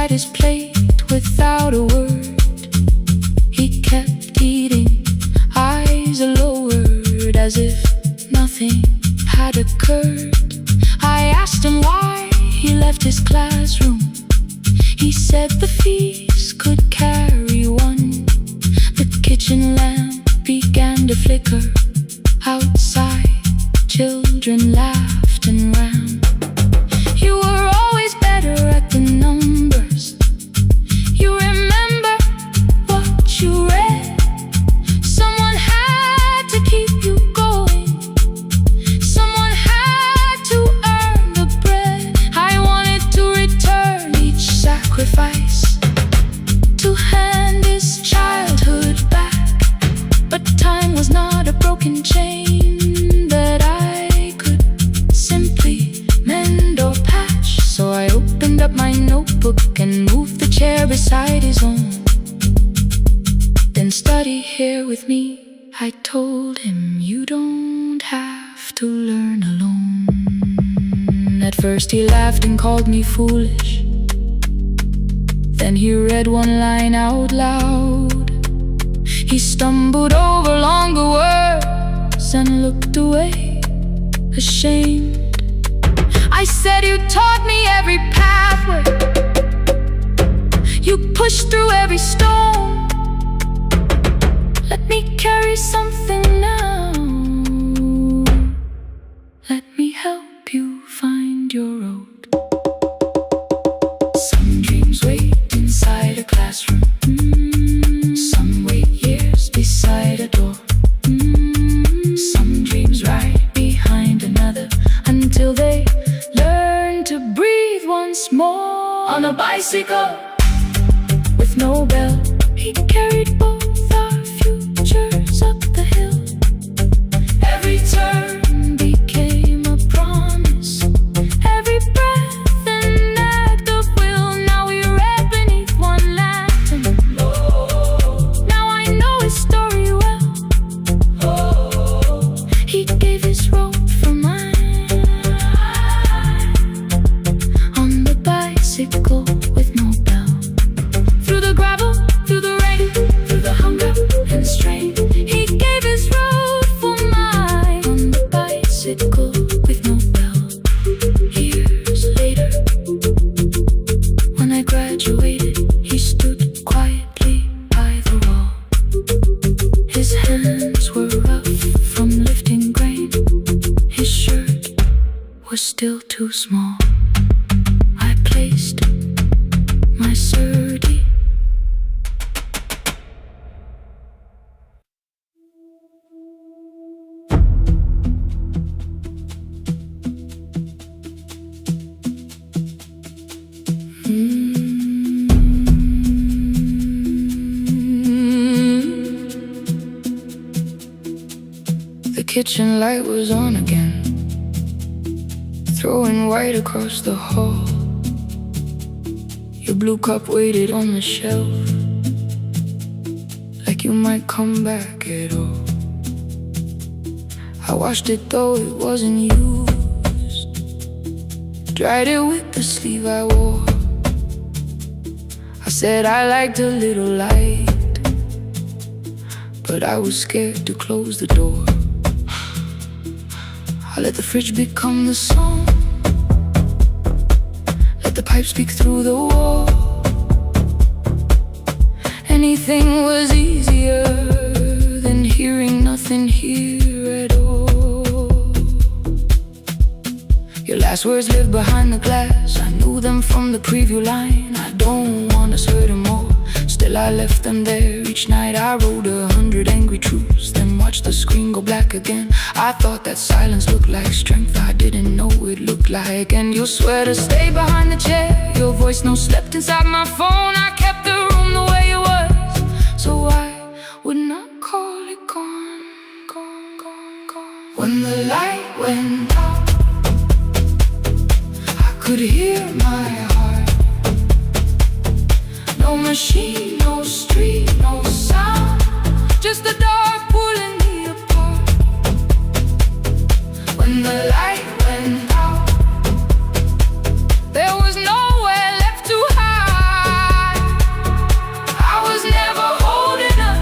Speaker 2: His plate without a word. He kept eating, eyes lowered, as if nothing had occurred. I asked him why he left his classroom. He said the feast could carry one. The kitchen lamp began to flicker. Outside, children laughed and ran. You were always better at the numbers. You remember what you read. Someone had to keep you going. Someone had to earn the bread. I wanted to return each sacrifice, to hand his childhood back. But time was not a broken chain that I could simply mend or patch. So I opened up my notebook and moved the chair beside his own. Then study here with me, I told him. You don't have to learn alone. At first he laughed and called me foolish. Then he read one line out loud. He stumbled over longer words and looked away, ashamed. I said, you taught me every pathway. You pushed through every stone. Let me carry something now. Let me help you find your road. Some dreams wait inside a classroom. Some wait years beside a door. Some dreams right behind another, until they learn to breathe once more. On a bicycle with no bell, he carried both our futures up the hill. Every turn became a promise, every breath an act of will. Now we read beneath one lantern. Now I know his story well. He gave his road for mine. On the bicycle with no bell, through the gravel, through the rain, through the hunger and strain. He gave his road for mine. On the bicycle with no bell. Years later, when I graduated, he stood quietly by the wall. His hands were rough from lifting grain. His shirt was still too small. I placed my surdy. The kitchen light was on again, throwing white across the hall. Your blue cup waited on the shelf, like you might come back at all. I washed it though it wasn't used, dried it with the sleeve I wore. I said I liked a little light, but I was scared to close the door. I let the fridge become the song, let the pipe speak through the wall. Anything was easier than hearing nothing here at all. Your last words live behind the glass, I knew them from the preview line. I don't want us hurting more, still I left them there. Each night I wrote 100 angry truths, then watched the screen go black again. I thought that silence looked like strength, I didn't know it looked like. And you'll swear to stay behind the chair, your voice no slept inside my phone. I kept the room the way it was, so I would not call it gone, gone, gone, gone. When the light went out, I could hear my heart. No machine, no street, no sound, just the dark pulling me apart. When the light went out, there was nowhere left to hide. I was never holding up,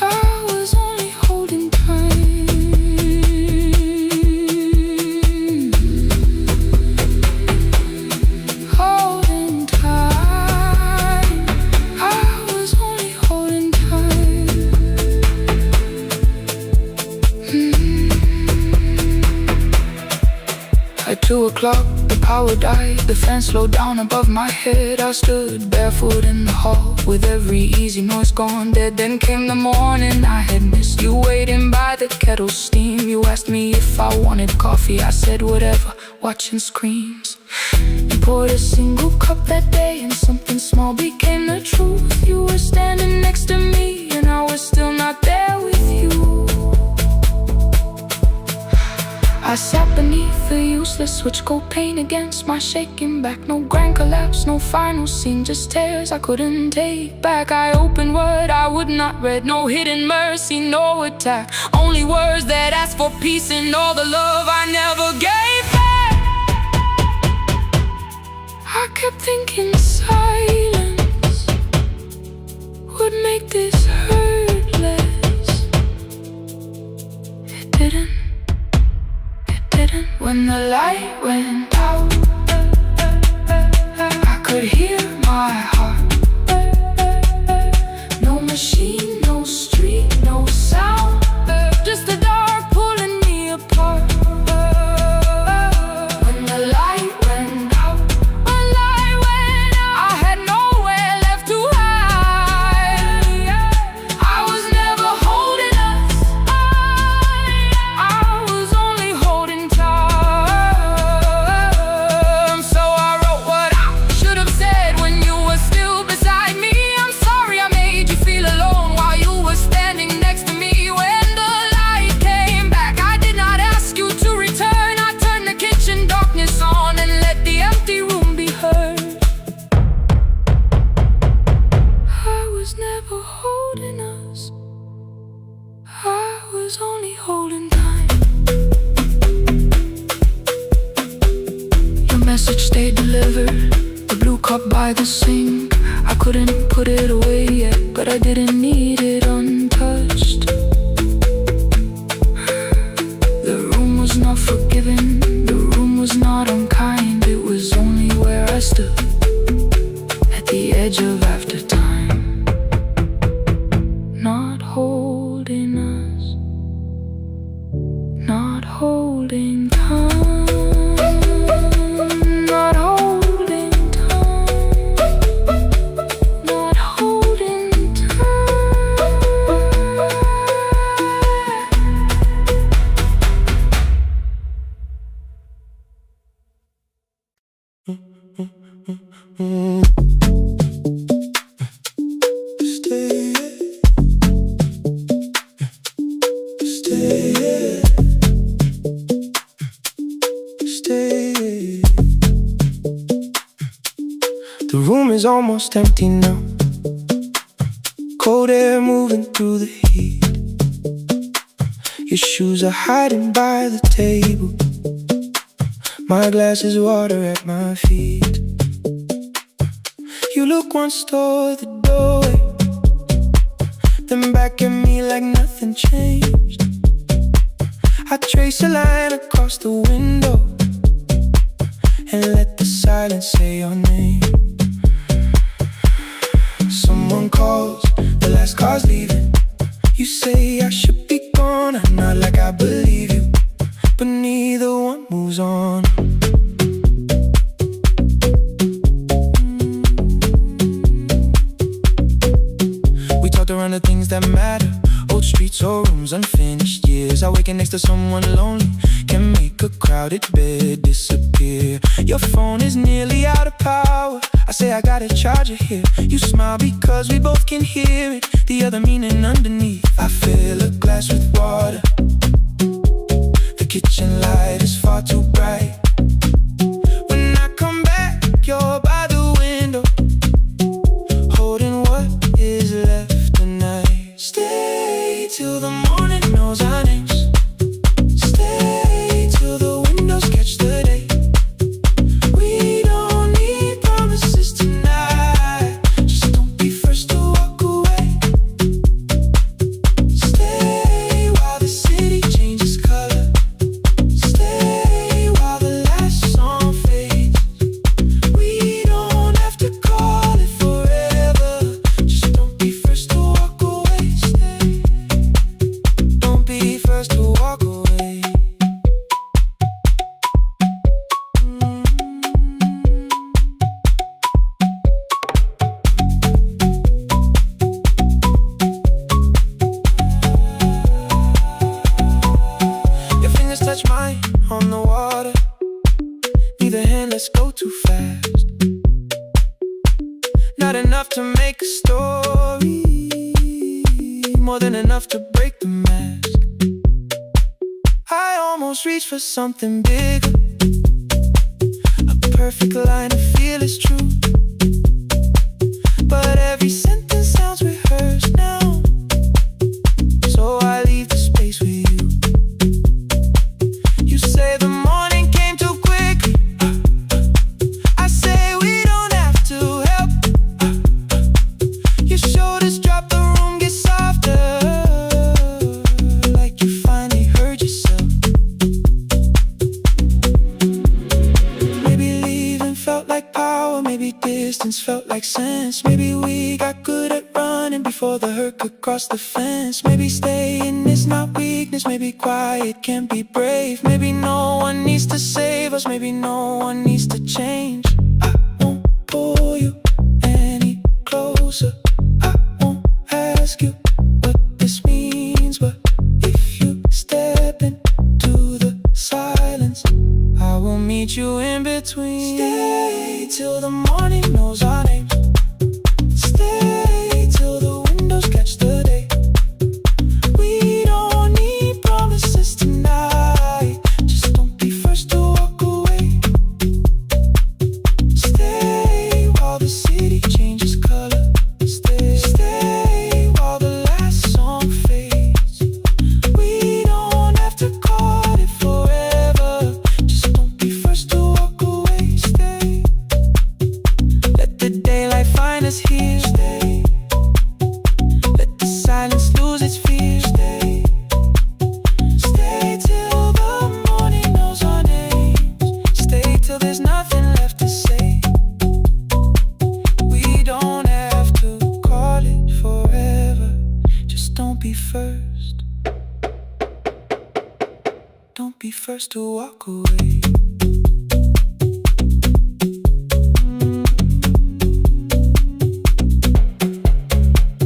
Speaker 2: I was only holding time. Holding time, I was only holding time. At 2 o'clock, the power died, the fan slowed down above my head. I stood barefoot in the hall, with every easy noise gone dead. Then came the morning I had missed, you waiting by the kettle steam. You asked me if I wanted coffee, I said whatever, watching screens. You poured a single cup that day, and something small became the truth. You were standing next to me, and I was still not there with you. I sat beneath the useless switch, cold pain against my shaking back. No grand collapse, no final scene, just tears I couldn't take back. I opened what I would not read, no hidden mercy, no attack. Only words that asked for peace and all the love I never gave back. I kept thinking silence would make this hurt less. It didn't. When the light went out, I could hear my heart. No machine, no street, no sound, just the dark pulling me apart. When the light went out, I had nowhere left to hide. I was never holding us, I was only holding time. Only holding time. Your message stayed delivered, the blue cup by the sink. I couldn't put it away yet, but I didn't need it untouched. The room was not forgiving, the room was not unkind. It was only where I stood, at the edge of after time. Not holding us, not holding time, not holding time, not holding time.
Speaker 3: The room is almost empty now, cold air moving through the heat.
Speaker 1: Your shoes are hiding by the table. My glass is water at my feet. You look once toward the doorway, then back at me like nothing changed. I trace a line across the window and let the silence say your name. Someone calls, the last car's leaving. You say I should be gone, I nod like I believe you, but neither one moves on. We talked around the things that matter, old streets or rooms, unfinished years. Awaken next to someone lonely can make a crowded bed disappear. Your phone is nearly out of power. I say I got a charger here. You smile because we both can hear it, the other meaning underneath. I fill a glass with water. The kitchen light is far too bright. When I come back, you're by the window, holding what is left tonight. Stay till the morning knows our names. Stay till the windows catch the day. We don't need promises tonight. Just don't be first to walk away. Stay while the city changes color. Stay while the last song fades. We don't have to call it forever. Just don't be first to walk away. Stay. Don't be first to walk away. Your fingers touch mine on the water. Neither hand, let's go too fast. Not enough to make a story, more than enough to break the mask. I almost reach for something bigger, a perfect line to feel is true. But every sentence sounds rehearsed now, so I leave the space with you. You say the morning came too quickly. I say we don't have to help. Your shoulders drop, the room gets softer, like you finally heard yourself. Maybe leaving felt like power, maybe distance felt like sense. Maybe we got good at running before the hurt could cross the fence. Maybe staying is not weakness, maybe quiet can be brave. Maybe no one needs to save us, maybe no one needs to change. I won't pull you any closer. I won't ask you what this means, but if you step into the silence, I will meet you in between. Stay till the morning knows our names. Stay till the windows catch the day. We don't need promises tonight. Just don't be first to walk away. Stay while the city changes color. Stay while the last song fades. We don't have to call it forever. Just don't be first to walk away. Stay. Let the daylight find us here. Stay. Let the silence lose its fear. Stay. Stay till the morning knows our names. Stay till there's nothing left to say. We don't have to call it forever. Just don't be first. Don't be first to walk away.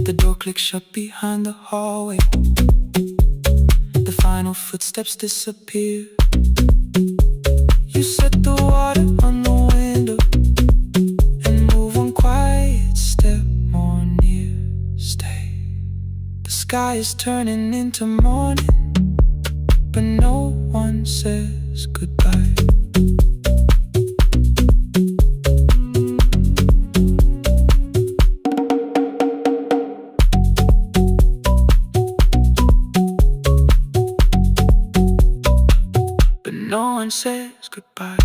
Speaker 1: The door clicks shut behind the hallway. The final footsteps disappear. You set the water on the window and move one quiet step more near. Stay. The sky is turning into morning, but no one says goodbye. one says goodbye.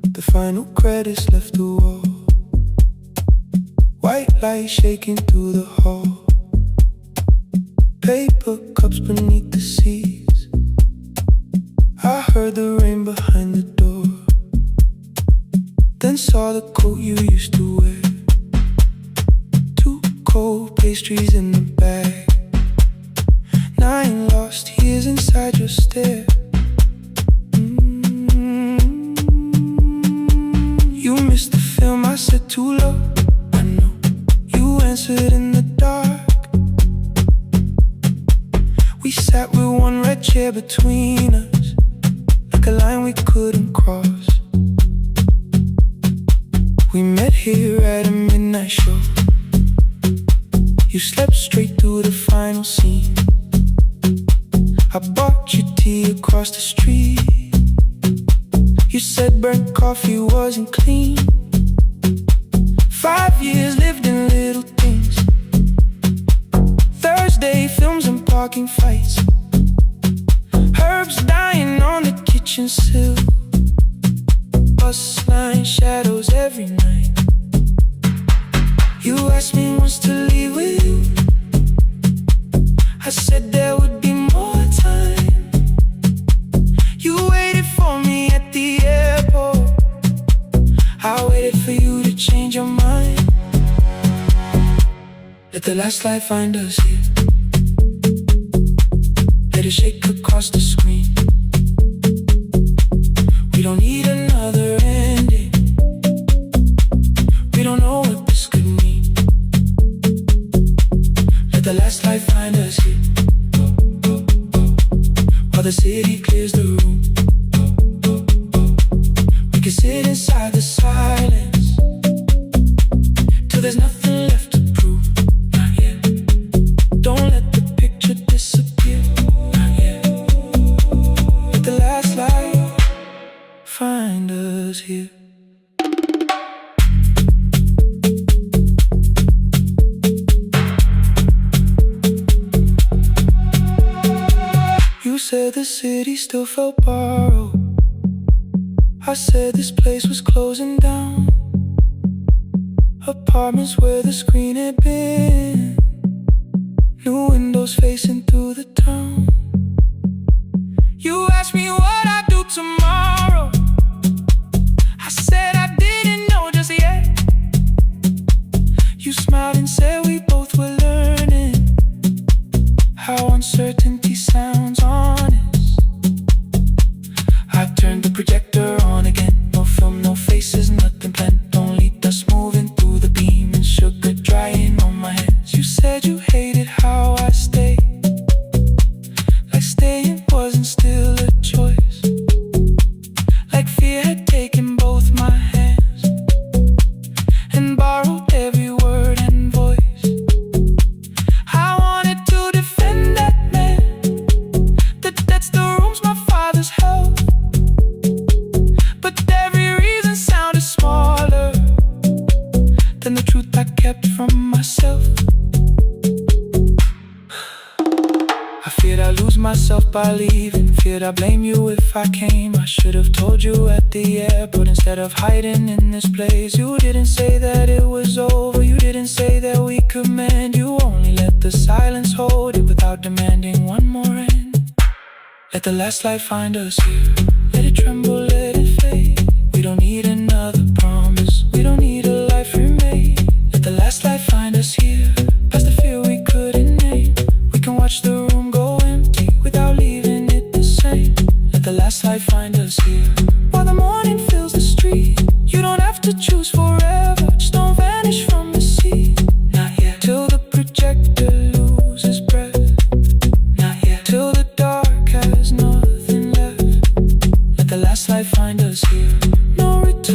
Speaker 3: The final credits left the wall, white light shaking through the hall, paper cups beneath the seats. I heard the rain behind the door, then saw the coat you used to wear, two cold pastries in the bag, 9 lost years inside your stare. You missed the film, I said too low. I know you answered in the dark. We sat with one red chair between us, like a line we couldn't cross. We met here at a midnight show. You slept straight through the final scene. I bought you tea across the street. You said burnt coffee wasn't clean. 5 years lived in little things, Thursday films and parking fights, herbs dying on the kitchen sill, bus line shadows every night. You asked me once to leave with you. I said there would be more time. You waited for me at the airport. I waited for you to change your mind. Let the last light find us here. Let it shake across the screen. We don't need another ending. We don't know what this could mean. Let the last light find us here, while the city clears the room. We can sit inside the silence till there's nothing left to prove. Not yet. Don't let the picture disappear. Not yet. Let the last light find us here. You said the city still felt borrowed. I said this place was closing down. Apartments where the screen had been, new windows facing through the town. You asked me what I'd do tomorrow. I said I didn't know just yet. You smiled and said we both were learning how uncertainty sounds honest. I turned the projector on again. No film, no faces, nothing planned. Only dust moving through the beam and sugar drying on my hands. You said you hated how I stayed, like staying wasn't still a choice, like fear had taken both my hands and borrowed every word and voice. I wanted to defend that man, that's the rooms my father's held, but every reason sounded smaller than the truth I kept from myself. I feared I'd lose myself by leaving, feared I'd blame you if I came. I should have told you at the airport instead of hiding in this place. You didn't say that it was over, you didn't say that we could mend. You only let the silence hold it without demanding one more end. Let the last light find us here. Let it tremble, let it fade. We don't need another promise, we don't need a life remade. Let the last light find us here, past the fear we couldn't name. We can watch the room go empty without leaving it the same. Let the last light find us here, while the morning fills the street. You don't have to choose forever, just don't vanish from the sea. Not yet. Till the projector loses breath. Not yet. Till the dark has nothing left. Let the last light find us here. No return.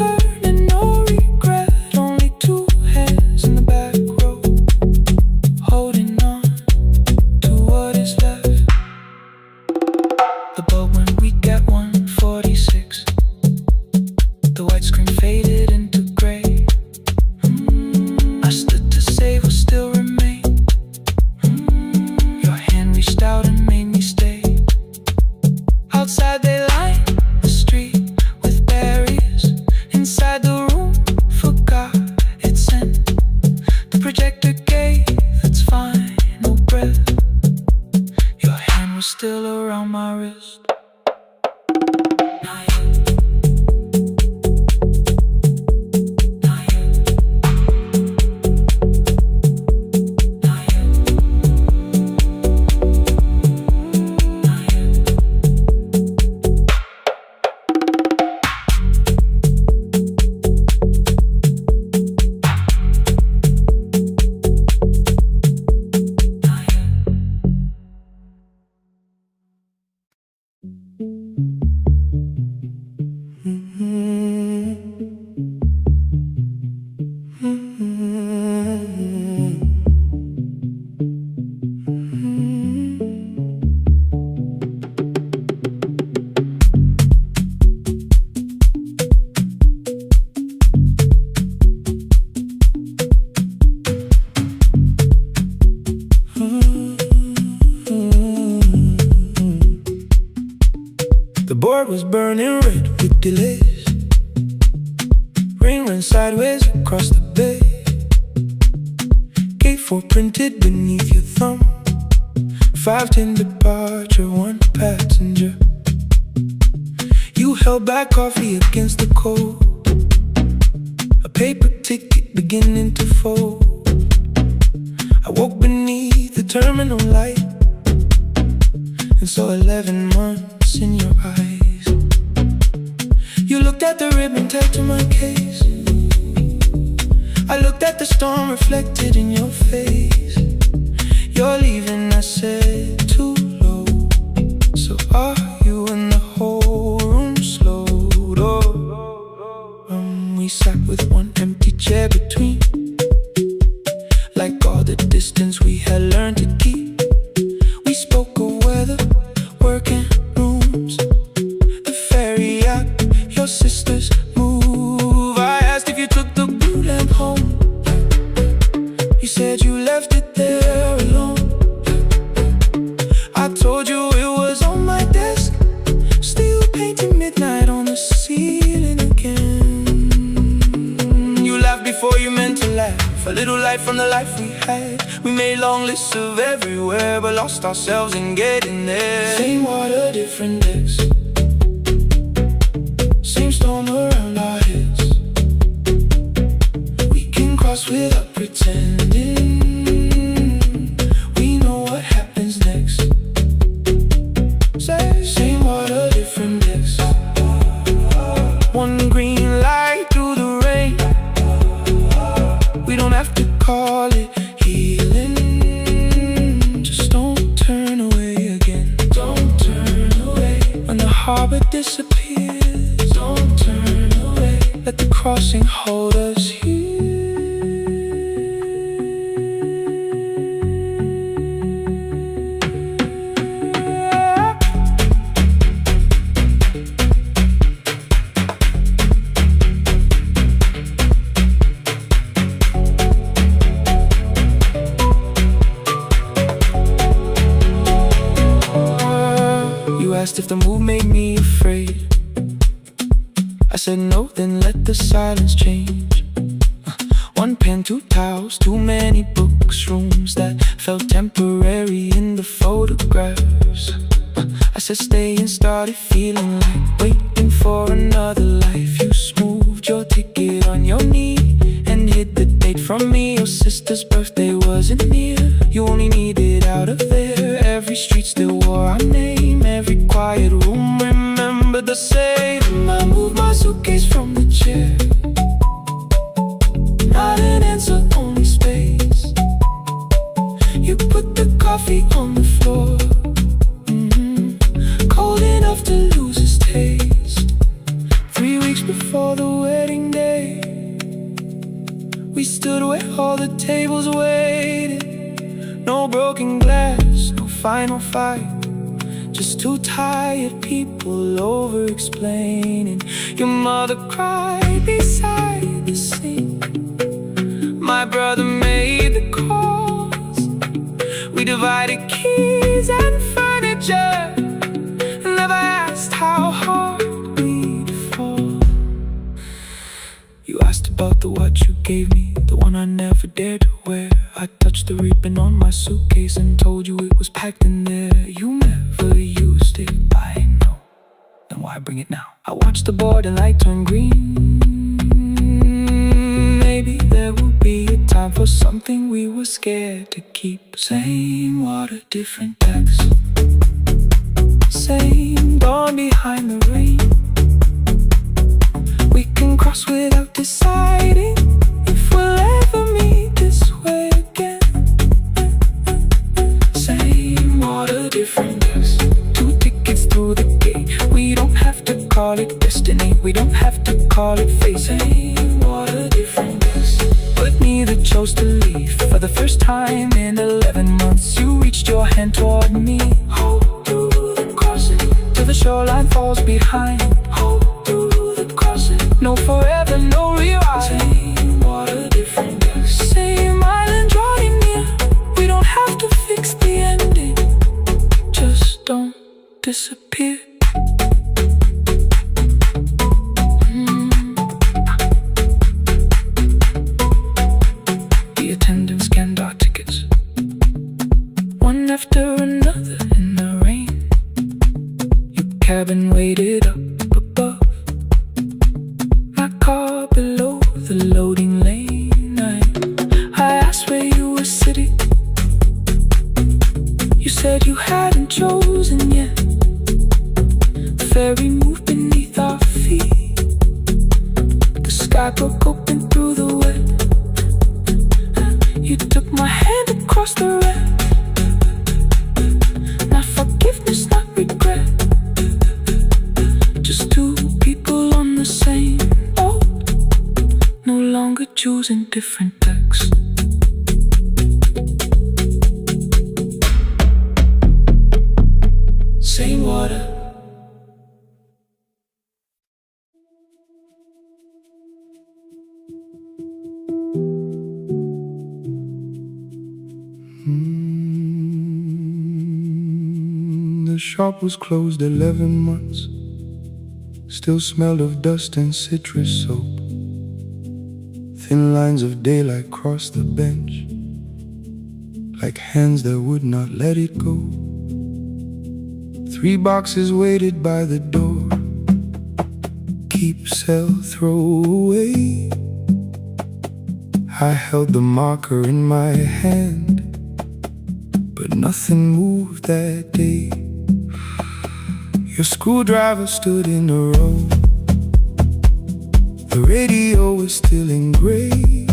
Speaker 1: board was burning red with delays. Rain ran sideways across the bay. Gate 4 printed beneath your thumb. 5:10 departure, 1 passenger. You held back coffee against the cold. A paper ticket beginning to fold. I woke beneath the terminal light and saw 11 months in your eyes. You looked at the ribbon tied to my case. I looked at the storm reflected in your face. You're leaving, I said, too low. So are you? And the whole room slowed up. We sat with one empty chair between, like all the distance we had learned to keep. We spoke of weather, work and rooms, the ferry act, your sister's move. I asked if you took the blue lamp home. You said you left it there alone. I told you it was on my desk, still painting midnight on the ceiling again. You laughed before you meant to laugh, a little light from the life we had. We made long lists of everywhere, but lost ourselves in getting there. Same water, different decks, same storm around our heads. We can cross without pretending. We know what happens next. Same water, different decks. One green light through the rain. We don't have to call it healing. Just don't turn away again. Don't turn away. When the harbor disappears, don't turn away. Let the crossing hold us here. You asked if the move made me afraid. I said no, then let the silence change. One pen, 2 towels, too many books, rooms that felt temporary in the photographs. I said stay and started feeling like waiting for another life. You smoothed your ticket on your knee and hid the date from me. Your sister's birthday wasn't near. You only needed out of there. Every street still wore our name. Every quiet room remembered the same. I moved my suitcase from the chair. Not an answer, only space. You put the coffee on the floor, cold enough to lose its taste. 3 weeks before the wedding day, we stood where all the tables waited. No broken glass, no final fight, just 2 tired people over-explaining. Your mother cried beside the sink. My brother made the calls. We divided keys and furniture. Never asked how hard we'd fall. You asked about the watch you gave me, the one I never dared to wear. I touched the ribbon on my suitcase and told you it was packed in there. You never used it, I know. Then why bring it now? I watched the border light turn green. Maybe there will be a time for something we were scared to keep. Same water, different decks. Same dawn behind the rain. We can cross without deciding if we'll ever meet this way again. Same water, different decks. 2 tickets through the gate. We don't have to call it destiny. We don't have to call it fate. Same water, different decks. But neither chose to leave. For the first time in 11 months, you reached your hand toward me. Hold through the crossing till the shoreline falls behind. Hold through the crossing. No forever, no rewrite. Same water, different decks. Same island drawing near. We don't have to fix the ending. Just don't disappear. been chosen yet. The ferry moved beneath our feet. The sky broke open through the wet. You took my hand across the red. Not forgiveness, not regret. Just two people on the same boat, no longer choosing different decks. Same water.
Speaker 3: The shop was closed 11 months. Still smelled of dust and citrus soap. Thin lines of daylight crossed the bench, like hands that would not let it go. 3 boxes waited by the door. Keep, sell, throw away. I held the marker in my hand, but nothing moved that day. Your screwdriver stood in a row. The radio was still in gray.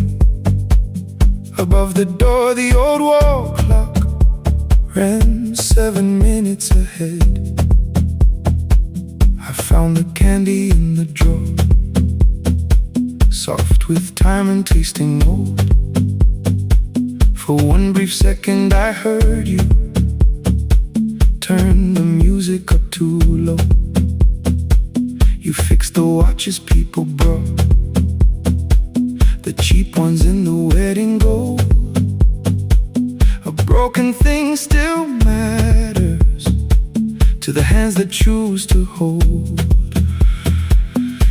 Speaker 3: Above the door, the old wall clock ran 7 minutes ahead. I found the candy in the drawer, soft with time and tasting old. For one brief second I heard you turn the music up too low. You fixed the watches people brought, the cheap ones in the wedding gold. A broken thing still matters to the hands that choose to hold.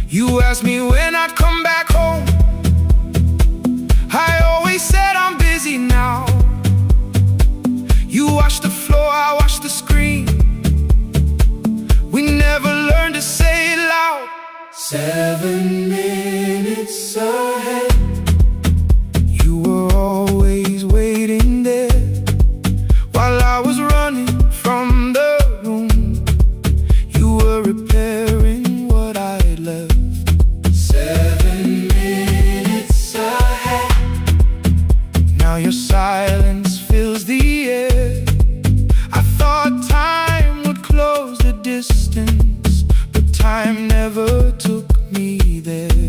Speaker 3: You asked me when I'd come back home. I always said I'm busy now. You washed the floor, I washed the screen. We never learned to say it loud. 7 minutes ahead. You were always waiting there while I was running from the room. You were repairing what I had left. 7 minutes ahead. Now your silence fills the air. I thought time would close the distance, but time never took me there.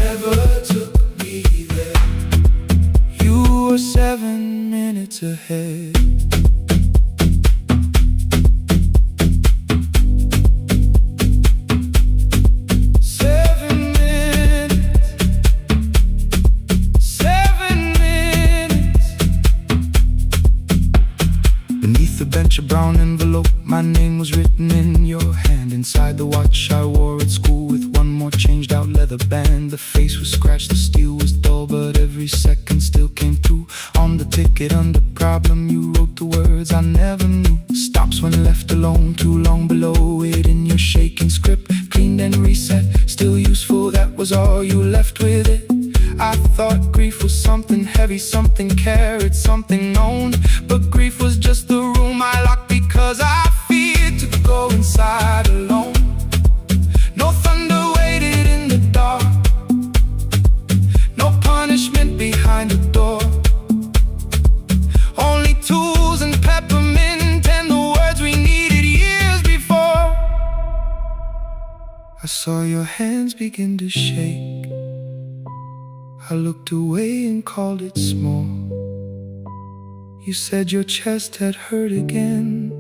Speaker 3: Never took me there. You were 7 minutes ahead. A brown envelope, my name was written in your hand. Inside the watch I wore at school with one more changed out leather band. The face was scratched, the steel was dull, but every second still came through. On the ticket under problem you wrote the words I never knew. Stops when left alone, too long below it in your shaking script. Cleaned and reset, still useful, that was all you left with it. I thought grief was something heavy, something carried, something known. But grief was just the room I locked because I feared to go inside alone. No thunder waited in the dark, no punishment behind the door. Only tools and peppermint and the words we needed years before. I saw your hands begin to shake. I looked away and called it small. You said your chest had hurt again.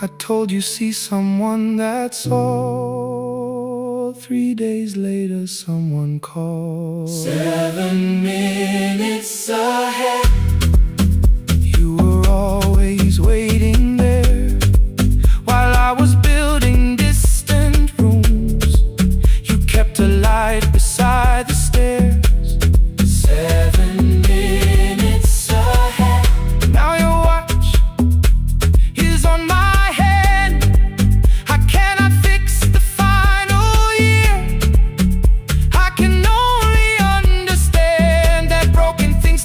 Speaker 3: I told you see someone, that's all. 3 days later someone called.
Speaker 1: 7 minutes ahead.
Speaker 3: You were always waiting there while I was building distant rooms. You kept a light beside the stairs.
Speaker 1: 7 minutes ahead.
Speaker 3: Now your watch is on my hand. I cannot fix the final year. I can only understand that broken things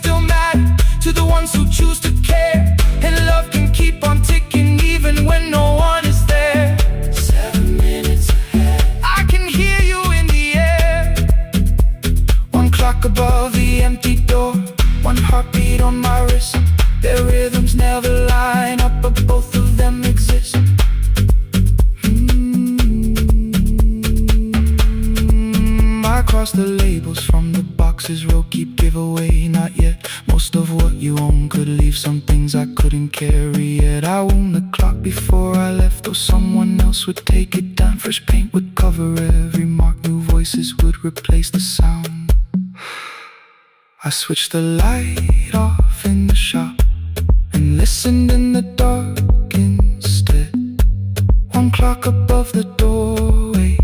Speaker 1: the empty door, one heartbeat on my wrist. Their rhythms never line up, but both of them exist. I cross the labels from the boxes, row keep giveaway, not yet. Most of what you own could leave some things I couldn't carry yet. I wound the clock before I left, or someone else would take it down. Fresh paint would cover every mark, new voices would replace the sound. I switched the light off in the shop and listened in the dark instead. One clock above the doorway,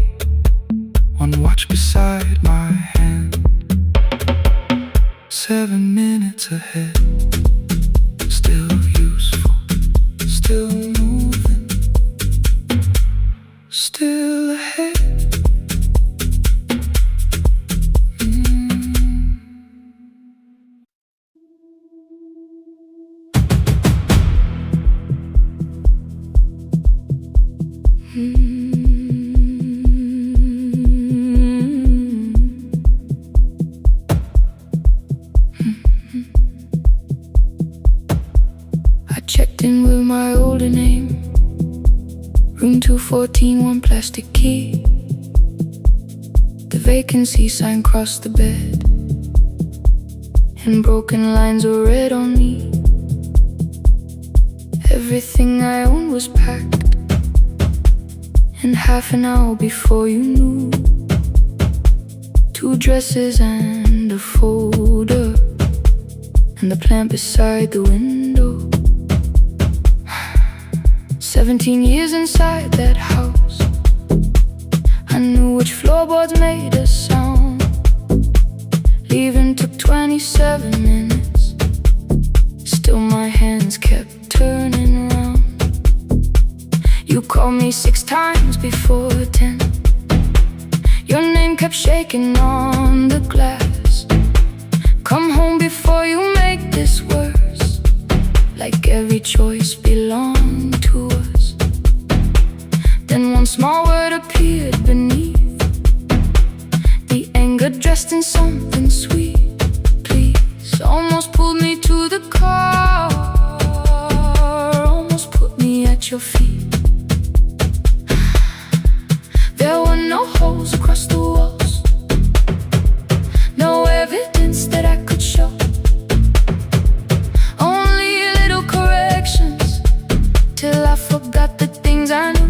Speaker 1: one watch beside my hand. 7 minutes ahead, still useful, still moving, still ahead.
Speaker 2: I checked in with my older name, room 214, one plastic key. The vacancy sign crossed the bed, and broken lines were read on me. Everything I owned was packed, and half an hour before you knew, 2 dresses and a folder, and the plant beside the window. 17 years inside that house, I knew which floorboards made a sound. Leaving took 27 minutes, still my hands kept turning round. You called me 6 times before 10, your name kept shaking on the glass. Come home before you make this worse, like every choice belonged to us. Then one small word appeared beneath, the anger dressed in something sweet. Please, almost pulled me to the car, almost put me at your feet. There were no holes across the walls, no evidence that I could show, only little corrections, till I forgot the things I knew.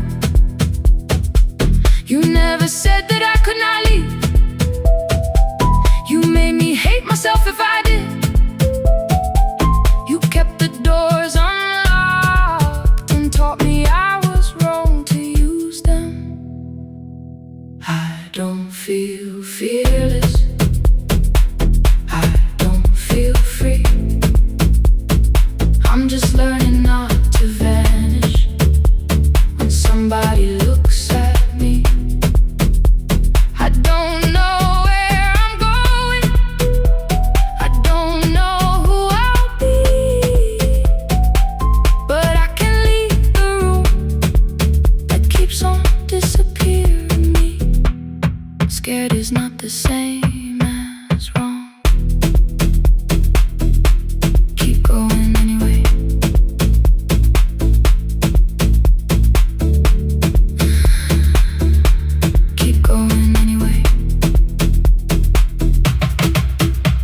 Speaker 2: You never said that I could not leave, you made me hate myself if I did. You kept the doors unlocked and taught me I was wrong to use them. I don't feel fearless, I don't feel free. I'm just learning not to vanish when somebody looks at me. I don't know where I'm going, I don't know who I'll be, but I can leave the room that keeps on disappearing me. Scared is not the same as wrong. Keep going anyway. Keep going anyway.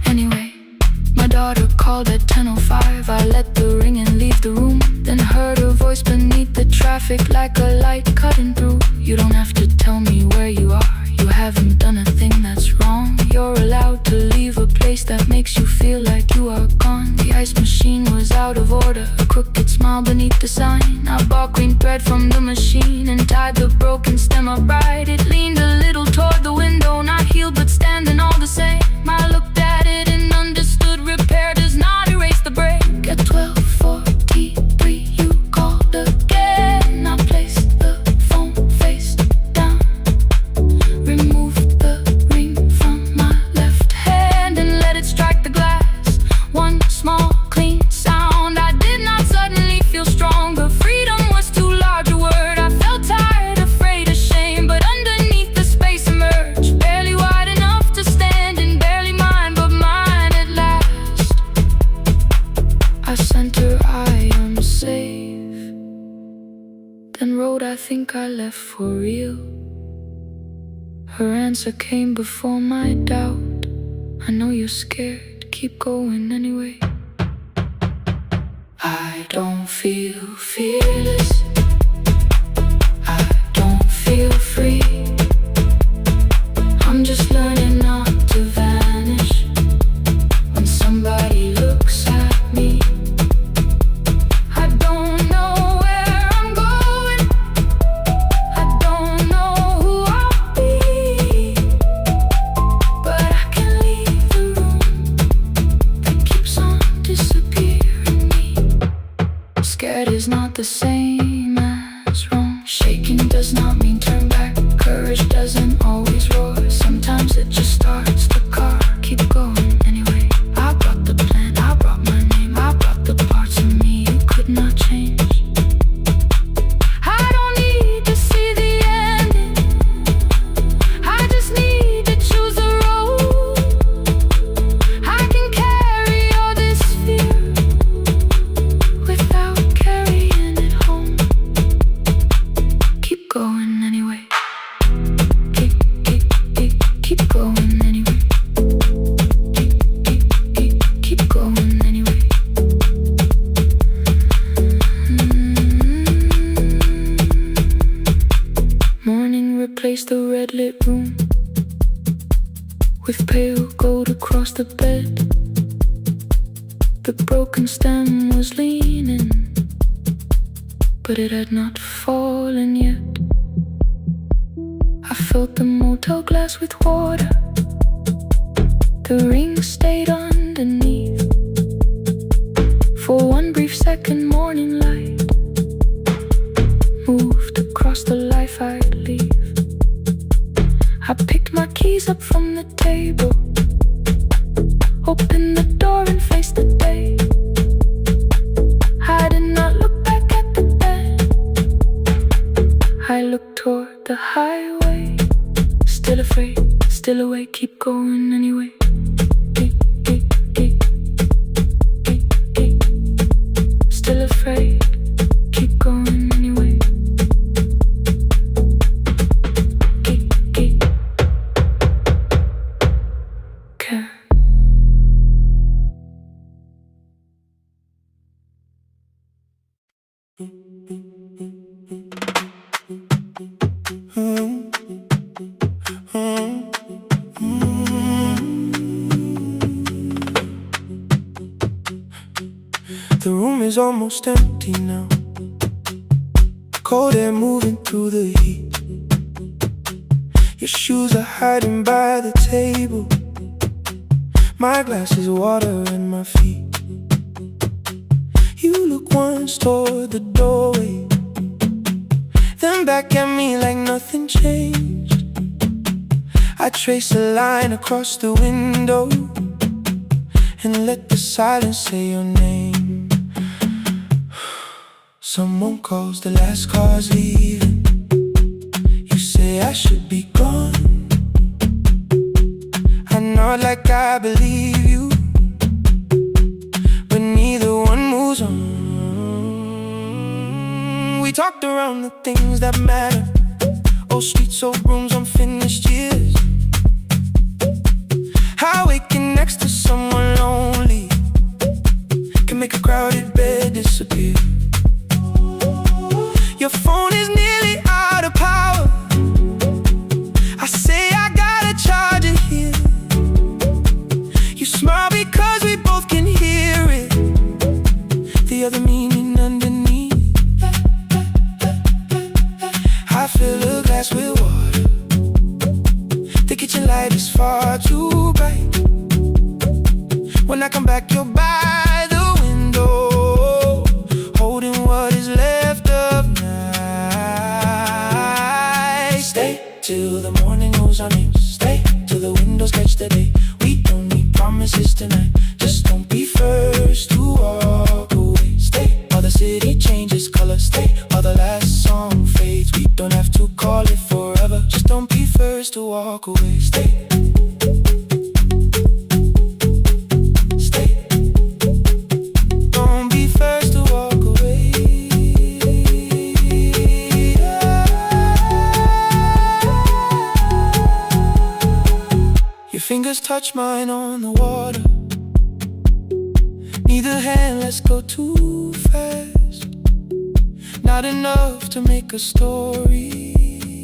Speaker 2: Anyway, my daughter called at 10:05. I let the ring and leave the room, then heard her voice beneath the traffic like a light cutting through. You don't have to tell me where you are, you haven't done a thing that's wrong. You're allowed to leave a place that makes you feel like you are gone. The ice machine was out of order, a crooked smile beneath the sign. I bought green thread from the machine and tied the broken stem upright. It leaned a little toward the window, not healed but standing all the same. I looked at it and understood repair does not erase the break. At 12:43 you called again. I placed the phone face down, removed the ring from my left hand and let it strike the glass. One small clean sound. I did not suddenly feel stronger. Freedom was too large a word. think I left for real? Her answer came before my doubt. I know you're scared, keep going anyway. I don't feel fearless, I don't feel free. I'm just learning not to vanish when somebody looks at me. I don't know where I'm going, I don't know who I'll be, but I can leave the room that keeps on disappearing me. Scared is not the same as wrong. Shaking does not mean turn back. Courage doesn't always roar. Sometimes it just starts the car. Keep going anyway. I brought the plan, I brought my name, I brought the parts of me you could not change. I don't need to see the ending, I just need to choose the road. I can carry all this fear without carrying it home. Keep going anyway. Keep going anyway. Keep going anyway. Morning replaced the red lit room with pale gold across the bed. The broken stem was leaning, but it had not fallen yet. I filled the motel glass with water, the ring stayed underneath. For one brief second, morning light moved across the life I'd leave. I picked my keys up from the table, opened the door and faced the day. I did not look back at the bed, I looked toward the highway. Still afraid, still awake, keep going anyway. Still afraid, keep going anyway. Care.
Speaker 3: The room is almost empty now, cold air moving through the heat. Your shoes are hiding by the table, my glass is water in my feet. You look once toward the doorway, then back at me like nothing changed. I trace a line across the window and let the silence say your name. Someone calls, the last car's leaving. You say I should be gone. I nod like I believe you, but neither one moves on. We talked around the things that matter, old streets, old rooms, unfinished years. How waking next to someone lonely can make a crowded bed disappear. Your phone is nearly out of power, I say I gotta charge it here. You smile because we both can hear it, the other meaning underneath. I fill a glass with water, the kitchen light is far too bright. When I come back you're by the window, holding what is left of night. Stay till the morning knows our names, stay till the windows catch the day. We don't need promises tonight, just don't be first to walk away. Stay while the city changes color, stay while the last song fades. We don't have to call it forever, just don't be first to walk away. Stay. Don't be first to walk away.
Speaker 1: touch mine on the water. Neither hand, let's go too fast. Not enough to make a story,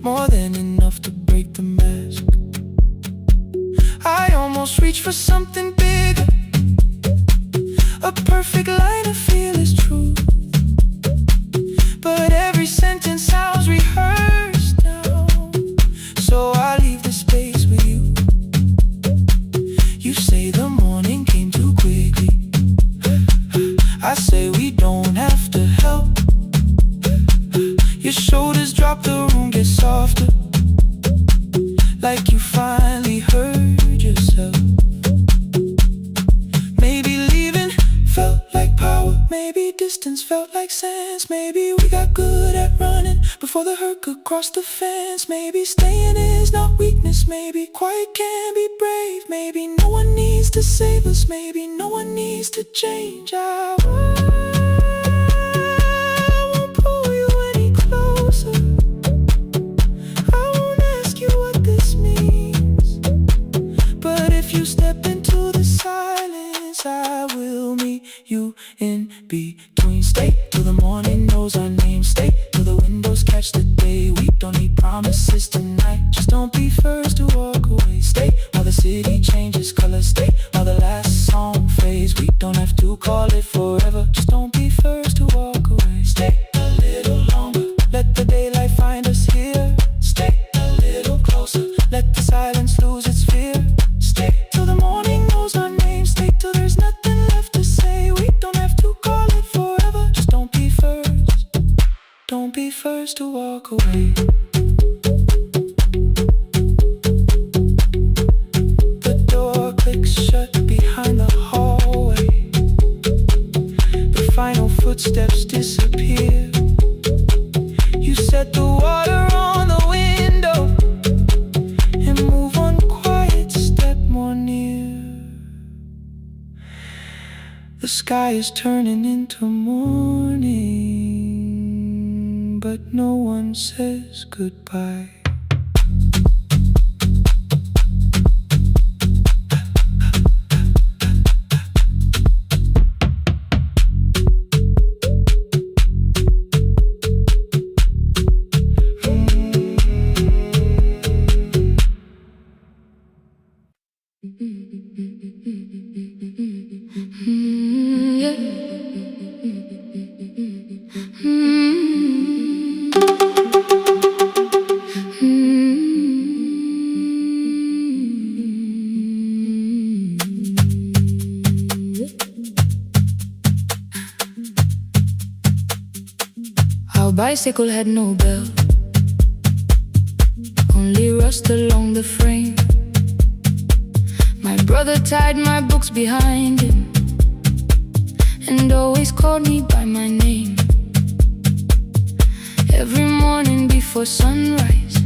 Speaker 1: more than enough to break the mask. I almost reach for something bigger, a perfect line of fearless truth. But every sentence sounds rehearsed now, so I leave the space with you. You say the morning came too quickly, I say we don't have to help. Your shoulders drop, the room gets softer, like you finally heard yourself. Maybe leaving felt like power, maybe distance felt like sense. Maybe we got good at running before the hurt could cross the fence. Maybe staying is not weakness, maybe quiet can be brave. Maybe no one needs to save us, maybe no one needs to change. I won't pull you any closer, I won't ask you what this means. But if you step into the silence, I will meet you in between. Stay till the morning knows our name, stay till the windows catch the day. We don't need promises tonight, just don't be first to walk away. Stay while the city changes colors, stay while the last song fades. We don't have to call it forever, just don't be first to walk away. Stay a little longer, let the daylight find us here. Stay a little closer, let the silence lose its fear. Stay till the morning knows our name, stay till there's nothing left to say. We don't have to call it forever, just don't be first. Don't be first to walk away. The door clicks shut behind the hallway, the final footsteps disappear. You set the water on the window and move one quiet step more near. The sky is turning into morning, but no one says goodbye.
Speaker 2: Our bicycle had no bell, only rust along the frame. My brother tied my books behind him and always called me by my name. Every morning before sunrise,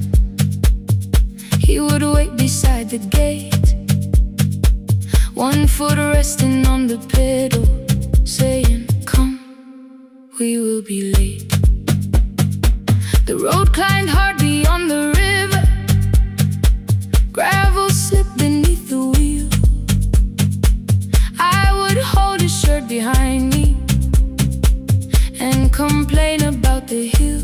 Speaker 2: he would wait beside the gate, one foot resting on the pedal, saying, "Come, we will be late." The road climbed hard beyond the river, gravel slipped beneath the wheel. I would hold his shirt behind me and complain about the hill.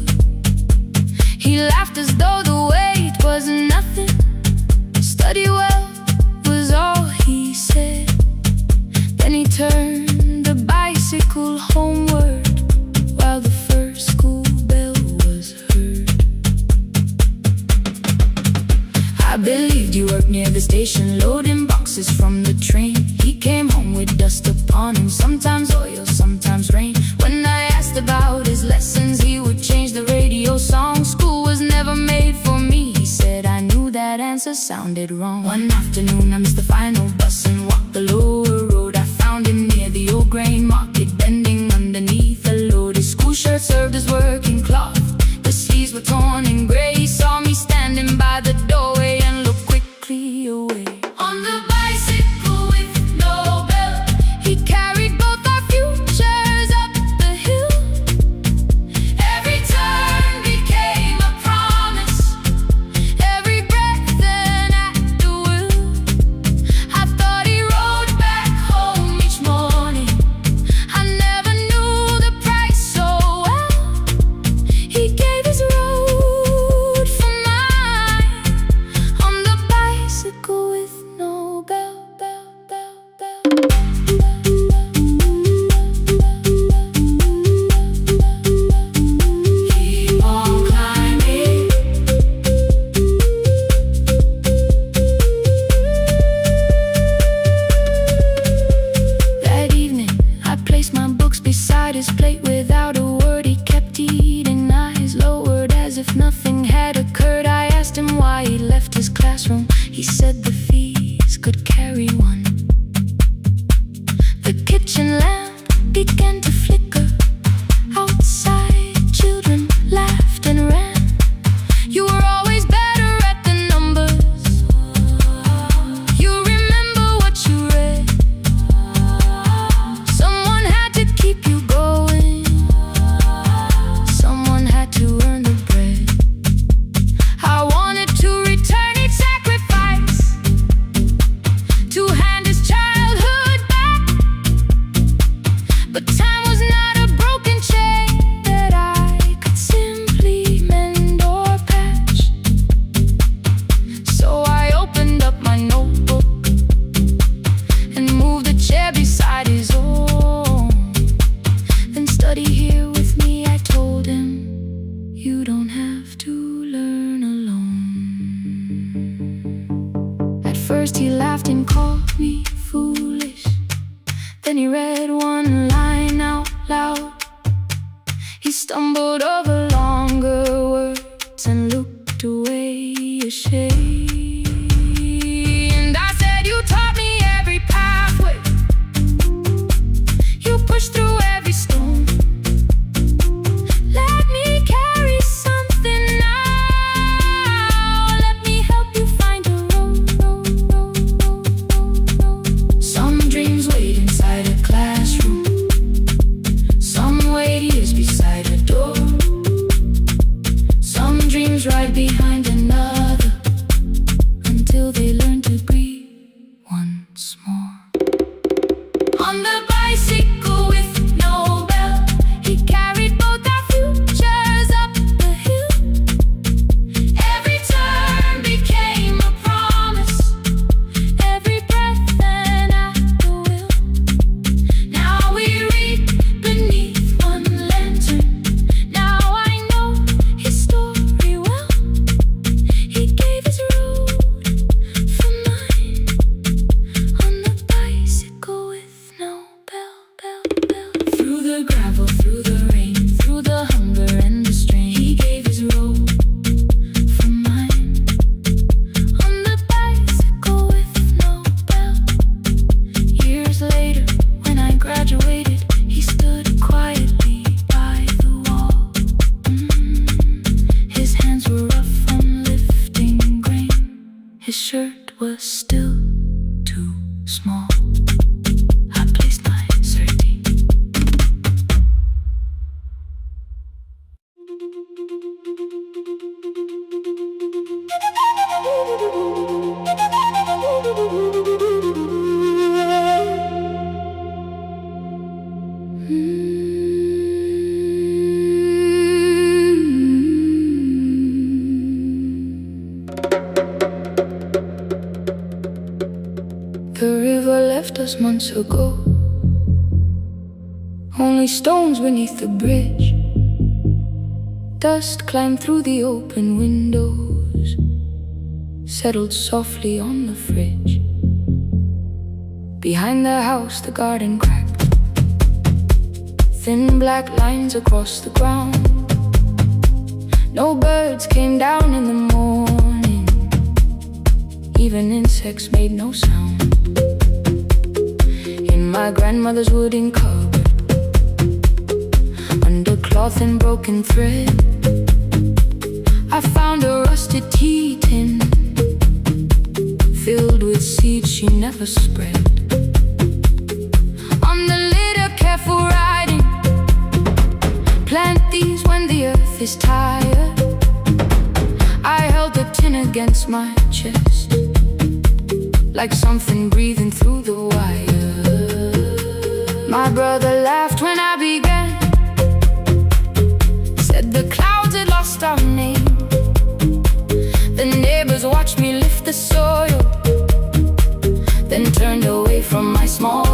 Speaker 2: He laughed as though the weight was nothing. Study well was all he said. Then he turned the bicycle homeward while the first school bell was heard. I believed you worked near the station, loading boxes from the train. He came home with dust upon him, sometimes oil, sometimes rain. When I asked about his lessons, he would change the radio song. School was never made for me, he said. I knew that answer sounded wrong. One afternoon I missed the final bus and walked the lower road. I found him near the old grain market, bending underneath a load. His school shirt served as working cloth, the sleeves were torn and gray. He saw me standing by the doorway and looked quickly away. On the bicycle with no bell, he carried both our futures up the hill. Every turn became a promise, every breath an act of will. Months ago, only stones beneath the bridge. Dust climbed through the open windows, settled softly on the fridge. Behind the house the garden cracked, thin black lines across the ground. No birds came down in the morning, even insects made no sound. My grandmother's wooden cupboard, under cloth and broken thread, I found a rusted tea tin filled with seeds she never spread. On the lid a careful writing, plant these when the earth is tired. I held the tin against my chest, like something breathing through the wire. My brother laughed when I began, said the clouds had lost our name. The neighbors watched me lift the soil, then turned away from my small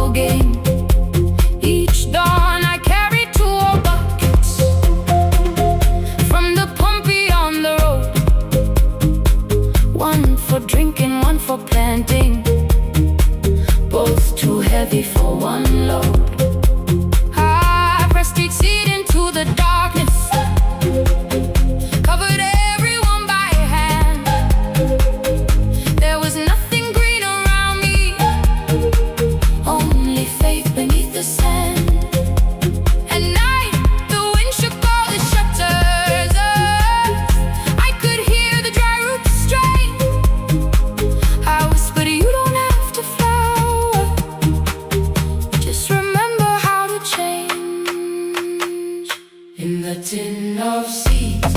Speaker 2: heavy for one load. I pressed each seat into the darkness, covered everyone by hand. There was nothing green around me, only faith beneath the sand. At night, the wind shook all the shutters up. I could hear the dry roots strain. I whispered, you don't have to flower, just remember how to change. In the tin of seeds,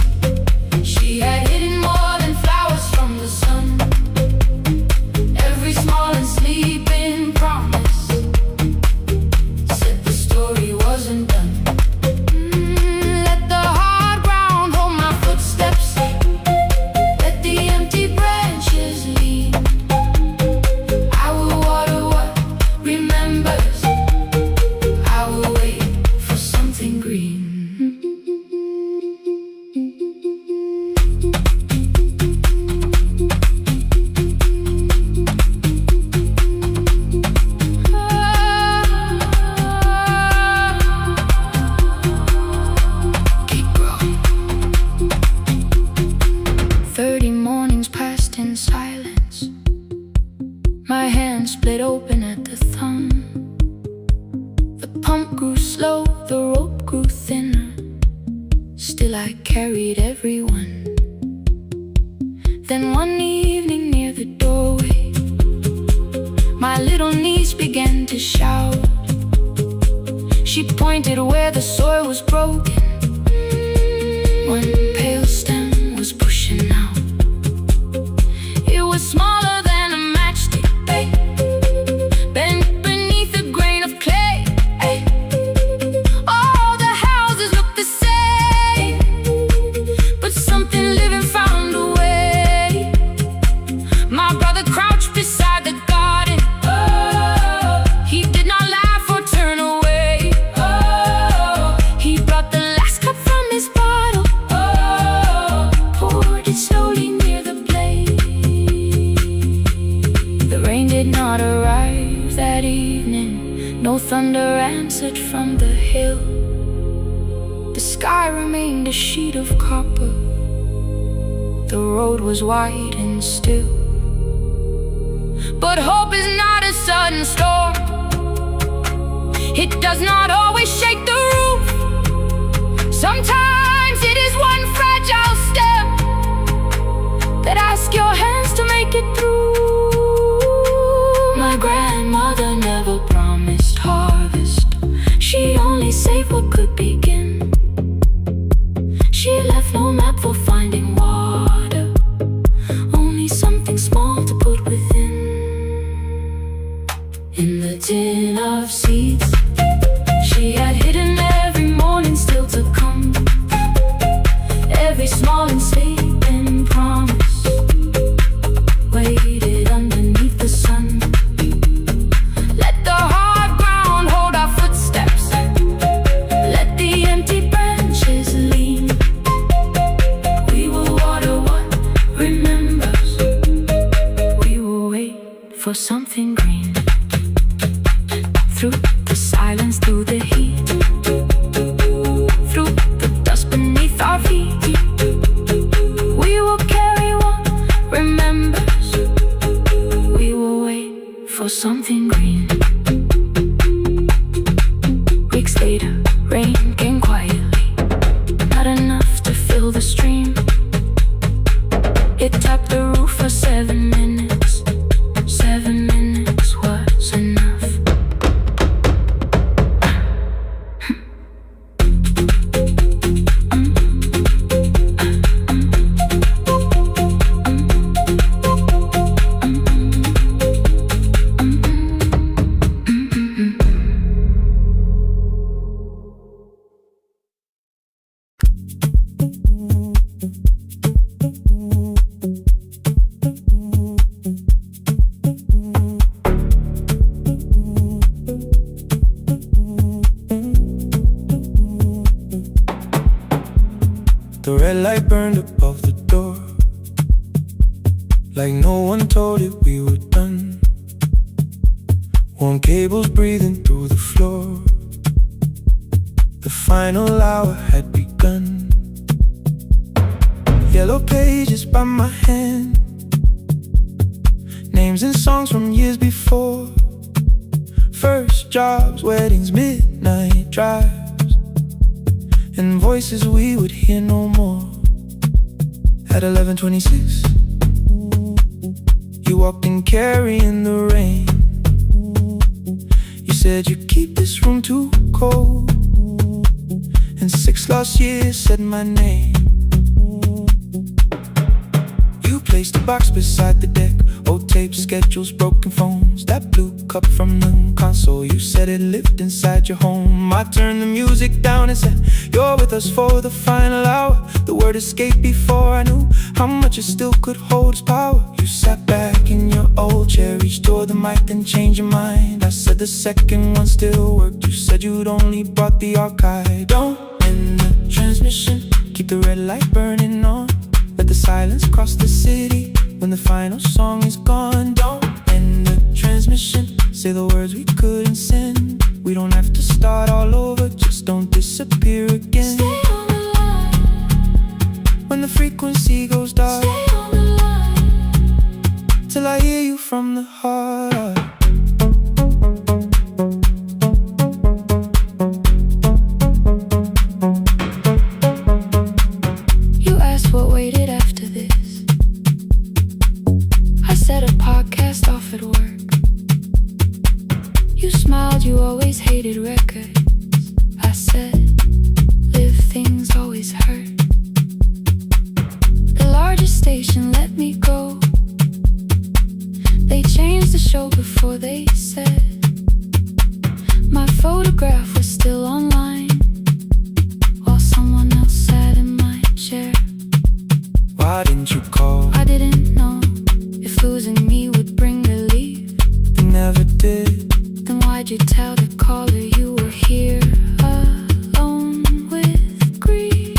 Speaker 2: she had hidden more than flowers from the sun. Every small and sleeping promise said the story wasn't done. Let the hard ground hold my footsteps, let the empty branches lean. I will water what remembers, I will wait for something green. 30 mornings passed in silence. My hand split open at the thumb. The pump grew slow, the rope grew thinner. Still I carried everyone. Then one evening near the doorway, my little niece began to shout. She pointed where the soil was broken. One pale stem was pushing out. It was smaller than a matchstick, babe, bent beneath a grain of clay. All the houses looked the same, but something living found a way. My brother crouched beside the garden. He did not laugh or turn away. He brought the last cup from his bottle, poured it slowly near the blaze. The rain did not arrive that evening. No thunder answered from the hill. The sky remained a sheet of copper. The road was wide and still. But hope is not a sudden storm. It does not always shake the roof. Sometimes it is one fragile step that asks your hands to make it through. My grandmother never promised harvest. She only saved what could begin. She left no map for finding water, only something small to put within. In the tin of seeds, she had hidden every morning still to come. Every small and sleeping promise waited underneath the sun. Let the hard ground hold our footsteps, let the empty branches lean. We will water what remembers, we will wait for something green. Through the silence, through the heat, through the dust beneath our feet, we will carry what remembers, we will wait for something green. Weeks later, rain came quietly, not enough to fill the stream. It tapped the roof for 7 minutes. 7 minutes was enough.
Speaker 3: The red light burned above the door, like no one told it we were done. Warm phone cables breathing through the floor. The final hour had begun. Yellow pages by my hand, names and songs from years before. First jobs, weddings, midnight drives, and voices we would hear no more. At 11:26, you walked in carrying the rain. You said you keep this room too cold, and 6 lost years said my name. You placed a box beside the deck, old tapes, schedules, broken phones, that blue cup from the console. You said it lived inside your home. I turned the music down and said, you're with us for the final hour. The word escaped before I knew how much it still could hold its power. You sat back in your old chair, reached toward the mic, then changed your mind. I said the second one still worked. You said you'd only brought the archive. Don't end the transmission, keep the red light burning on. Let the silence cross the city when the final song is gone. Don't end the transmission, say the words we couldn't send. We don't have to start all over, just don't disappear again.
Speaker 2: Stay on the line.
Speaker 3: When the frequency goes dark,
Speaker 2: Stay on the line.
Speaker 3: till I hear you from the heart.
Speaker 2: You asked what waited after this. I said a podcast off at work. You smiled, you always hated records. I said, live things always hurt. The largest station let me go. They changed the show before they said my photograph was still online, while someone else sat in my chair.
Speaker 3: Why didn't you call?
Speaker 2: I didn't know if losing me would bring relief.
Speaker 3: You never did.
Speaker 2: Then why'd you tell the caller you were here alone with grief?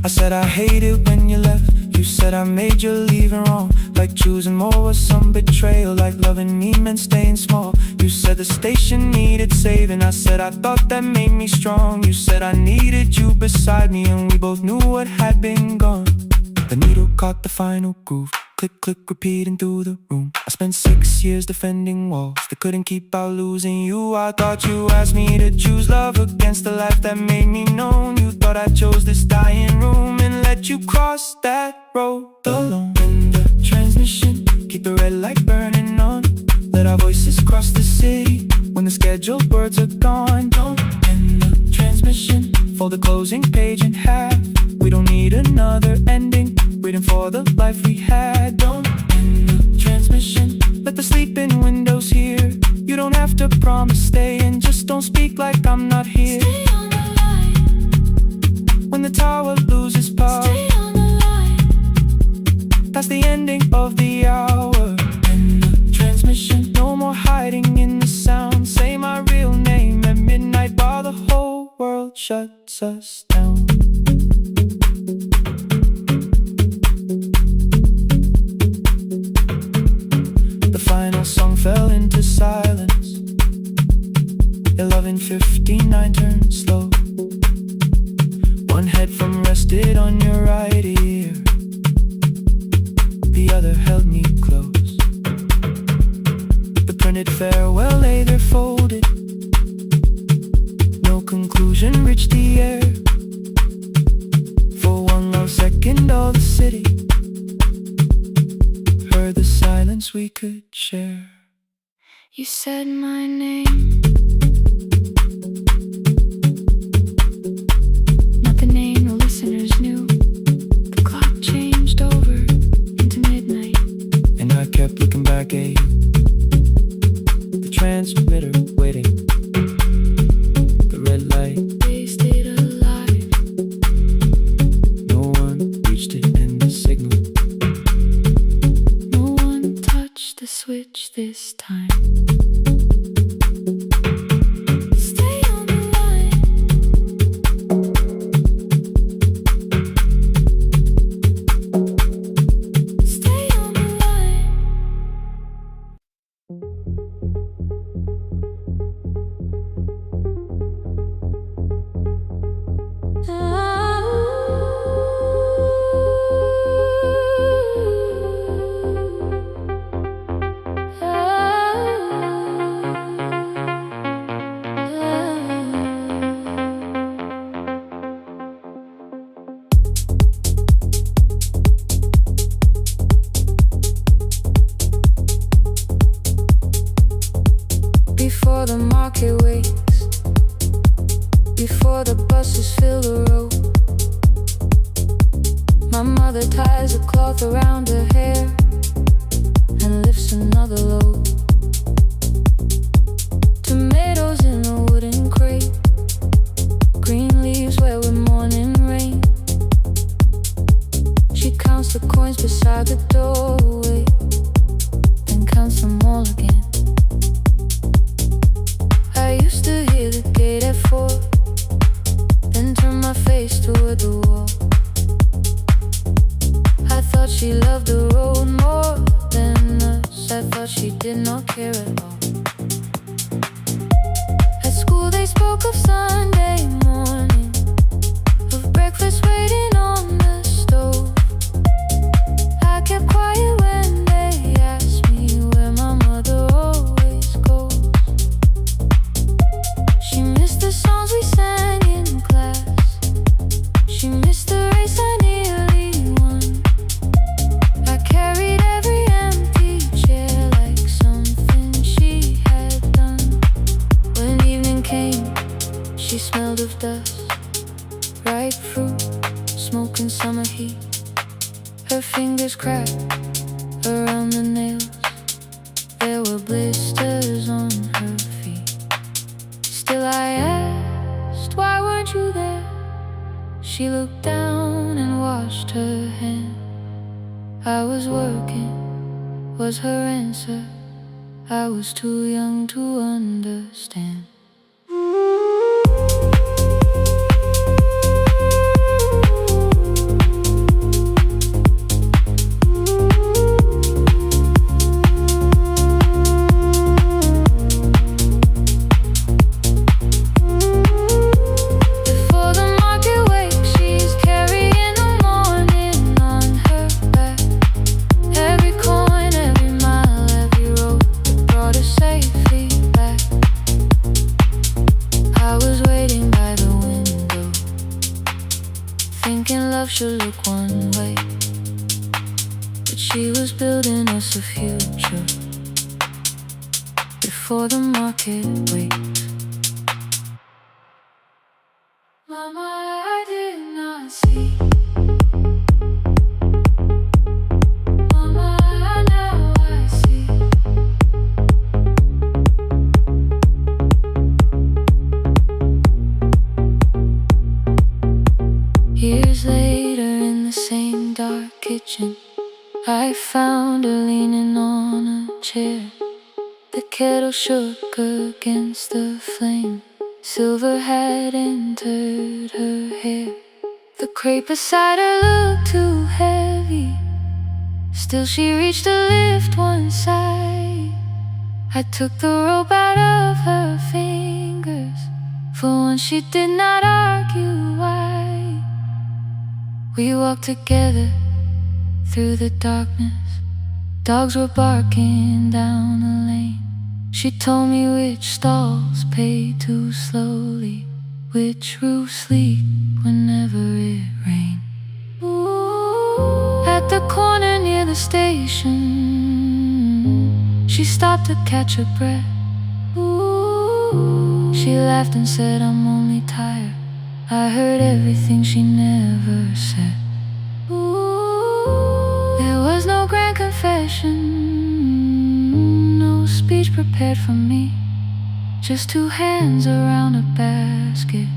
Speaker 3: I said I hate it when you left. You said I made you leaving wrong, like choosing more was some betrayal, like loving me meant staying small. You said the station needed saving. I said I thought that made me strong. You said I needed you beside me, and we both knew what had been gone. The needle caught the final groove, click, click, repeating through the room. I spent 6 years defending walls that couldn't keep out losing you. I thought you asked me to choose love against the life that made me known. You thought I chose this dying room and let you cross that road alone. In the transmission, keep the red light burning on. Let our voices cross the city when the scheduled words are gone. Don't end the transmission, fold the closing page in half. We don't need another ending, waiting for the life we had. Don't end the transmission, let the sleeping windows hear. You don't have to promise staying, just don't speak like I'm not here.
Speaker 2: Stay on the line.
Speaker 3: When the tower loses power,
Speaker 2: Stay on the line.
Speaker 3: that's the ending of the hour. End the transmission, no more hiding in the sound. Say my real name at midnight while the whole world shuts us down. The final song fell into silence. 11:59 turned slow. One headphone rested on your right ear, the other held me close. The printed farewell lay there folded. No conclusion reached the air. For one long second all the city heard the silence we could share.
Speaker 2: You said my name, not the name the listeners knew. The clock changed over into midnight,
Speaker 3: And I kept looking back at you, the transmitter waiting, the red light.
Speaker 2: they stayed alive.
Speaker 3: No one reached it in the signal.
Speaker 2: No one touched the switch this time. Stay on the line. Stay on the line. before the market wakes, before the buses fill the road. My mother ties a cloth around her hair and lifts another load. Tomatoes in a wooden crate, green leaves where we're morning rain. She counts the coins beside the doorway, then counts them all again. I used to hear the gate at 4, then turn my face toward the wall. I thought she loved the road more than us. I thought she did not care at all. At school they spoke of Sunday morning, of breakfast waiting on the stove. I kept quiet when they asked me where my mother always goes. She missed the songs we sang in class, she missed the race I nearly won. I carried every empty chair like something she had done. When evening came, she smelled of dust, ripe fruit, smoke and summer heat. Her fingers cracked around the nails, there were blisters on her feet. Still I asked, why weren't you there? She looked down and washed her hand. I was working, was her answer. I was too young to understand. Before the market wakes, she's carrying the morning on her back. Every coin, every mile, every road that brought her safely back. I was waiting by the window, thinking love should look one way, but she was building us a future before the market wakes. Mama, I did not see. Mama, now I see. Years later in the same dark kitchen, I found her leaning on a chair. The kettle shook against the flame, silver had entered her hair. The crepe beside her looked too heavy, still she reached to lift one side. I took the rope out of her fingers, for once she did not argue why. We walked together through the darkness, dogs were barking down the lane. She told me which stalls pay too slowly, which roofs leak whenever it rained. At the corner near the station, she stopped to catch her breath. She laughed and said, I'm only tired. I heard everything she never said. There was no grand confession, no speech prepared for me, just two hands around a basket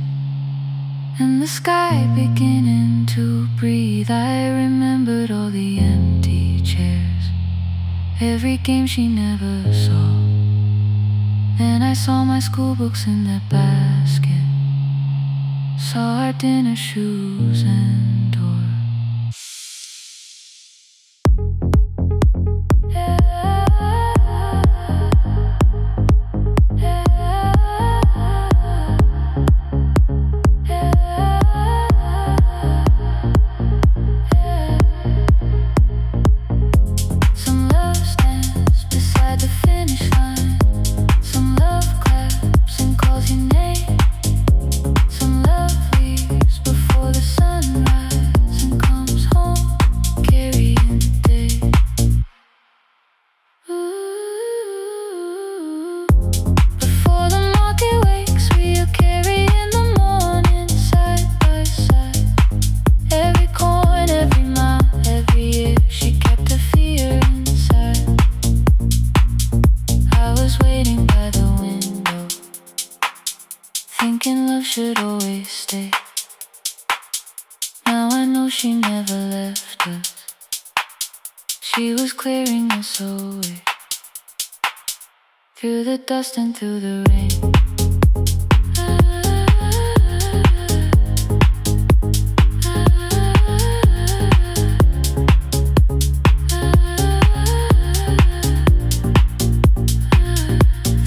Speaker 2: and the sky beginning to breathe. I remembered all the empty chairs, every game she never saw. Then I saw my school books in that basket, saw our dinner shoes and door.
Speaker 4: Sunrise.
Speaker 2: should always stay. Now I know she never left us. She was clearing us away, through the dust and through the rain.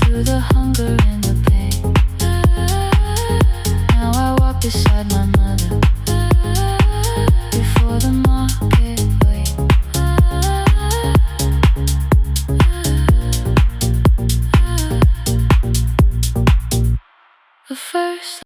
Speaker 2: Through the hunger and the pain. Now I walk beside my mother, before the market wait. The first